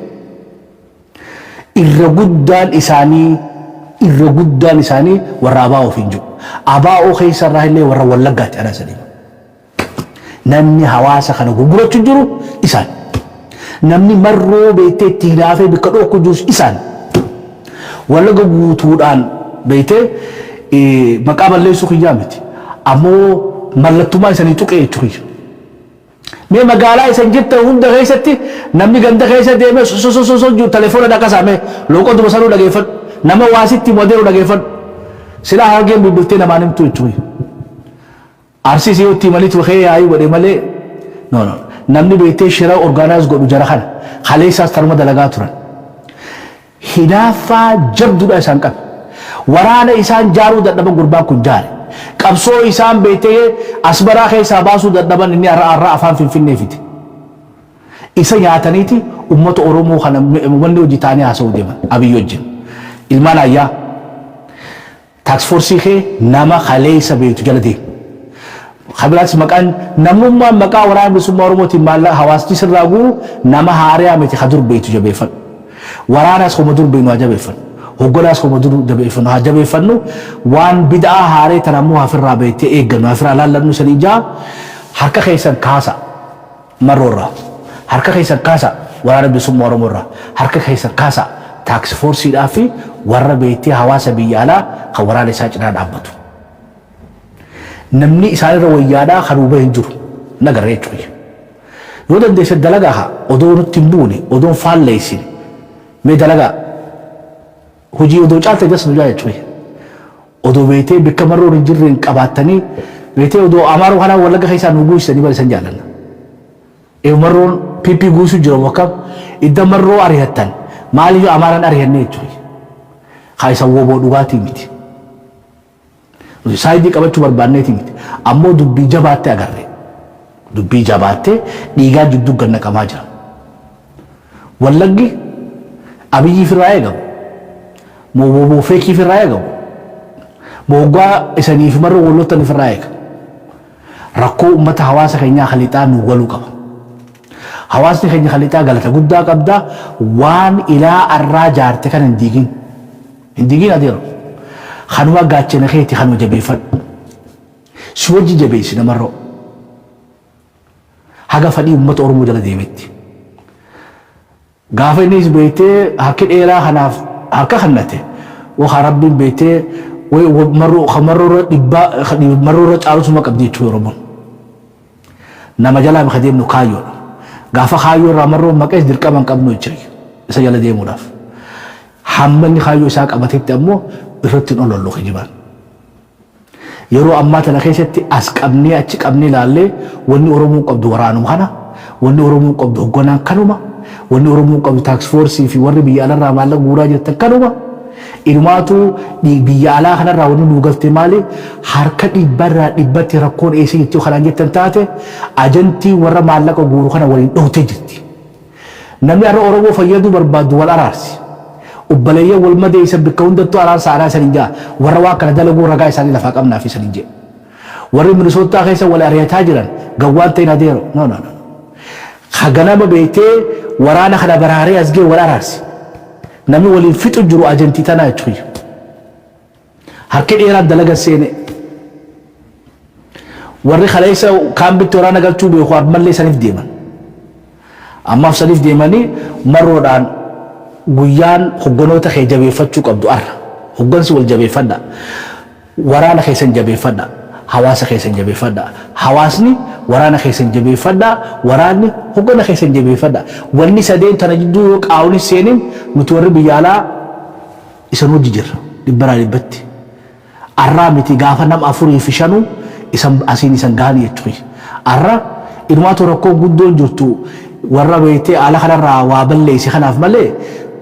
Irra guddaan isaanii warra abaa'oo hin jiru. Abaa'oo keessa irraa illee warra wallaggaatti ana sanii. Namni hawaasa kana gurgurachuu jiru isaan. Namni marroo beektee itti hinaafee bikka dhokku jirus isaan. Wallagga guutuudhaan beektee maqaa balleessuu kiyyaa miti. Ammoo mallattummaa isaanii tuqee jechuudha. Mee magaalaa isan jirtan hunda keessatti namni ganda keessa deemee sosososo jiru telefoona dhaqasaame loqotu basanuu dhageeffadhu. Nama waasitti modeelu dhageeffadhu. Silaa hargeen bilbiltee namaan himtu jechuudha. Arsii siyooti malitti waxee yaa'ii godhe malee no namni beektee shira orgaanaayis godhu jara kana kaleessaas taruma dalagaa turan. Hinaaffaa jabduudha isaan qabe. Waraana isaan jaaruu dadhaban gurbaan kun jaare. Qabsoo isaan beektee asbaraa keessaa baasuu dadhaban inni har'a afaan finfinnee fite. Isa nyaataniiti uummata Oromoo kana wanni hojii taanii haasa'uu deeman Abiyyi wajjin. Ilmaan ayyaa taaksifoorsii kee nama kaleessa beektu jala deemu. Khabiraas maqaan namummaan maqaa waraana bilisummaa Oromootiin maallaa hawaasni sirraa guuru nama haariyaa miti hadur beektu jabeeffadhu. Waraanaas homa dur beeknu haa jabeeffadhu. Hoggolaas homa dur jabeeffannu haa jabeeffannu waan bid'aa haaree tan ammoo hafirraa beektee eeggannu hafirraa laallannu sanii ijaa harka keessan kaasa marroorraa harka keessan kaasa waraana bilisummaa Oromoorraa harka keessan kaasa taaksifoorsiidhaa fi warra beektee hawaasa biyya alaa kan waraana isaa cinaa dhaabbatu. Namni isaanirra wayyaadhaa kan hubee hin jiru nagarree jechuudha. Yoo dandeesse dalagaa odoo nutti hin buune odoon faalleessin mee dalagaa hojii odoo caaltee jas nu jaa jechuudha. Odoo beektee bikka marroon hin jirre hin qabaattanii beektee odoo amaaruu kanaa wallagga keessaa nu guutisanii barisan jaallanna. Marroon piipii guusuu jira wakkam idda marroo ari'attan maaliif amaaraan ari'annee jechuudha. Kaayisan woboo dhugaatii miti. Saayidii qabachuu barbaanneeti miti. Ammoo dubbii jabaattee agarre. Dubbii jabaattee dhiigaa jidduu gannaqamaa jira. Wallaggi Abiyyi firraa eegamu. Moo feekii firraa eegamu. Moggaa isaniif marroo wallottan firraa eegamu. Rakkoo uummata hawaasa keenyaa kalixaa nu waluu qaba. Hawaasni keenya kalixaa galata guddaa qabdaa waan ilaa arraa jaarte kan hin diigin. Hin diigin adeero. Kanuma gaachana keeti kanuma jabeeffadhu. si wajji jabeessi namarroo haga fadhii uummata Oromoo jala deemetti gaafa innis beektee harki dheeraa kanaaf harka kannate waa rabbiin beektee marroo marroo caalusuma qabdi jechuudha Oromoon nama jalaa bika deemnu kaayyoodha gaafa kaayyoo irraa marroo maqees dirqama qabnu jechuudha isa jala deemuudhaaf hammanni kaayyoo isaa qabatetti ammoo irratti olollu kijibaan yeroo ammaa tana keessatti as qabnee achi qabnee ilaallee wanni Oromoo qabdu waraanuma kana wanni Oromoo qabdu hogganaan kanuma wanni Oromoo qabdu taaks foorsii fi warri biyya alaarraa maallaqa guuraa jirtan kanuma ilmaatu biyya alaa kanarraa wanni nu galtee maali harka dhibbarraa dhibbatti rakkoon eessa jirti kanaan jettan taate ajantii warra maallaqa guuru kana waliin dhowtee jirti namni har'a Oromoo fayyaduu barbaadu wal araarsi ubbaleeyya wal madeeysa bikka hundattuu araarsa aadaa isaanii jaa warra waa kana dalaguu ragaa isaanii lafaa qabnaa fi isaanii jee warri Minisootaa keessa wal ari'ataa jiran gawwaan ta'in adeero no haganama beektee waraana kana baraaree as gee wal araarsi namni waliin fixu jiru ajantii tanaa jechuudha harki dheeraan dalaga seene warri kaleessa kaambitti waraana galchuu beeku ammallee saniif deeman ammaaf saniif deemanii marroodhaan guyyaan hogganoota kee jabeeffachuu qabdu arra hoggansi wal jabeeffadha waraana keessan jabeeffadha hawaasa keessan jabeeffadha hawaasni waraana keessan jabeeffadha waraanni hoggana keessan jabeeffadha wanni sadeen tana jidduu yoo qaawni seenin nuti warri biyya alaa isan hojii jirra dhibbaraa dhibbatti arraa miti gaafa nama 4 fi 5 isan asiin isan gaanii jechuudha arra ilmaatu rakkoo guddoon jirtu warra beektee ala kanarraa waa balleessi kanaaf malee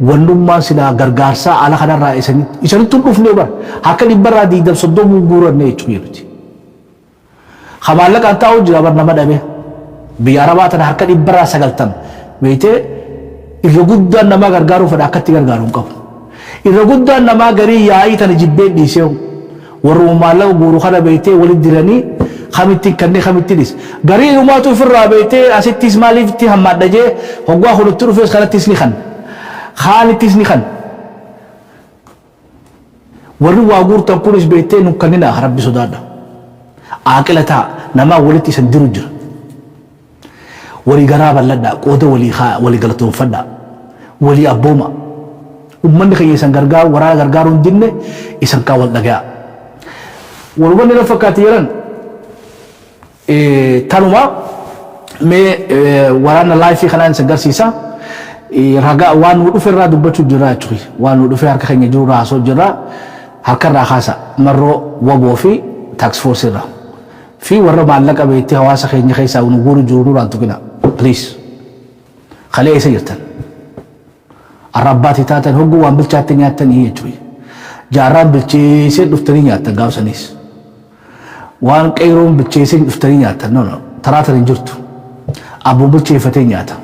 wannummaan sila gargaarsaa ala kanarraa isanitti dhufnee bar harka dhibbarraa 30 guuranne jechuudha Khamallaqaan taa'u jira bar nama dhabe biyya Arabaa tana harka dhibbarraa 90 beektee irra guddaan nama gargaaruu fedha akkatti gargaaruu hin qabu irra guddaan nama garii yaa'ii tana jibbee dhiisee warra maallaqa guuru kana beektee walitti diranii khamittiin kanneen khamittiinis garii uumaatu ofirraa beektee asittis maaliifti hammaadha jee hoggaa holutti dhufees kanattis ni kan khaanittis ni kan warri waa guurtan kunis beektee nu kannina rabbi sodaadha aaqilata nama walitti isan diru jira wali garaa balladha qooda wali galatoonfadha wali abbooma ummanni kiyya isan gargaaru waraana gargaaruu hin dinne isan kaa wal dhagaa walumanni na fakkaate jiran tanuma mee waraana laayifii kanaan isan garsiisa ragaa waan nu dhufe irraa dubbachuu jira jechuudha waan nu dhufe harka keenya jiru raasoo jira harka irraa kaasa marroo waboo fi taaks foorsi irraa fi warra maallaqa beektee hawaasa keenya keessaa nu guuru jiru nuraan tuqina please kalee isa jirtan arrabbaati taatan hogguu waan bilchaatte nyaatanii jechuudha jaarraan bilcheessee dhuftanii nyaattan gaafsanis waan qeyroon bilcheessee dhuftanii nyaattan no taraatan hin jirtu abbuun bilcheeffatee nyaata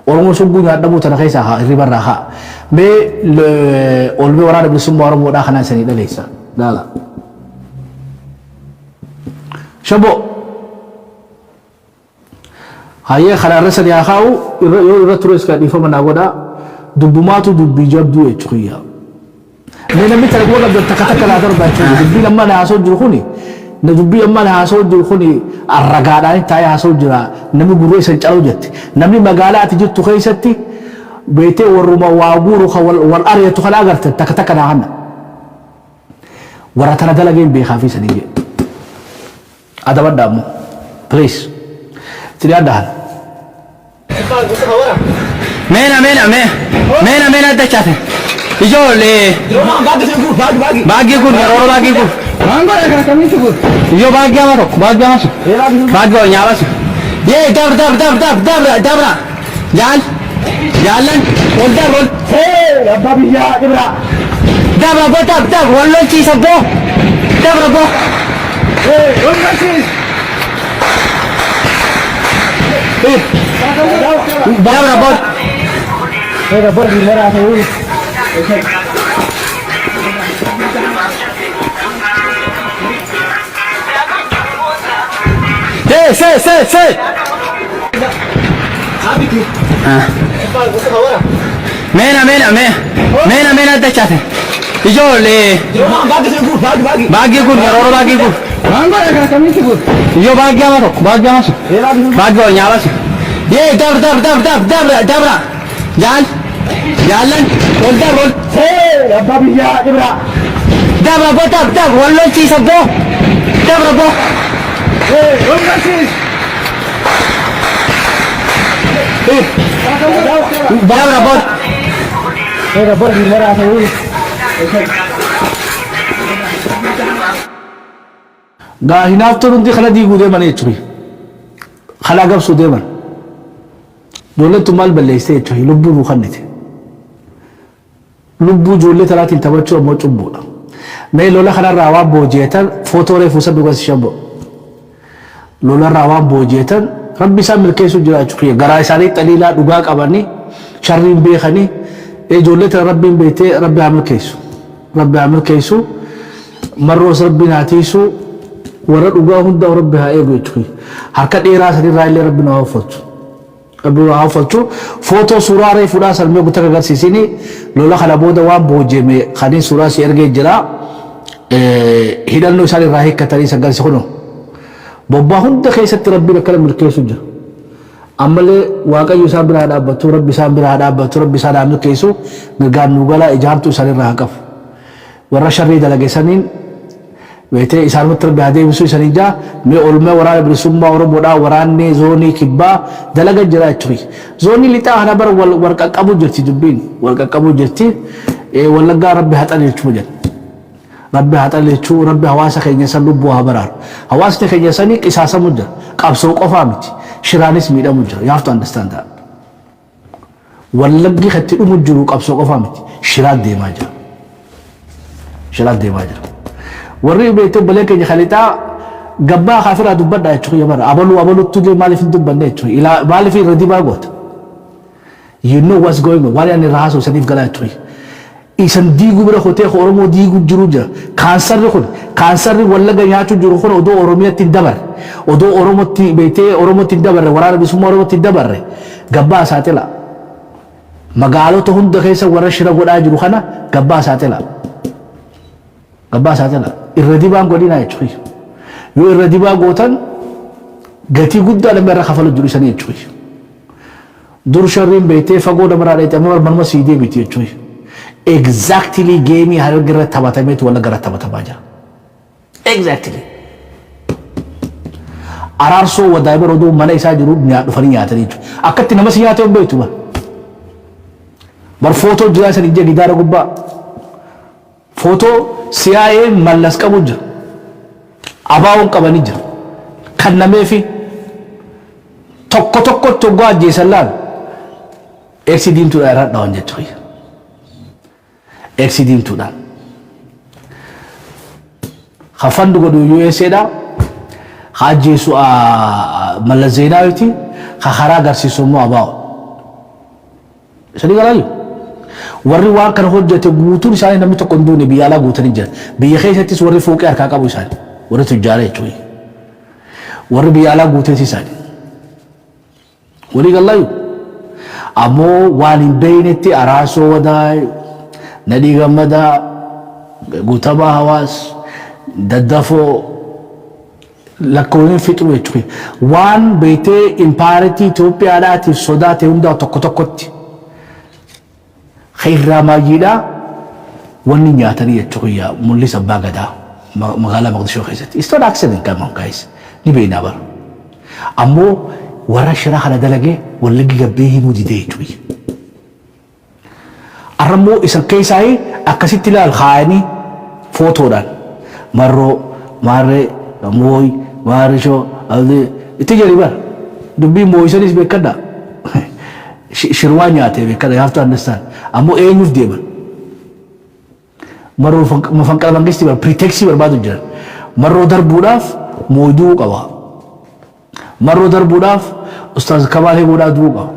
Oromoo sugguu nyaadhamuu tana keessaa haa irribarraa haa mee olmee waraana bilisummaa Oromoodhaa kanaan isanii dhaleessa laala shabo hayya khalaara sadi akhaau irra tures ka difama nagoda dubbumaatu dubbi jabdu echuya ne namni targo ga takataka la darba chu dubbi lamma na haso jiru khuni na dubbi amma na haso jiru khuni arragaada ta ya haso jira namni guru isan chalu jetti namni magalaati jittu khaysatti beete waruma waaguru wal aryatu khala agarta takataka na hanna waratana dalageen be khafi sanije adabadamu please tiri adahan mena dachate ijole bagi kun roro bagi kun mango ra kami tu yo bagi amaro bagi nyawas ye dabra jalan olda rol hey abba biya dabra dab wallo chi sabbo dabra bo hey olda chi dabra bo dabra di merah tu se mena dachate Ijoollee. Baagii kun yeroo baagii kun. Ijoo baagii ama tokko baagii ama sun. Baagii wal nyaaba sun. Yee dabra. Jaallan ol dabra ol. Abbaa biyyaa Ibra. Dabra boo dabra wal lolchiisa boo. Dabra boo. Wal lolchiisa. Dabra boo. Dabra boo di mara ta'uu. gaa hinaaftoon hundi kana diiguu deeman jechuudha. Kana gabsuu deeman. Ijoolleetu maal balleessee jechuudha. Lubbuu nuu kannite. Lubbuu ijoollee talaatiin taphachuu ammoo cubbuudha. Mee lola kanarraa waan booji'eetan footoo reefuu sabbi gosa shabbo. Lolarraa waan booji'eetan rabbi isaan milkeessuu jiraachuu garaa isaanii xaliilaa dhugaa qabanii sharriin beekanii ijoollee tana rabbiin beektee rabbi haa milkeessu. Rabbi haa milkeessu. Marroos rabbiin haa tiisu. Warra dhugaa hunda rabbi haa eegu jechuudha. Harka dheeraa sanirraa illee rabbi nu haa uffatu. Rabbi nu haa uffatu. Footoo suuraa reefuudhaa salmee guutaa agarsiisanii lola kana booda waan booji'ame kaniin suuraa si ergee jira. Hidhannoo isaan irraa hiikkatanii sagansi kunoo. Bobbaa hunda keessatti rabbiin akkana milkeessu jira. Ammallee waaqayyo isaan biraa dhaabbatu, rabbi isaan biraa dhaabbatu, rabbi isaan haa milkeessu, mirgaan nu galaa ijaartu isaan irraa haa qabu. Warra sharrii dalageessaniin weetee isaan irratti rabbi haa deebisu isanii jaa mee olmee waraana bilisummaa Oromoodhaa waraanni zoonii kibbaa dalaga jira jechuudha. Zoonii lixaa kana bara wal qaqqabuu jirti dubbiin wal qaqqabuu jirti. Wallaggaa rabbi haa xalilchuu jedha. Rabbi haa xalilchuu rabbi hawaasa keenya san lubbuu haa baraaru. Hawaasni keenya sanii qisaasamu jira. Qabsoo qofaa miti. Shiraanis miidhamu jira. You have to understand that. Wallaggi katti dhumu jiru qabsoo qofaa miti. Shiraan deemaa jira. Shiraan deemaa jira. Warri beektuu balee keenya khalitaa gabbaa kaafiraa dubbadhaa jechuudha bara abaluu maaliif hin dubbanne jechuudha maaliif irra dibaa goota. You know what's going on waan ani irraa haasa'u saniif galaa jechuudha. Isan diiguu bira hotee Oromoo diiguu jiru jira. Kaansarri Wallagga nyaachuu jiru kun odoo Oromiyaatti hin dabarre odoo Oromootti beektee Oromootti hin dabarre waraana bilisummaa Oromootti hin dabarre gabbaa saaxila. Magaalota hunda keessa warra shira godhaa jiru kana gabbaa saaxila. Gabbaa saaxila. Irra dibaan godina jechuudha. Yoo irra dibaa gootan gatii guddaa nama irra kafalu jiru isanii jechuudha. Dur sharriin beektee fagoo namarraa dheetee amma manuma sii deemiti jechuudha. Exactly geemii harga irra taphatameetu walla gara taphatamaa jira. Exactly. Araarsoo wadaa'ima oduu mana isaa jiru dhufanii nyaatanii jechuudha. Akkatti nama si nyaatee hin beektu bara. Bar footoo jiraa isanii ija gidaara gubbaa. Footoo CIA mallas qabu jira. Abaawwan qabanii jira. Kan nameefi tokko toggoo ajjeesan laal. Eeksi diimtuudhaan irra dhawan jechuudha. Eeksi diimtuudhaan. Hafan godhu USAdha. Hajjeesu Mallas Zeenaawiti. Karaa agarsiisu immoo abaawwan. Sadi galaayu. Warri waan kana hojjete guutuun isaanii namni tokko hin duune biyya alaa guutanii jira. Biyya keessattis warri fooqee harkaa qabu isaanii. Warri tujjaara jechuudha. Warri biyya alaa guutees isaanii. Walii galaayu. Ammoo waan hin beeynetti Araarsoo Wadaay, Nadhii Gammadaa, Guutamaa Hawaas, Daddafoo lakkoofne fixuu jechuudha. Waan beektee impaayiritii Itoophiyaadhaatiif sodaate hundaa tokko tokkotti. Khayraa maajiidhaa wanni nyaatanii jechuudha mul'isa abbaa gadaa magaalaa Moqdishoo keessatti. It's not accident come on guys. Ni beeknaa bara. Ammoo warra shiraa kana dalagee Wallaggi gabbee himuu didee jechuudha. Arrammoo isan keessaa akkasitti ilaal kaayanii footoodhaan marroo maarree mooy maarishoo itti jedhi bara dubbii mooyisanis beekadhaa. Shirwaa nyaatee beekadha you have to understand. Ammoo eenyuuf deeman. Marroo mafanqala mangistii bara preteksii barbaadu jiran. Marroo darbuudhaaf mooyduu qaba. Marroo darbuudhaaf Ustaaz Kamaal Heemuudhaaf du'uu qaba.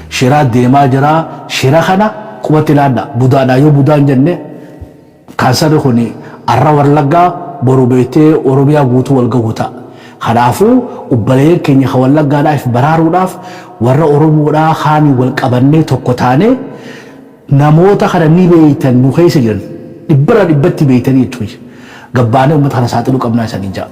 Shiraa deemaa jira. Shira kana qubatti ilaalla. Budaadhaa yoo budaan jenne kaansarri kuni arra Wallaggaa boru beektee Oromiyaa guutuu wal gahuu ta'a. Kanaafuu ubbaleen keenya Wallaggaadhaaf baraaruudhaaf warra Oromoodhaa haani wal qabannee tokko taanee namoota kana ni beeytan nu keessa jiran dhibbara dhibbatti beeytanii jechuudha. Gabbaanee uummata kana saaxiluu qabnaa isaanii ja'a.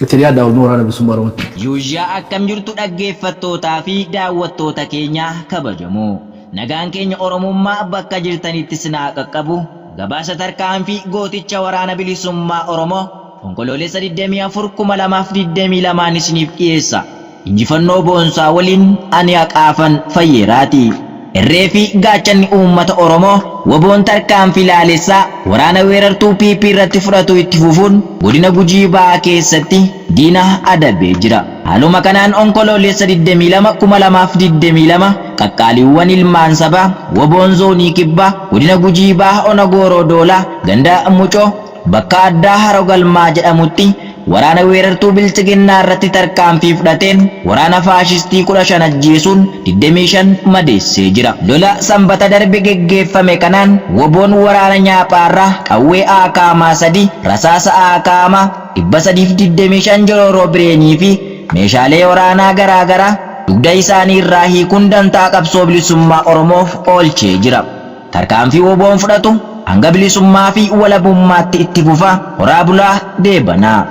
Itti yaada Nuuraan Bilisummaa Oromooti. Yuuzyaa akkam jirtu dhaggeeffattootaa fi daawwattoota keenya kabajamoo. Nagaan keenya Oromummaa bakka jirtanitti sinaa qaqqabu. Gabaasa tarkaanfii gooticha waraana bilisummaa Oromoo onkoloolessa 24/2022 isiniif dhiyeessa. Injifannoo boonsaa waliin ani haqaafan fayyeeraati. Irree fi gaachanni uummata Oromoo waboon tarkaanfii laalessaa waraana weerartuu PP irratti fudhatu itti fufuun godina Gujii Ba'aa keessatti diina adabee jira. Haaluma kanaan onkoloolessa 22/2022 qaqqaaliiwwan ilmaan sabaa waboon zoonii kibbaa godina Gujii Ba'aa Ona Gooroo Doolaa ganda Mucoo bakka addaa Haroo Galmaa jedhamutti waraana weerartuu bilchiginnaa irratti tarkaanfii fudhateen waraana faashistii 15 ajjeesuun 25 madeessee jira. Lola sanbata darbe geggeeffame kanaan waboon waraana nyaaphaarraa qawwee aakaamaa 3 rasaasa aakaamaa 325 jororoo bireenii fi meeshaalee waraanaa garaagaraa dugda isaanii irraa hiikuun dantaa qabsoo bilisummaa Oromoof oolchee jira. Tarkaanfii waboon fudhatu hanga bilisummaa fi walabummaatti itti fufa. Horaa bulaa deebanaa.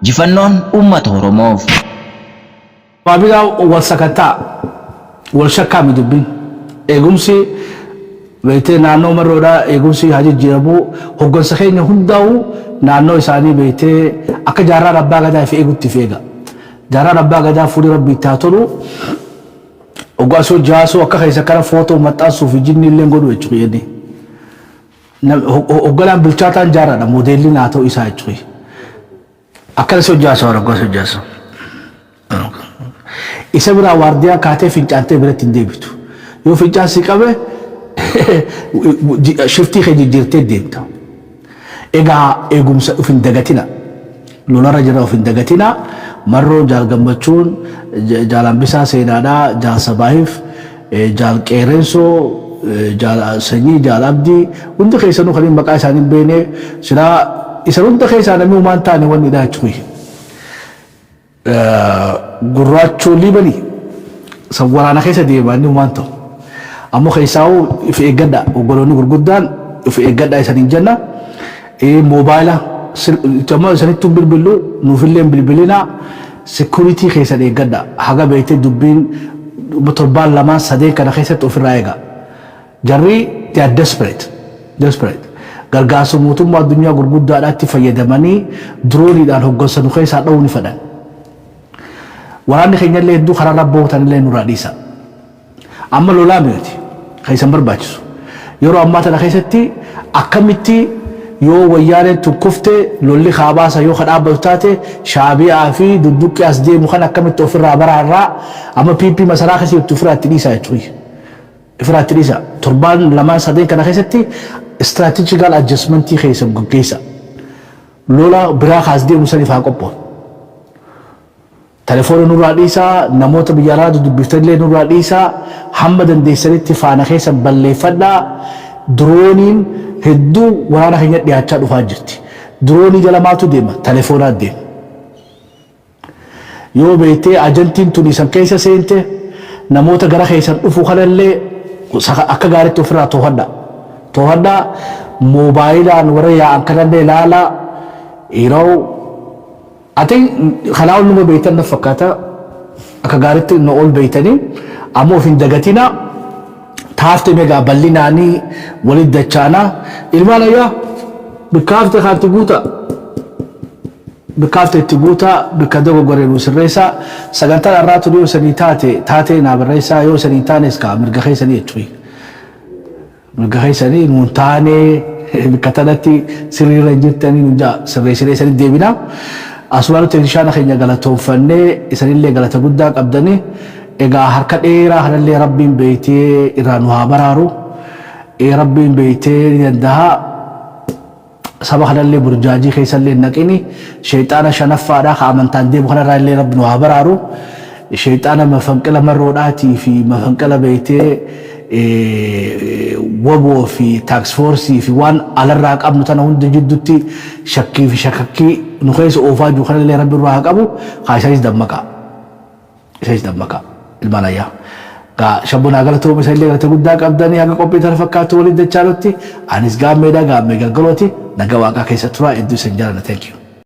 Injifannoon uummata Oromoof. Baabila wal sakataa wal shakkaa midubbiin eegumsi beeytee naannoo marroodhaa eegumsi haa jijjiiramu hoggansa keenya hundaa'u naannoo isaanii beeytee akka jaarraa abbaa gadaa fi eegutti feega. Jaarraa abbaa gadaa fuudhee rabbi itti haa tolu. Hoggaasoo jaasoo akka keessa kana footoo maxxansuuf jinni illee godhu jechuudha. Hogganaan bilchaataan jaarraadha moodeelli naa ta'u isaa jechuudha. Akkana sojaasa warra gosa sojaasa. Isa biraa waardiyaa kaatee fincaantee biratti hin deebitu. Yoo fincaan si qabe shiftii kee jijjiirtee deemta. Egaa eegumsa of hin dagatina. Lolarra jira of hin dagatina. Marroo jaal gammachuun jaalambisaa seenaadhaa jaal sabaahiif jaal qeerensoo jaal sanyii jaal abdii hundi keessanuu kan maqaa isaanii beekne silaa isa hunda keessaa namni uumaan taane wanni dhaa jechuudha. Gurraachoo liibanii san waraana keessa deeman uumaan ta'u. Ammoo keessaa if eeggadha oggoloonni gurguddaan if eeggadha isaniin jenna. Moobaayila Cuma isanitti bilbilu nuufillee bilbilina security keessan eeggadha. Haga beeytee dubbiin torbaan lamaan sadeen kana keessatti ofirraa eega. Jarri they are desperate. Gargaarsa mootummaa addunyaa gurguddaadhaatti fayyadamanii drooniidhaan hoggansa nu keessaa dha'uu ni fedhan. Waraanni keenya illee hedduu karaa rabbootan illee nurraa dhiisa. Amma lolaa miti keessan barbaachisu. Yeroo ammaa tana keessatti akkamitti yoo wayyaaneen tukkufte lolli kaabaasa yoo kadhaabbatu taate shaabiyaa fi dudduqqi as deemu kan akkamitti ofirraa baraarraa amma PP masaraa keessatti ofirraa itti dhiisa jechuudha. Ofirraa itti dhiisa. Torbaan lamaan sadeen kana keessatti strategical adjustmentii keessa gaggeessa. Lola biraa kaas deemu saniif haa qophaa'u. Telefoona nurraa dhiisaa, namoota biyya alaa dubbiftanillee nurraa dhiisaa, hamma dandeessanitti faana keessa balleeffadhaa. Drooniin hedduu waraana keenya dhiyaachaa dhufaa jirti. Droonii jala maatu deema? Telefoonaa deema. Yoo beektee ajantiin tun isan keessa seente namoota gara keessan dhufu kanallee akka gaariitti ofirraa to'adhaa. Moobaayilaan warra yaa'an kanallee ilaalaa. Yeroo ati kanaa ol numa beektan na fakkaata akka gaariitti na ol beektanii ammoo of hin dagatinaa. Taafte meegaa bal'inaanii walitti dachaanaa ilmaan ayyaa bikkaafte kaatti guutaa bikkaafte itti guutaa bikka dogoggoree nu sirreessaa sagantaan irraa turu yoo sanii taate naa barreessaa yoo sanii taanes kaa mirga keessanii jechuudha. Mirga keessanii nuun taanee bikka tanatti sirriirra hin jirtanii nu jaa sirreessinee isanii deebinaa. Asumaan teeknishaana keenya galatoonfannee isanillee galata guddaa qabdanii. Egaa harka dheeraa kanallee rabbiin beektee irraa nu haa baraaru. Rabbiin beektee ni danda'a. Saba kanallee burjaajii keessallee naqini. Sheexaana shanaffaadhaa ka amantaan deemu kanarraa illee rabbi nu haa baraaru. Sheexaana mafanqila marroodhaatii fi mafanqila beektee waboo fi taaksfoorsii fi waan alarraa qabnu tana hunda jidduutti shakkii fi shakakkii nu keessa oofaa jiru kanallee rabbi irraa haa qabu. Haa isaanis dammaqa. Ilmaan ayyaa. Shabbuna galata misallee galata guddaa qabdanii haga qophii tana fakkaatu waliin dachaalutti anis gaammeedha gaammee galgalooti naga waaqaa keessa tura hedduu isin jaalladha. Thank you.